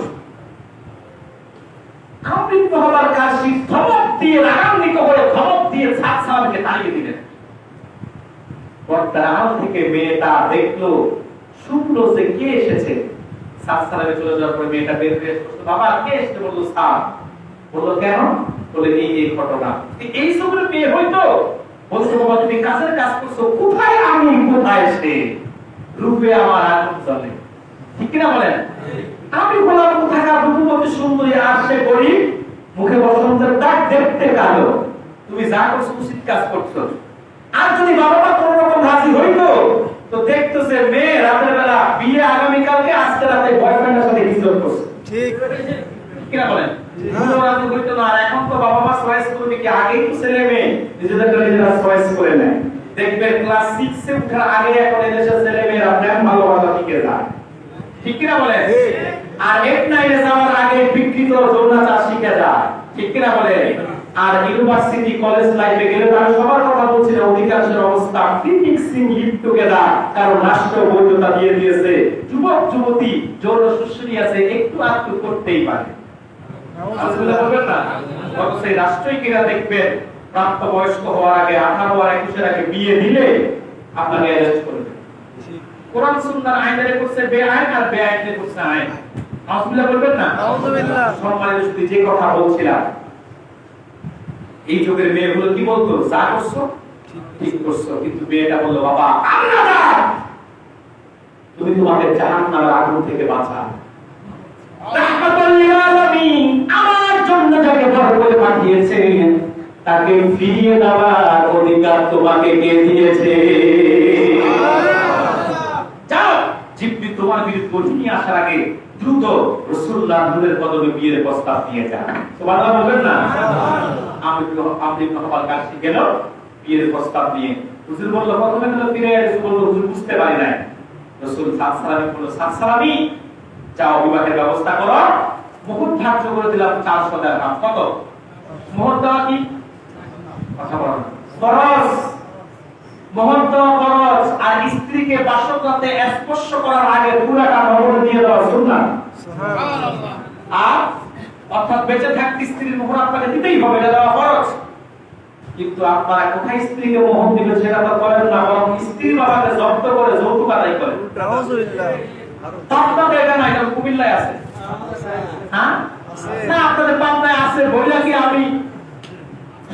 আপনি প্রভাবাল কাশি ধমক দিয়ে রাগান্বিত হয়ে ধমক দিয়ে সাত সালামকে তাড়িয়ে দিলেন। পর্দার আড়াল থেকে মেয়েটা দেখলো, শুনলো যে কে এসেছে। সাত সালামে চলে যাওয়ার পরে মেয়েটা বের হয়ে এসে বলল, বাবা কে এসেছে? বললো সাত। বললো কেন? বলে এই ঘটনা। এই সবের মেয়ে হয়তো বলছো, বাবা তুমি কাজের কাজ করছো, কোথায় আমি কোথায় সে, রূপে আমার আগুন জ্বলে, ঠিক কিনা বলেন? আমি বললাম কোথাকার রূপবতী সুন্দরী আর সে গরিব, মুখে বসন্তের দাগ, দেখতে কালো। তুমি যা করছো উচিত কাজ করছো। আর যদি বাবাটা কোন রকম রাজি হইতো তো দেখতো যে মেয়ে রাতের বেলা বিয়ে আগামীকালকে, আজকে রাতে বয়ফ্রেন্ডের সাথে হিজরত করছে, ঠিক কিনা বলেন? রাজি হইতো না। আর এখন তো বাবা মা চয়েস করবে কি? আগেই তো ছেলে মেয়ে নিজেরা চয়েস করে নেয়। দেখবেন ক্লাস 6 এ ওঠার আগে এখন এদেশের ছেলে মেয়েরা প্রেম ভালোবাসা শিখে যায়, ঠিক কিনা বলেন? আর 8-9 এ যাওয়ার আগে বিকৃত যৌনাচার শিখে যায়, ঠিক কিনা বলেন? আর ইউনিভার্সিটি কলেজ লাইফে গেলে আমি সবার কথা বলছি না, অধিকাংশের অবস্থা ফিক্সিং লিভ টুগেদার, কারণ রাষ্ট্র বৈধতা দিয়ে দিয়েছে। যুবক যুবতী যৌন সুশ্রী আছে, একটু আধটু করতেই পারে। আসলে বলবেন না, অথচ এই রাষ্ট্রই কিনা দেখবেন প্রাপ্ত বয়স্ক হওয়ার আগে 18 আর 21 এর আগে বিয়ে দিলে আপনাকে অ্যারেস্ট করবে। কোরআন সুন্নাহর আইনে করছে বেআইন আর বেআইনে করছে আইন। আউযুবিল্লাহ বলবেন না? আউযুবিল্লাহ। সম্মানিত সুধী, যে কথা বলছিলাম, এই যুগের মেয়েগুলো কি বলতো? যা করছো ঠিক করছো, কিন্তু মেয়েটা বললো বাবা আল্লাহ তুমি তোমাকে জাহান্নামের আগুন থেকে বাঁচাও। রাহমাতুল লিল আলামিন আমার জন্য যাকে বড় করে পাঠিয়েছেন তাকে ফিরিয়ে দেওয়ার অধিকার তোমাকে কে দিয়েছে? যাও, জিব্রি তোমার বিরুদ্ধে অভিনী আসার আগে দ্রুত রাসূলুল্লাহ নূরের কদমে বিয়ের প্রস্তাব দিয়ে যান। সুবহানাল্লাহ বলবেন না? আপনি প্রভাবাল কাশি গেল বিয়ের প্রস্তাব নিয়ে। হুজুর বলল, প্রথমে তো ফিরে এসে বলল হুজুর বুঝতে পারি নাই। রাসূল সাত সালামি বলল, সাত সালামি যাও বিবাহের ব্যবস্থা করো। মুহূর্ত ধার্য করে দিলাম 400 দিরহাম। কত? মুহূর্ত দেওয়া কি কথা বলো না, ফরজ। মুহূর্ত দেওয়া ফরজ। আর স্ত্রীকে বাসরঘরে স্পর্শ করার আগে পুরাটা নজর দিয়ে দেওয়া সুন্নাত। সুবহানাল্লাহ। আর অর্থাৎ বেঁচে থাকতে স্ত্রীর মোহর আপনাকে দিতেই হবে, এটা দেওয়া ফরজ। কিন্তু আপনারা কোথায় স্ত্রীকে মোহর দিবেন সেটা তো করেন না, বরং স্ত্রীর বাবাকে জব্দ করে যৌতুক আদায় করেন। আউযুবিল্লাহ। তারপরে এটা না, এটা কুমিল্লায় আছে। হ্যাঁ না, আপনাদের পাবনায় আছে বইলা কি আমি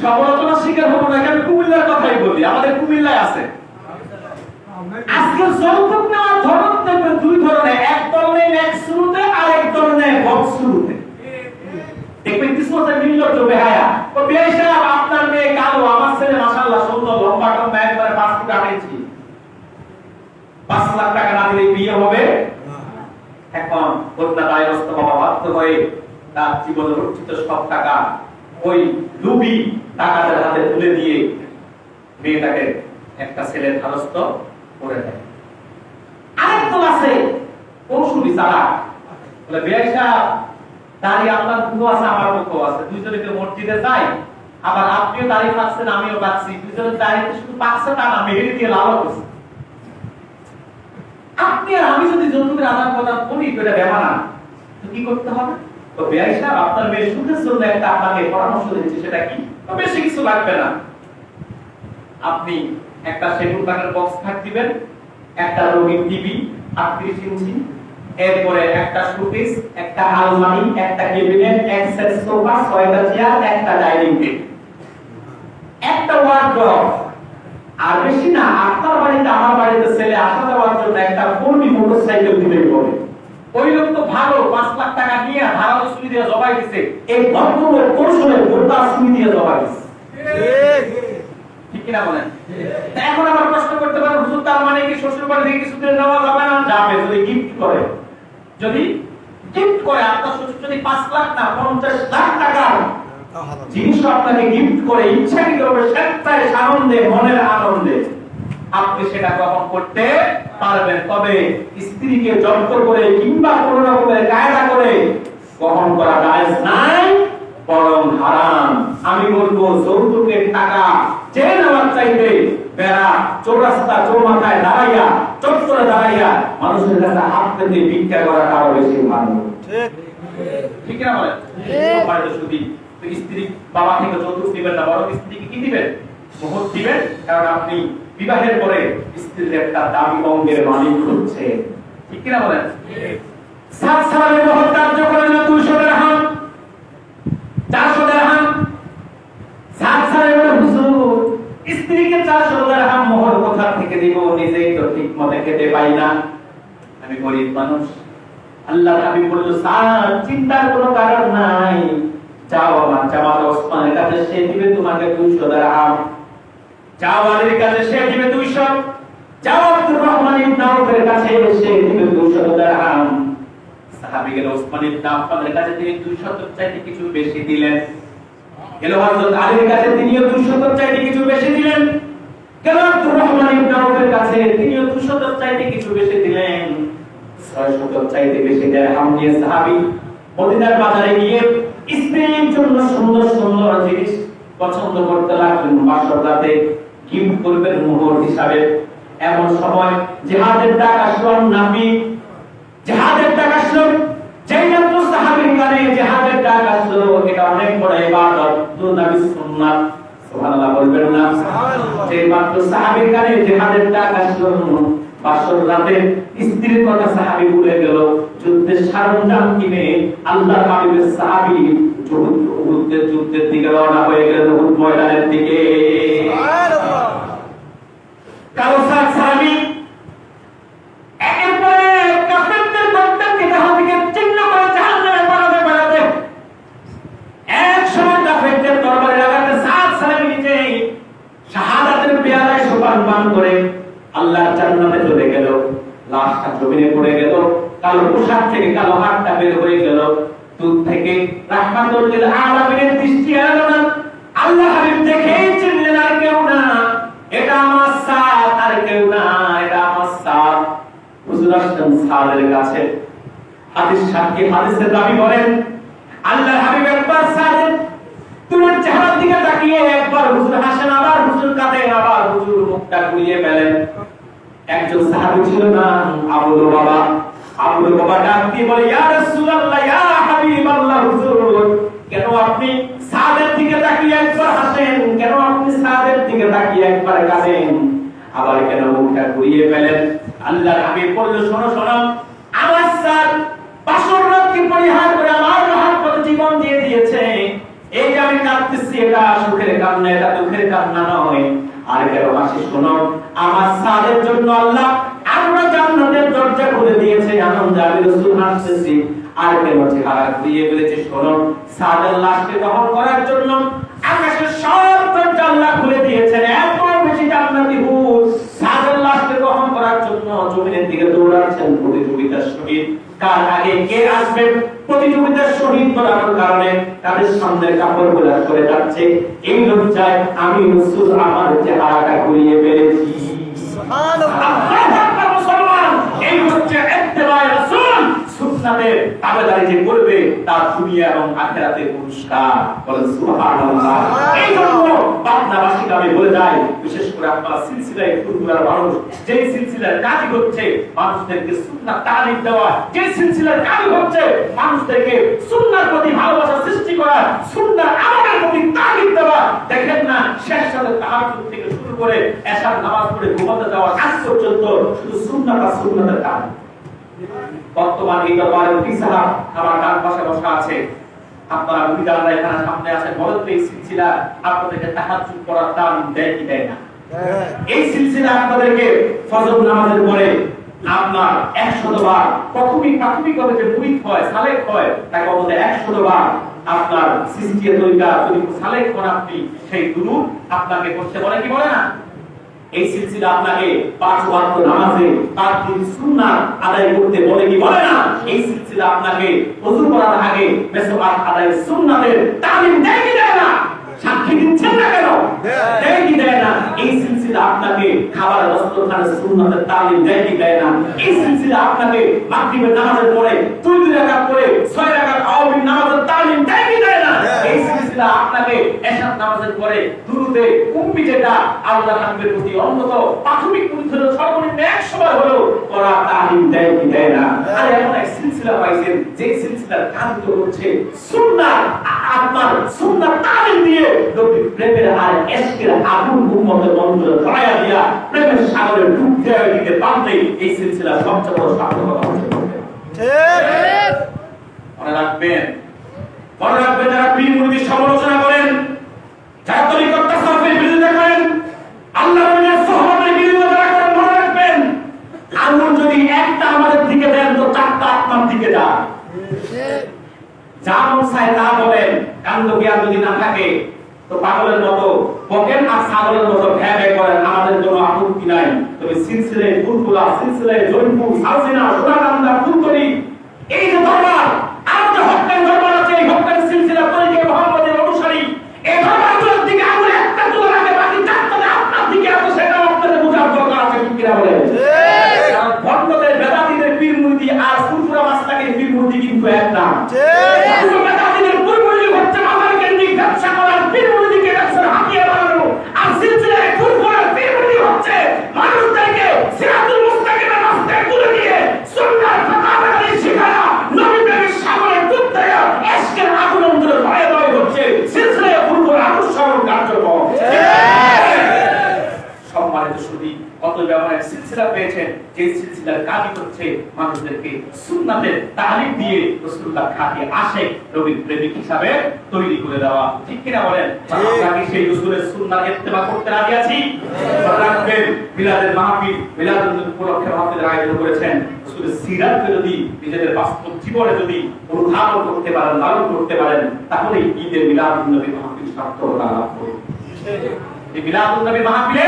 সমালোচনা শিকার হবো না? আমি কুমিল্লার কথাই বলি, আমাদের কুমিল্লায় আছে। আজকে যৌতুক নেওয়ার ধরন দেখবেন দুই ধরনের, এক ধরনের এক শুরুতে আর এক ধরনের ভোগ শুরুতে। দেখবেন কিছু আছে নির্লজ্জ বেহায়া, ও বিয়ে সাহেব আপনার মেয়ে কালো, আমার ছেলে মাশাআল্লাহ সুন্দর, লম্বা টম্বা, একবারে 5 ফুট 8 ইঞ্চি, 5 লাখ টাকা না দিলে বিয়ে হবে। এখন কন্যা দায়গ্রস্ত বাবা বাধ্য হয়ে তার জীবন রক্ষিত সব টাকা ওই লুবি টাকাদের হাতে তুলে দিয়ে মেয়েটাকে একটা ছেলের ধারস্থ করে দেয়। আরেকজন আছে কৌশলী চালাক, বলে বিয়ে সাহেব দাঁড়িয়ে আপনার মুখ আছে আমার মুখ আছে, দুইজনে মসজিদে যাই, আবার আপনিও দাঁড়িয়ে পাচ্ছেন আমিও পাচ্ছি, দুইজনে দাঁড়িয়ে শুধু পাচ্ছে তা না, মেহেদি দিয়ে লাল করছে। আপনি আর আমি যদি যৌতুকের আদান প্রদান করি, এটা বেমানা, তো কি করতে হবে? তো বেয়াই সাহেব আপনার মেয়ের সুখের জন্য একটা আপনাকে পরামর্শ দিচ্ছি, সেটা কি? তো বেশি কিছু লাগবে না, আপনি একটা সেগুন কাঠের বক্স খাট দিবেন, একটা রঙিন টিভি 38 ইঞ্চি, এরপরে একটা শোকেস, একটা আলমারি, একটা ক্যাবিনেট, এক সেট সোফা, 6টা চেয়ার, একটা ডাইনিং টেবিল, একটা ওয়ার্ডরোব, আর বেশি না, আপনার বাড়িতে আমার বাড়িতে ছেলে আসা যাওয়ার জন্য একটা ফোর্ডি মোটরসাইকেল দিবেন বলে। ওই লোক তো ভালো 5 লাখ টাকা নিয়ে ধারালো ছুরি দিয়ে জবাই দিছে, এই ভদ্রলোক কৌশলে গোটা ছুরি দিয়ে জবাই দিছে। ঠিক কি না বলেন? এখন আবার প্রশ্ন করতে পারেন, হুজুর তার মানে কি শ্বশুর বাড়ি থেকে কিছু দিয়ে নেওয়া যাবে না? যাবে, যদি গিফট করে। যদি গিফট করে, আপনার শ্বশুর যদি 5 লাখ না 50 লাখ টাকা জিনিস আপনাকে গিফট করে ইচ্ছাকৃতভাবে স্বেচ্ছায় আনন্দে, মনের আনন্দে, আপনি সেটা গ্রহণ করতে পারবেন। তবে স্ত্রীকে জব্দ করে কিংবা কোনো রকমের কায়দা করে গ্রহণ করা জায়েজ নাই, বরং হারাম। আমি বলবো যৌতুকের টাকা চেয়ে নেওয়ার চাইতে বেড়া, চৌরাস্তা, চৌমাথায় দাঁড়াইয়া, চত্বরে দাঁড়াইয়া মানুষের কাছে হাত পেতে ভিক্ষা করাটা আরো বেশি ভালো। ঠিক না বলেন? বাড়িতে শুধু স্ত্রী বাবা থেকে যৌতুক দিবেন না, বরং স্ত্রীকে কি দিবেন? মোহর দিবেন, কারণ আপনি বিবাহের পরে স্ত্রীর একটা দাবি অঙ্গের মালিক হচ্ছে। ঠিক কিনা বলেন? 7 সালের মোহর কার্য করেন 200 দিরহাম, 400 দিরহাম। 7 সালের হুজুর স্ত্রীকে 400 দিরহাম মোহর কোথা থেকে দিব? নিজেই তো ঠিক মতো খেতে পাই না, আমি গরিব মানুষ। আল্লাহ হাবিব বলল, স্যার চিন্তার কোনো কারণ নাই, যাও আমার জামাত ওসমানের কাছে, সে দিবে তোমাকে 200 দিরহাম। যাও আলীর কাছে, সে দিবে 200। যাও আব্দুর রহমান ইবনে আউফের কাছে, সে দিবে 200 দিরহাম। সাহাবী গেল ওসমান ইবনে আফফানের কাছে, তিনি 200 চাইতে কিছু বেশি দিলেন। গেল হযরত আলীর কাছে, তিনিও 200 চাইতে কিছু বেশি দিলেন। গেল আব্দুর রহমান ইবনে আউফের কাছে, তিনিও 200 চাইতে কিছু বেশি দিলেন। 600 চাইতে বেশি দিরহাম নিয়ে সাহাবী মদিনার বাজারে গিয়ে স্ত্রীর জন্য সুন্দর সুন্দর জিনিস পছন্দ করতে লাগলেন। বাসর রাতে গিফট করবেন মোহর হিসাবে। এমন সময় জিহাদের ডাক আসলো, নবী জিহাদের ডাক আসলো। যেই মাত্র সাহাবীর কানে জিহাদের ডাক আসলো, এটা অনেক বড় ইবাদত, তো নবী সুন্নাত, সুবহানাল্লাহ বলবেন না? যেই মাত্র সাহাবীর কানে জিহাদের ডাক আসলো, বাসর রাতে স্ত্রীর কথা সাহাবী ভুলে গেল, যুদ্ধের সরঞ্জাম কিনে আল্লাহর হাবিবের সাহাবী যুদ্ধের দিকে রওনা হয়ে গেল, উহুদ ময়দানের দিকে। সুবহানাল্লাহ। কাউসার সাহাবী একের পর এক কাফেরদের গর্দানকে জাহান থেকে চিহ্ন করে জাহান্নামে পাঠাতে এক সময় কাফেরদের তরবারি লাগাতে সাদ সাহাবী নিজে শাহাদাতের পেয়ালায় সুপান পান করে আল্লাহর জান্নাতে চলে গেল। লাশটা জমিনে পড়ে গেল, কালো পোশাক থেকে কালো হাতটা বের হয়ে গেল, দুধ থেকে রাহমাতুল লিল আলামিনের দৃষ্টি এলো না। আল্লাহ হাবিব দেখেই চিনলেন, আর কেউ না, এটা আমার সাদ, আর কেউ না, এটা আমার সাদ। হুজুর আসলেন সাদের কাছে। হাদিস সাক্ষী, হাদিসের রাবী বলেন, আল্লাহ হাবিব একবার সাদের তোমার চেহারার দিকে তাকিয়ে একবার হুজুর হাসেন, আবার হুজুর কাঁদেন, আবার হুজুর মুখটা ঘুরিয়ে ফেলেন। একজন সাহাবী ছিল না, আবু লুবাবা। আবু লুবাবা ডাক দিয়ে বলে, ইয়া রাসূলুল্লাহ, ইয়া হাবিবাল্লাহ, হুজুর কেন আপনি সাদের দিকে তাকিয়ে একবার হাসেন, কেন আপনি সাদের দিকে তাকিয়ে একবার কাঁদেন, আবার কেন মুখটা ঘুরিয়ে ফেলেন? আল্লাহর হাবিব বলল, শোনো শোনো, আমার সাদ বাসর রাতকে পরিহার করে আমার মহব্বতে জীবন দিয়ে দিয়েছে। এই যে আমি কাঁদতেছি, এটা সুখের কান্না, এটা দুঃখের কান্না নয়। আর কেন হাসি? শোনো, আমার সাদের জন্য আল্লাহ আমরা জান্নাতের দরজা খুলে দিয়েছে, আনন্দে আমি রাসূল হাসতেছি। আর কেন চেহারা ঘুরিয়ে ফেলেছে? শোনো, সাদের লাশকে দহন করার জন্য আকাশের সব দরজা আল্লাহ খুলে দিয়েছেন। এত বেশি জান্নাতি হুর সাদের লাশকে দহন করার জন্য জমিনের দিকে দৌড়াচ্ছেন প্রতিযোগিতার সহিত। কার আগে কে আসবে প্রতিযোগিতার শহীদ করার কারণে তাদের সামনে কাপড় গোলা করে যাচ্ছে। এই লজ্জায় আমি রাসূল আমার চেহারাটা ঘুরিয়ে ফেলেছি। সুবহানাল্লাহ। মুসলমান, এই হচ্ছে ইত্তেবায়ে রাসূল, সুন্নাত সুন্নাতের তাবেদারি যে করবে তার দুনিয়া এবং আখিরাতে পুরস্কার। বলেন সুবহানাল্লাহ। এই জন্য পাবনাবাসীকে আমি বলে যাই, বিশেষ করে আপনারা সিলসিলায় ফুরফুরার মানুষ, যে সিলসিলার কাজই হচ্ছে মানুষদেরকে সুন্নাত তালিম দেওয়া, যে সিলসিলার কাজই হচ্ছে মানুষদেরকে সুন্নাহর প্রতি ভালোবাসা সৃষ্টি করা, সুন্নাহর আমলের প্রতি তালিম দেওয়া। দেখেন না, শেষ সাথে তাহাজ্জুদ থেকে শুরু করে এশার নামাজ পড়ে ঘুমাতে যাওয়ার আগ পর্যন্ত শুধু সুন্নাত আর সুন্নাতের কাজ। বর্তমান এই দরবারে মুফতি সাহেব আমার ডান পাশে বসা আছে, আপনারা মুরিদানরা এখানে সামনে আছেন, বলেন তো এই সিলসিলা আপনাদেরকে তাহাজ্জুদ করার তালিম দেয় কি দেয় না? এই সিলসিলা আপনাদেরকে ফজর নামাজের পরে আপনার 100 বার প্রাথমিকভাবে যে মুরিদ হয়, সালেক হয়, তাকে বলতে 100 বার আপনার সৃষ্টির তরিকা যদি সালেক হন আপনি, সেই দুরূদ আপনাকে করতে বলে কি বলে না? এই সিলসিলা আপনাকে 5 ওয়াক্ত নামাজে 5 দিন সুন্নাত আদায় করতে বলে কি বলে না? এই সিলসিলা আপনাকে ওযু করার আগে মেসওয়াক আদায় সুন্নাতের তালিম দেয় কি দেয় না? সাক্ষী দিচ্ছেন না কেন? দেয় কি দেয় না? এই সিলসিলা আপনাকে খাবার দস্তরখানে সুন্নাতের তালিম দেয় কি দেয় না? এই সিলসিলা আপনাকে মাগরিবের নামাজের পরে 2 রাকাত পড়ে 6 রাকাত আওয়ামী নামাজের তালিম দেয় কি দেয় না? এই সিলসিলা আপনাকে এশার নামাজের পরে দুরুদে উম্মি যেটা আল্লাহর হাবিবের প্রতি অন্তত প্রাথমিক পরিচয় সর্বনিম্ন 100 বার হলো পড়া তালিম দেয় কি দেয় না? আর এমন এক সিলসিলা পাইছেন যে সিলসিলার কাজ হচ্ছে সুন্নাহ, আপনার সুন্নাহ তালিম দিয়ে নবী প্রেমের আর ইশকের আগুন উম্মতের অন্তরে ধরায়া দিয়া প্রেমের সাগরে ডুব দেওয়া দিতে পারলে এই সিলসিলা সবচেয়ে বড় সার্থকতা হচ্ছে। ঠিক। মনে রাখবেন যারা পীর মুরিদের সমালোচনা করেন, যারা তরিকত তাসাউফের বিরোধিতা করেন, আল্লাহর নবীর সাহাবাদের বিরোধিতা করেন, মনে রাখবেন আগুন যদি একটা আমাদের দিকে দেন তো 4টা আপনার দিকে যায়। যা মন চায় তা বলেন, কাণ্ড জ্ঞান যদি না থাকে তো পাগলের মতো বকেন আর ছাগলের মতো ভ্যা ভ্যা করেন, আমাদের কোনো আপত্তি নাই। তবে সিলসিলায় ফুলফুলা, সিলসিলায় জয়পুর, সালসিনা, সোনাকান্দা, ফুলতলি, এই যে দরবার আর যে হক্কানি দরবার আছে, এই হক্কানি সিলসিলা তরিকে মুহাম্মদের অনুসারী, এই দরবারগুলোর দিকে আমরা একটা তুলে রাখে বাকি 4টা আপনার দিকে আছে, সেটা আপনাদের বোঝার দরকার আছে, ঠিক কিনা বলেন? কারণ ভণ্ডদের, বেদাতীদের পীর মুরিদি আর ফুলফুরা মাসলাকের পীর মুরিদি কিন্তু এক না। বেদাতীদের পীর মুরিদি হচ্ছে মাথার কেন্দ্রিক ব্যবসা করার পীর মুরিদিকে ব্যবসার হাতিয়ার বানানো, আর সিলসিলায় ফুলফুরার পীর মুরিদি হচ্ছে মানুষদেরকে সিরাতুল মুস্তাকিমের রাস্তায় তুলে দিয়ে সুন্নাহর ফাতাওয়াকে শিখানো, নবী প্রেমের সাগরে ডুব দেয়া ইশকের আগুন অন্তরে ভয়ে ভয়ে হচ্ছে সিলসিলায় ফুলফুরা অনুসরণ কার্যক্রম। সম্মানিত সুধী, কত ব্যবহারের সিলসিলা পেয়েছেন, যে সিলসিলার কাজই হচ্ছে মানুষদেরকে সুন্নাতের তালিম দিয়ে রাসূলুল্লাহ খাঁটি আশিক নবীর প্রেমিক হিসাবে তৈরি করে দেওয়া, ঠিক কিনা বলেন? আমরা কি সেই রাসূলের সুন্নাত ইত্তেবা করতে রাজি আছি? রাখবেন মিলাদের মাহফিল, মিলাদুন নবী উপলক্ষে মাহফিলের আয়োজন করেছেন। রাসূলের সিরাতকে যদি নিজেদের বাস্তব জীবনে যদি অনুধাবন করতে পারেন, লালন করতে পারেন, তাহলে ঈদের মিলাদুন নবী মাহফিল সার্থকতা লাভ করবে। এই মিলাদুন নবী মাহফিলে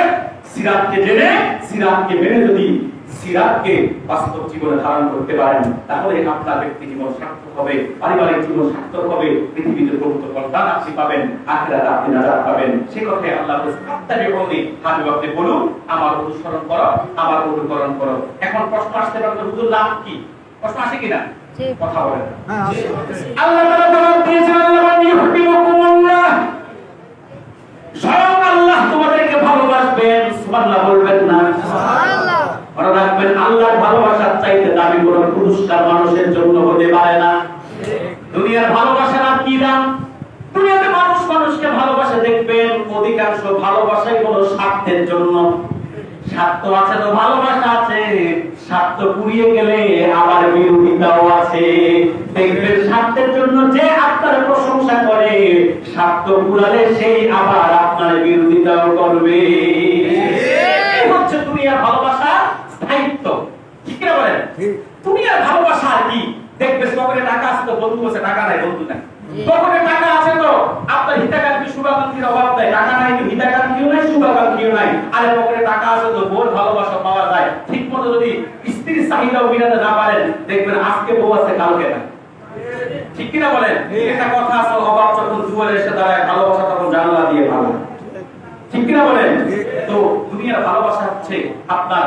সিরাতকে জেনে, সিরাতকে মেনে যদি সিরাতকে বাস্তব জীবনে ধারণ করতে পারেন, তাহলে আপনার ব্যক্তি জীবন সার্থক হবে, পারিবারিক জীবন সার্থক হবে, পৃথিবীতে প্রভূত কল্যাণ আপনি পাবেন, আখিরাতে আপনি নাজাত পাবেন। সেই কথাই আল্লাহ বলেন, হাবিব আপনি বলুন আমার অনুসরণ করো, আমার অনুকরণ করো। এখন প্রশ্ন আসতে পারে হুজুর লাভ কি? প্রশ্ন আসে কিনা? কথা বলেন। আল্লাহ তাআলা জবাব দিয়েছেন, আল্লাহ ইউহিব্বুকুমুল্লাহ, স্বয়ং আল্লাহ তোমাদেরকে ভালোবাসবেন। সুবহানাল্লাহ বলবেন না? সুবহানাল্লাহ। মনে রাখবেন আল্লাহর ভালোবাসার চাইতে দামি কোনো পুরস্কার মানুষের জন্য হতে পারে না। দুনিয়ার ভালোবাসার আর কি দাম? দুনিয়াতে মানুষ মানুষকে ভালোবাসে, দেখবেন অধিকাংশ ভালোবাসাই হলো স্বার্থের জন্য। স্বার্থ আছে তো ভালোবাসা আছে, স্বার্থ পুড়িয়ে গেলে আবার বিরোধিতাও আছে। দেখবেন স্বার্থের জন্য যে আপনার প্রশংসা করে, স্বার্থ পুরালে সেই আবার আপনার বিরোধিতাও করবে। এই হচ্ছে দুনিয়ার ভালোবাসার স্থায়িত্ব, ঠিক না বলেন? দুনিয়ার ভালোবাসা আর কি? দেখবে পকেটে টাকা আছে তো বন্ধু আছে, টাকা নাই বন্ধু নাই। পকেটে টাকা আছে তো আপনার হিতাকাঙ্ক্ষী শুভাকাঙ্ক্ষীর অভাব নাই, টাকা নাই তো হিতাকাঙ্ক্ষীও নাই, শুভাকাঙ্ক্ষীও নাই। আরে পকেটে টাকা আছে তো বোর ভালোবাসা পাওয়া যায়। ঠিক মতো যদি স্ত্রীর চাহিদা মিটাতে না পারেন, দেখবেন আজকে বউ আছে কালকে না, ঠিক কিনা বলেন? একটা কথা আছে, অভাব যখন দুয়ারে এসে দাঁড়ায়, ভালোবাসা তখন জানালা দিয়ে ভালো, ঠিক কিনা বলেন? তো দুনিয়ার ভালোবাসা হচ্ছে আপনার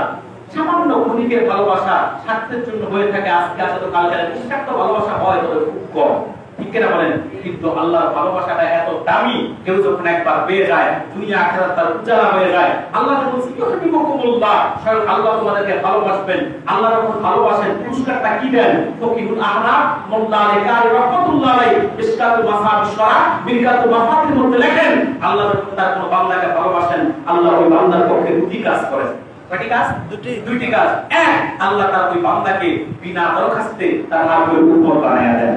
সামান্য সামান্য ক্ষণিকের ভালোবাসা স্বার্থের জন্য হয়ে থাকে, আজকে আসলে তো কালকে নিঃস্বার্থ ভালোবাসা হয় তবে খুব কম, ঠিক কিনা বলেন? কিন্তু আল্লাহর ভালোবাসাটা এত দামি, কেউ যখন একবার পেয়ে যায় দুনিয়া আখিরাত তার উজালা হয়ে যায়। আল্লাহ বলছেন ইউহিব্বুকুমুল্লাহ, স্বয়ং আল্লাহ তোমাদেরকে ভালোবাসবেন। আল্লাহ যখন ভালোবাসেন পুরস্কারটা কি দেন? ফকিহুল আহনাফ মোল্লা আলী কারি রাহমাতুল্লাহ আলাইহি ইসকাতুল মাসাবিশ শরা মিনকাতুল মাফাতির মধ্যে লেখেন, আল্লাহ যখন তার কোন বান্দাকে ভালোবাসেন আল্লাহ ওই বান্দার পক্ষে দুটি কাজ করেন। কয়টি কাজ? দুটি কাজ। এক, আল্লাহ তার ওই বান্দাকে বিনা দরখাস্তে তার মার্গের উপর বানায়া দেন।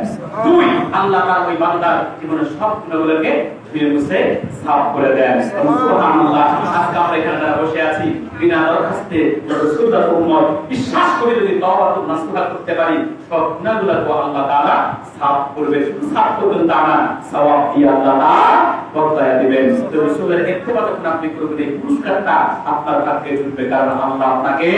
দুই, আল্লাহ তার ওই বান্দার জীবনের সব গুণাগুলোকে ধুয়ে মুছে সাফ করে দেন। সুবহানাল্লাহ। আজকে আমরা এখানে যারা বসে আছি বিনা দরখাস্তে রাসূলুল্লাহ উম্মত বিশ্বাস করে যদি তওবাতুন নাসুহা করতে পারি, সব গুনাহগুলোকে আল্লাহ তাআলা সাফ করবে। সাফ করবেন তা না, সওয়াব দিয়ে আল্লাহ তাআলা বদলায়া দিবেন। তো রাসূলের ইত্তেবা যখন আপনি করবেন এই পুরস্কারটা আপনার ভাগ্যে জুটবে, কারণ আল্লাহ আপনাকে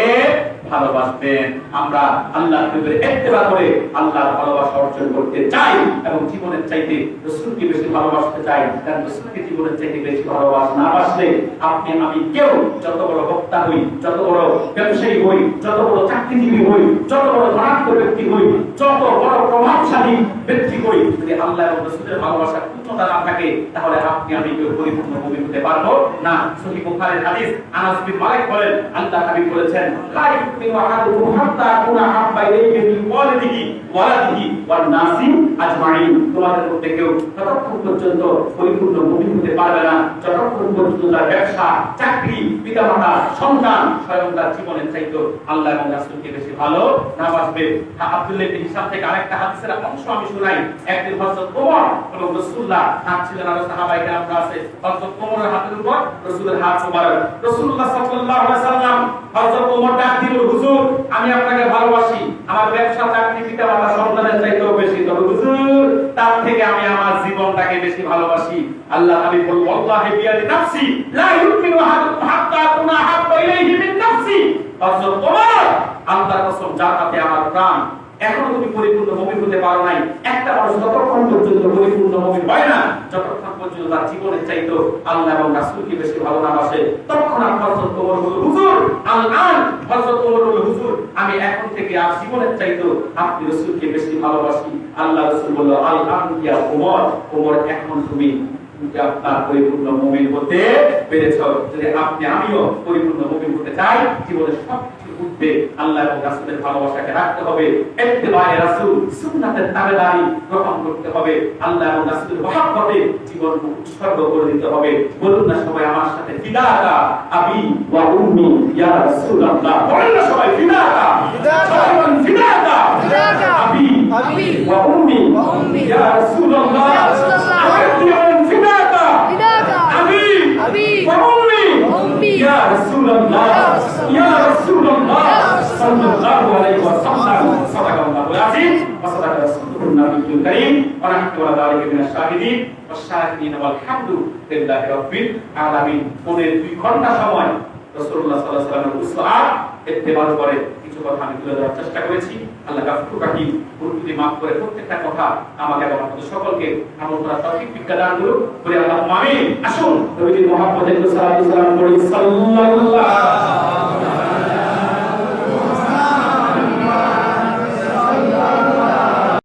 ভালোবাসবেন। আমরা আল্লাহর ইত্তেবা করে আল্লাহর ভালোবাসা অর্জন করতে চাই এবং জীবনের চাইতে রাসূলকে বেশি ভালোবাসতে চাই। কারণ রাসূলকে জীবনের চাইতে বেশি ভালোবাসা না বাসলে আপনি আমি কেউ যত বড় বক্তা হই, যত বড় ব্যবসায়ী হই, যত বড় চাকরিজীবী হই, যত বড় ধনাঢ্য ব্যক্তি হই, যত বড় প্রভাবশালী ব্যক্তি হই, যদি আল্লাহ এবং রাসূলের ভালোবাসার পূর্ণতা না থাকে তাহলে আপনি আমি কেউ পরিপূর্ণ মুমিন হতে পারবো না। সহিহ বুখারীর হাদিস, আনাস বিন মালিক বলেন, আল্লাহ হাবিব বলেছেন, লা ইউমিনু আহাদুকুম হাত্তা কুনা হাব্বা ইলাইহি মিন ওয়ালিদিহি ওয়ালাদিহি ওয়ান নাসি আজমাইন। তোমাদের মধ্যে কেউ ততক্ষণ পর্যন্ত পরিপূর্ণ মুমিন হতে পারবে না যতক্ষণ পর্যন্ত তার ব্যবসা, চাকরি, পিতামাতা, সন্তান স্বয়ং তার জীবনের চাইতে আল্লাহ এবং রাসূলকে বেশি ভালো না বাসবে। আব্দুল্লাহ ইবনে হিশাম থেকে আরেকটা হাদিসের অংশ আমি শুনাই। একদিন হযরত ওমর এবং রাসূলুল্লাহ হাঁটছিলেন, আর সাহাবায়ে কেরামরা আছে, হযরত ওমরের হাতের উপর রাসূলের হাত মোবারক। রাসূলুল্লাহ সাল্লাল্লাহু আলাইহি ওয়াসাল্লাম হযরত ওমর ডাক দিল, হুজুর আমি আপনাকে ভালোবাসি, আমার ব্যবসা, চাকরি, পিতামাতা, সন্তানের চাইতেও বেশি, তবে হুজুর তার থেকে আমি আমার জীবনটাকে বেশি ভালোবাসি। আল্লাহ হাবিব বললেন, ওয়াল্লাহি বিয়াদি নাফসি লা ইউমিনু আহাদুকুম হাত্তা কুনা হাব্বা ইলাইহি মিন নাফসি। হযরত ওমর, আল্লাহর কসম যার হাতে আমার প্রাণ, এখনো তুমি পরিপূর্ণ মুমিন হতে পারো নাই। একটা মানুষ ততক্ষণ পর্যন্ত পরিপূর্ণ মুমিন হয় না যতক্ষণ পর্যন্ত তার জীবনের চাইতে আল্লাহ এবং রাসূলকে বেশি ভালো না বাসে। তখন হযরত ওমর বলল, হুজুর আল-আন, হযরত ওমর বলল, হুজুর আমি এখন থেকে আর জীবনের চাইতে আপনি রাসূলকে বেশি ভালোবাসি। আল্লাহ রাসূল বলল, আল-আন ইয়া ওমর, ওমর এখন তুমি আপনার পরিপূর্ণ মুমিন হতে পেরেছ। যদি আপনি আমিও পরিপূর্ণ মুমিন হতে চাই, জীবনের সবকিছু উঠবে আল্লাহ এবং রাসূলের ভালোবাসাকে রাখতে হবে, ইত্তেবায়ে রাসূল সুন্নাতের তাবেদারি গ্রহণ করতে হবে, আল্লাহ এবং রাসূলের মহব্বতে জীবন উৎসর্গ করে দিতে হবে। বলুন না সবাই আমার সাথে, ফিদাকা আবি ওয়া উম্মি ইয়া রাসূলুল্লাহ। বলুন না সবাই, ফিদাকা ফিদাকা ফিদাকা আবি আবি ওয়া উম্মি ইয়া রাসূলুল্লাহ। أبي وأمي وأمي يا رسول الله يا رسول الله صلى الله عليه وسلم. صدق الله العظيم وصدق رسوله النبي الكريم ونحن على ذلك من الشاهدين والشاهدين والحمد لله رب العالمين. 2 ঘন্টা সময় রাসূলুল্লাহ সাল্লাল্লাহু আলাইহি ওয়াসাল্লামের উসওয়াত ইত্তেবা করে কিছু কথা আমি তুলে ধরার চেষ্টা করেছি। আল্লাহ গাফুর রাহিম, ভুল ত্রুটি মাফ করে প্রত্যেকটা কথা আমাকে এবং আপনাদের সকলকে আমল করার তৌফিক বিজ্ঞান দান করুন। বলি আল্লাহুম্মা আমিন। আসুন নবীজির মুহাম্মদের সাল্লাল্লাহু আলাইহি ওয়াসাল্লাম বলি সাল্লাল্লাহু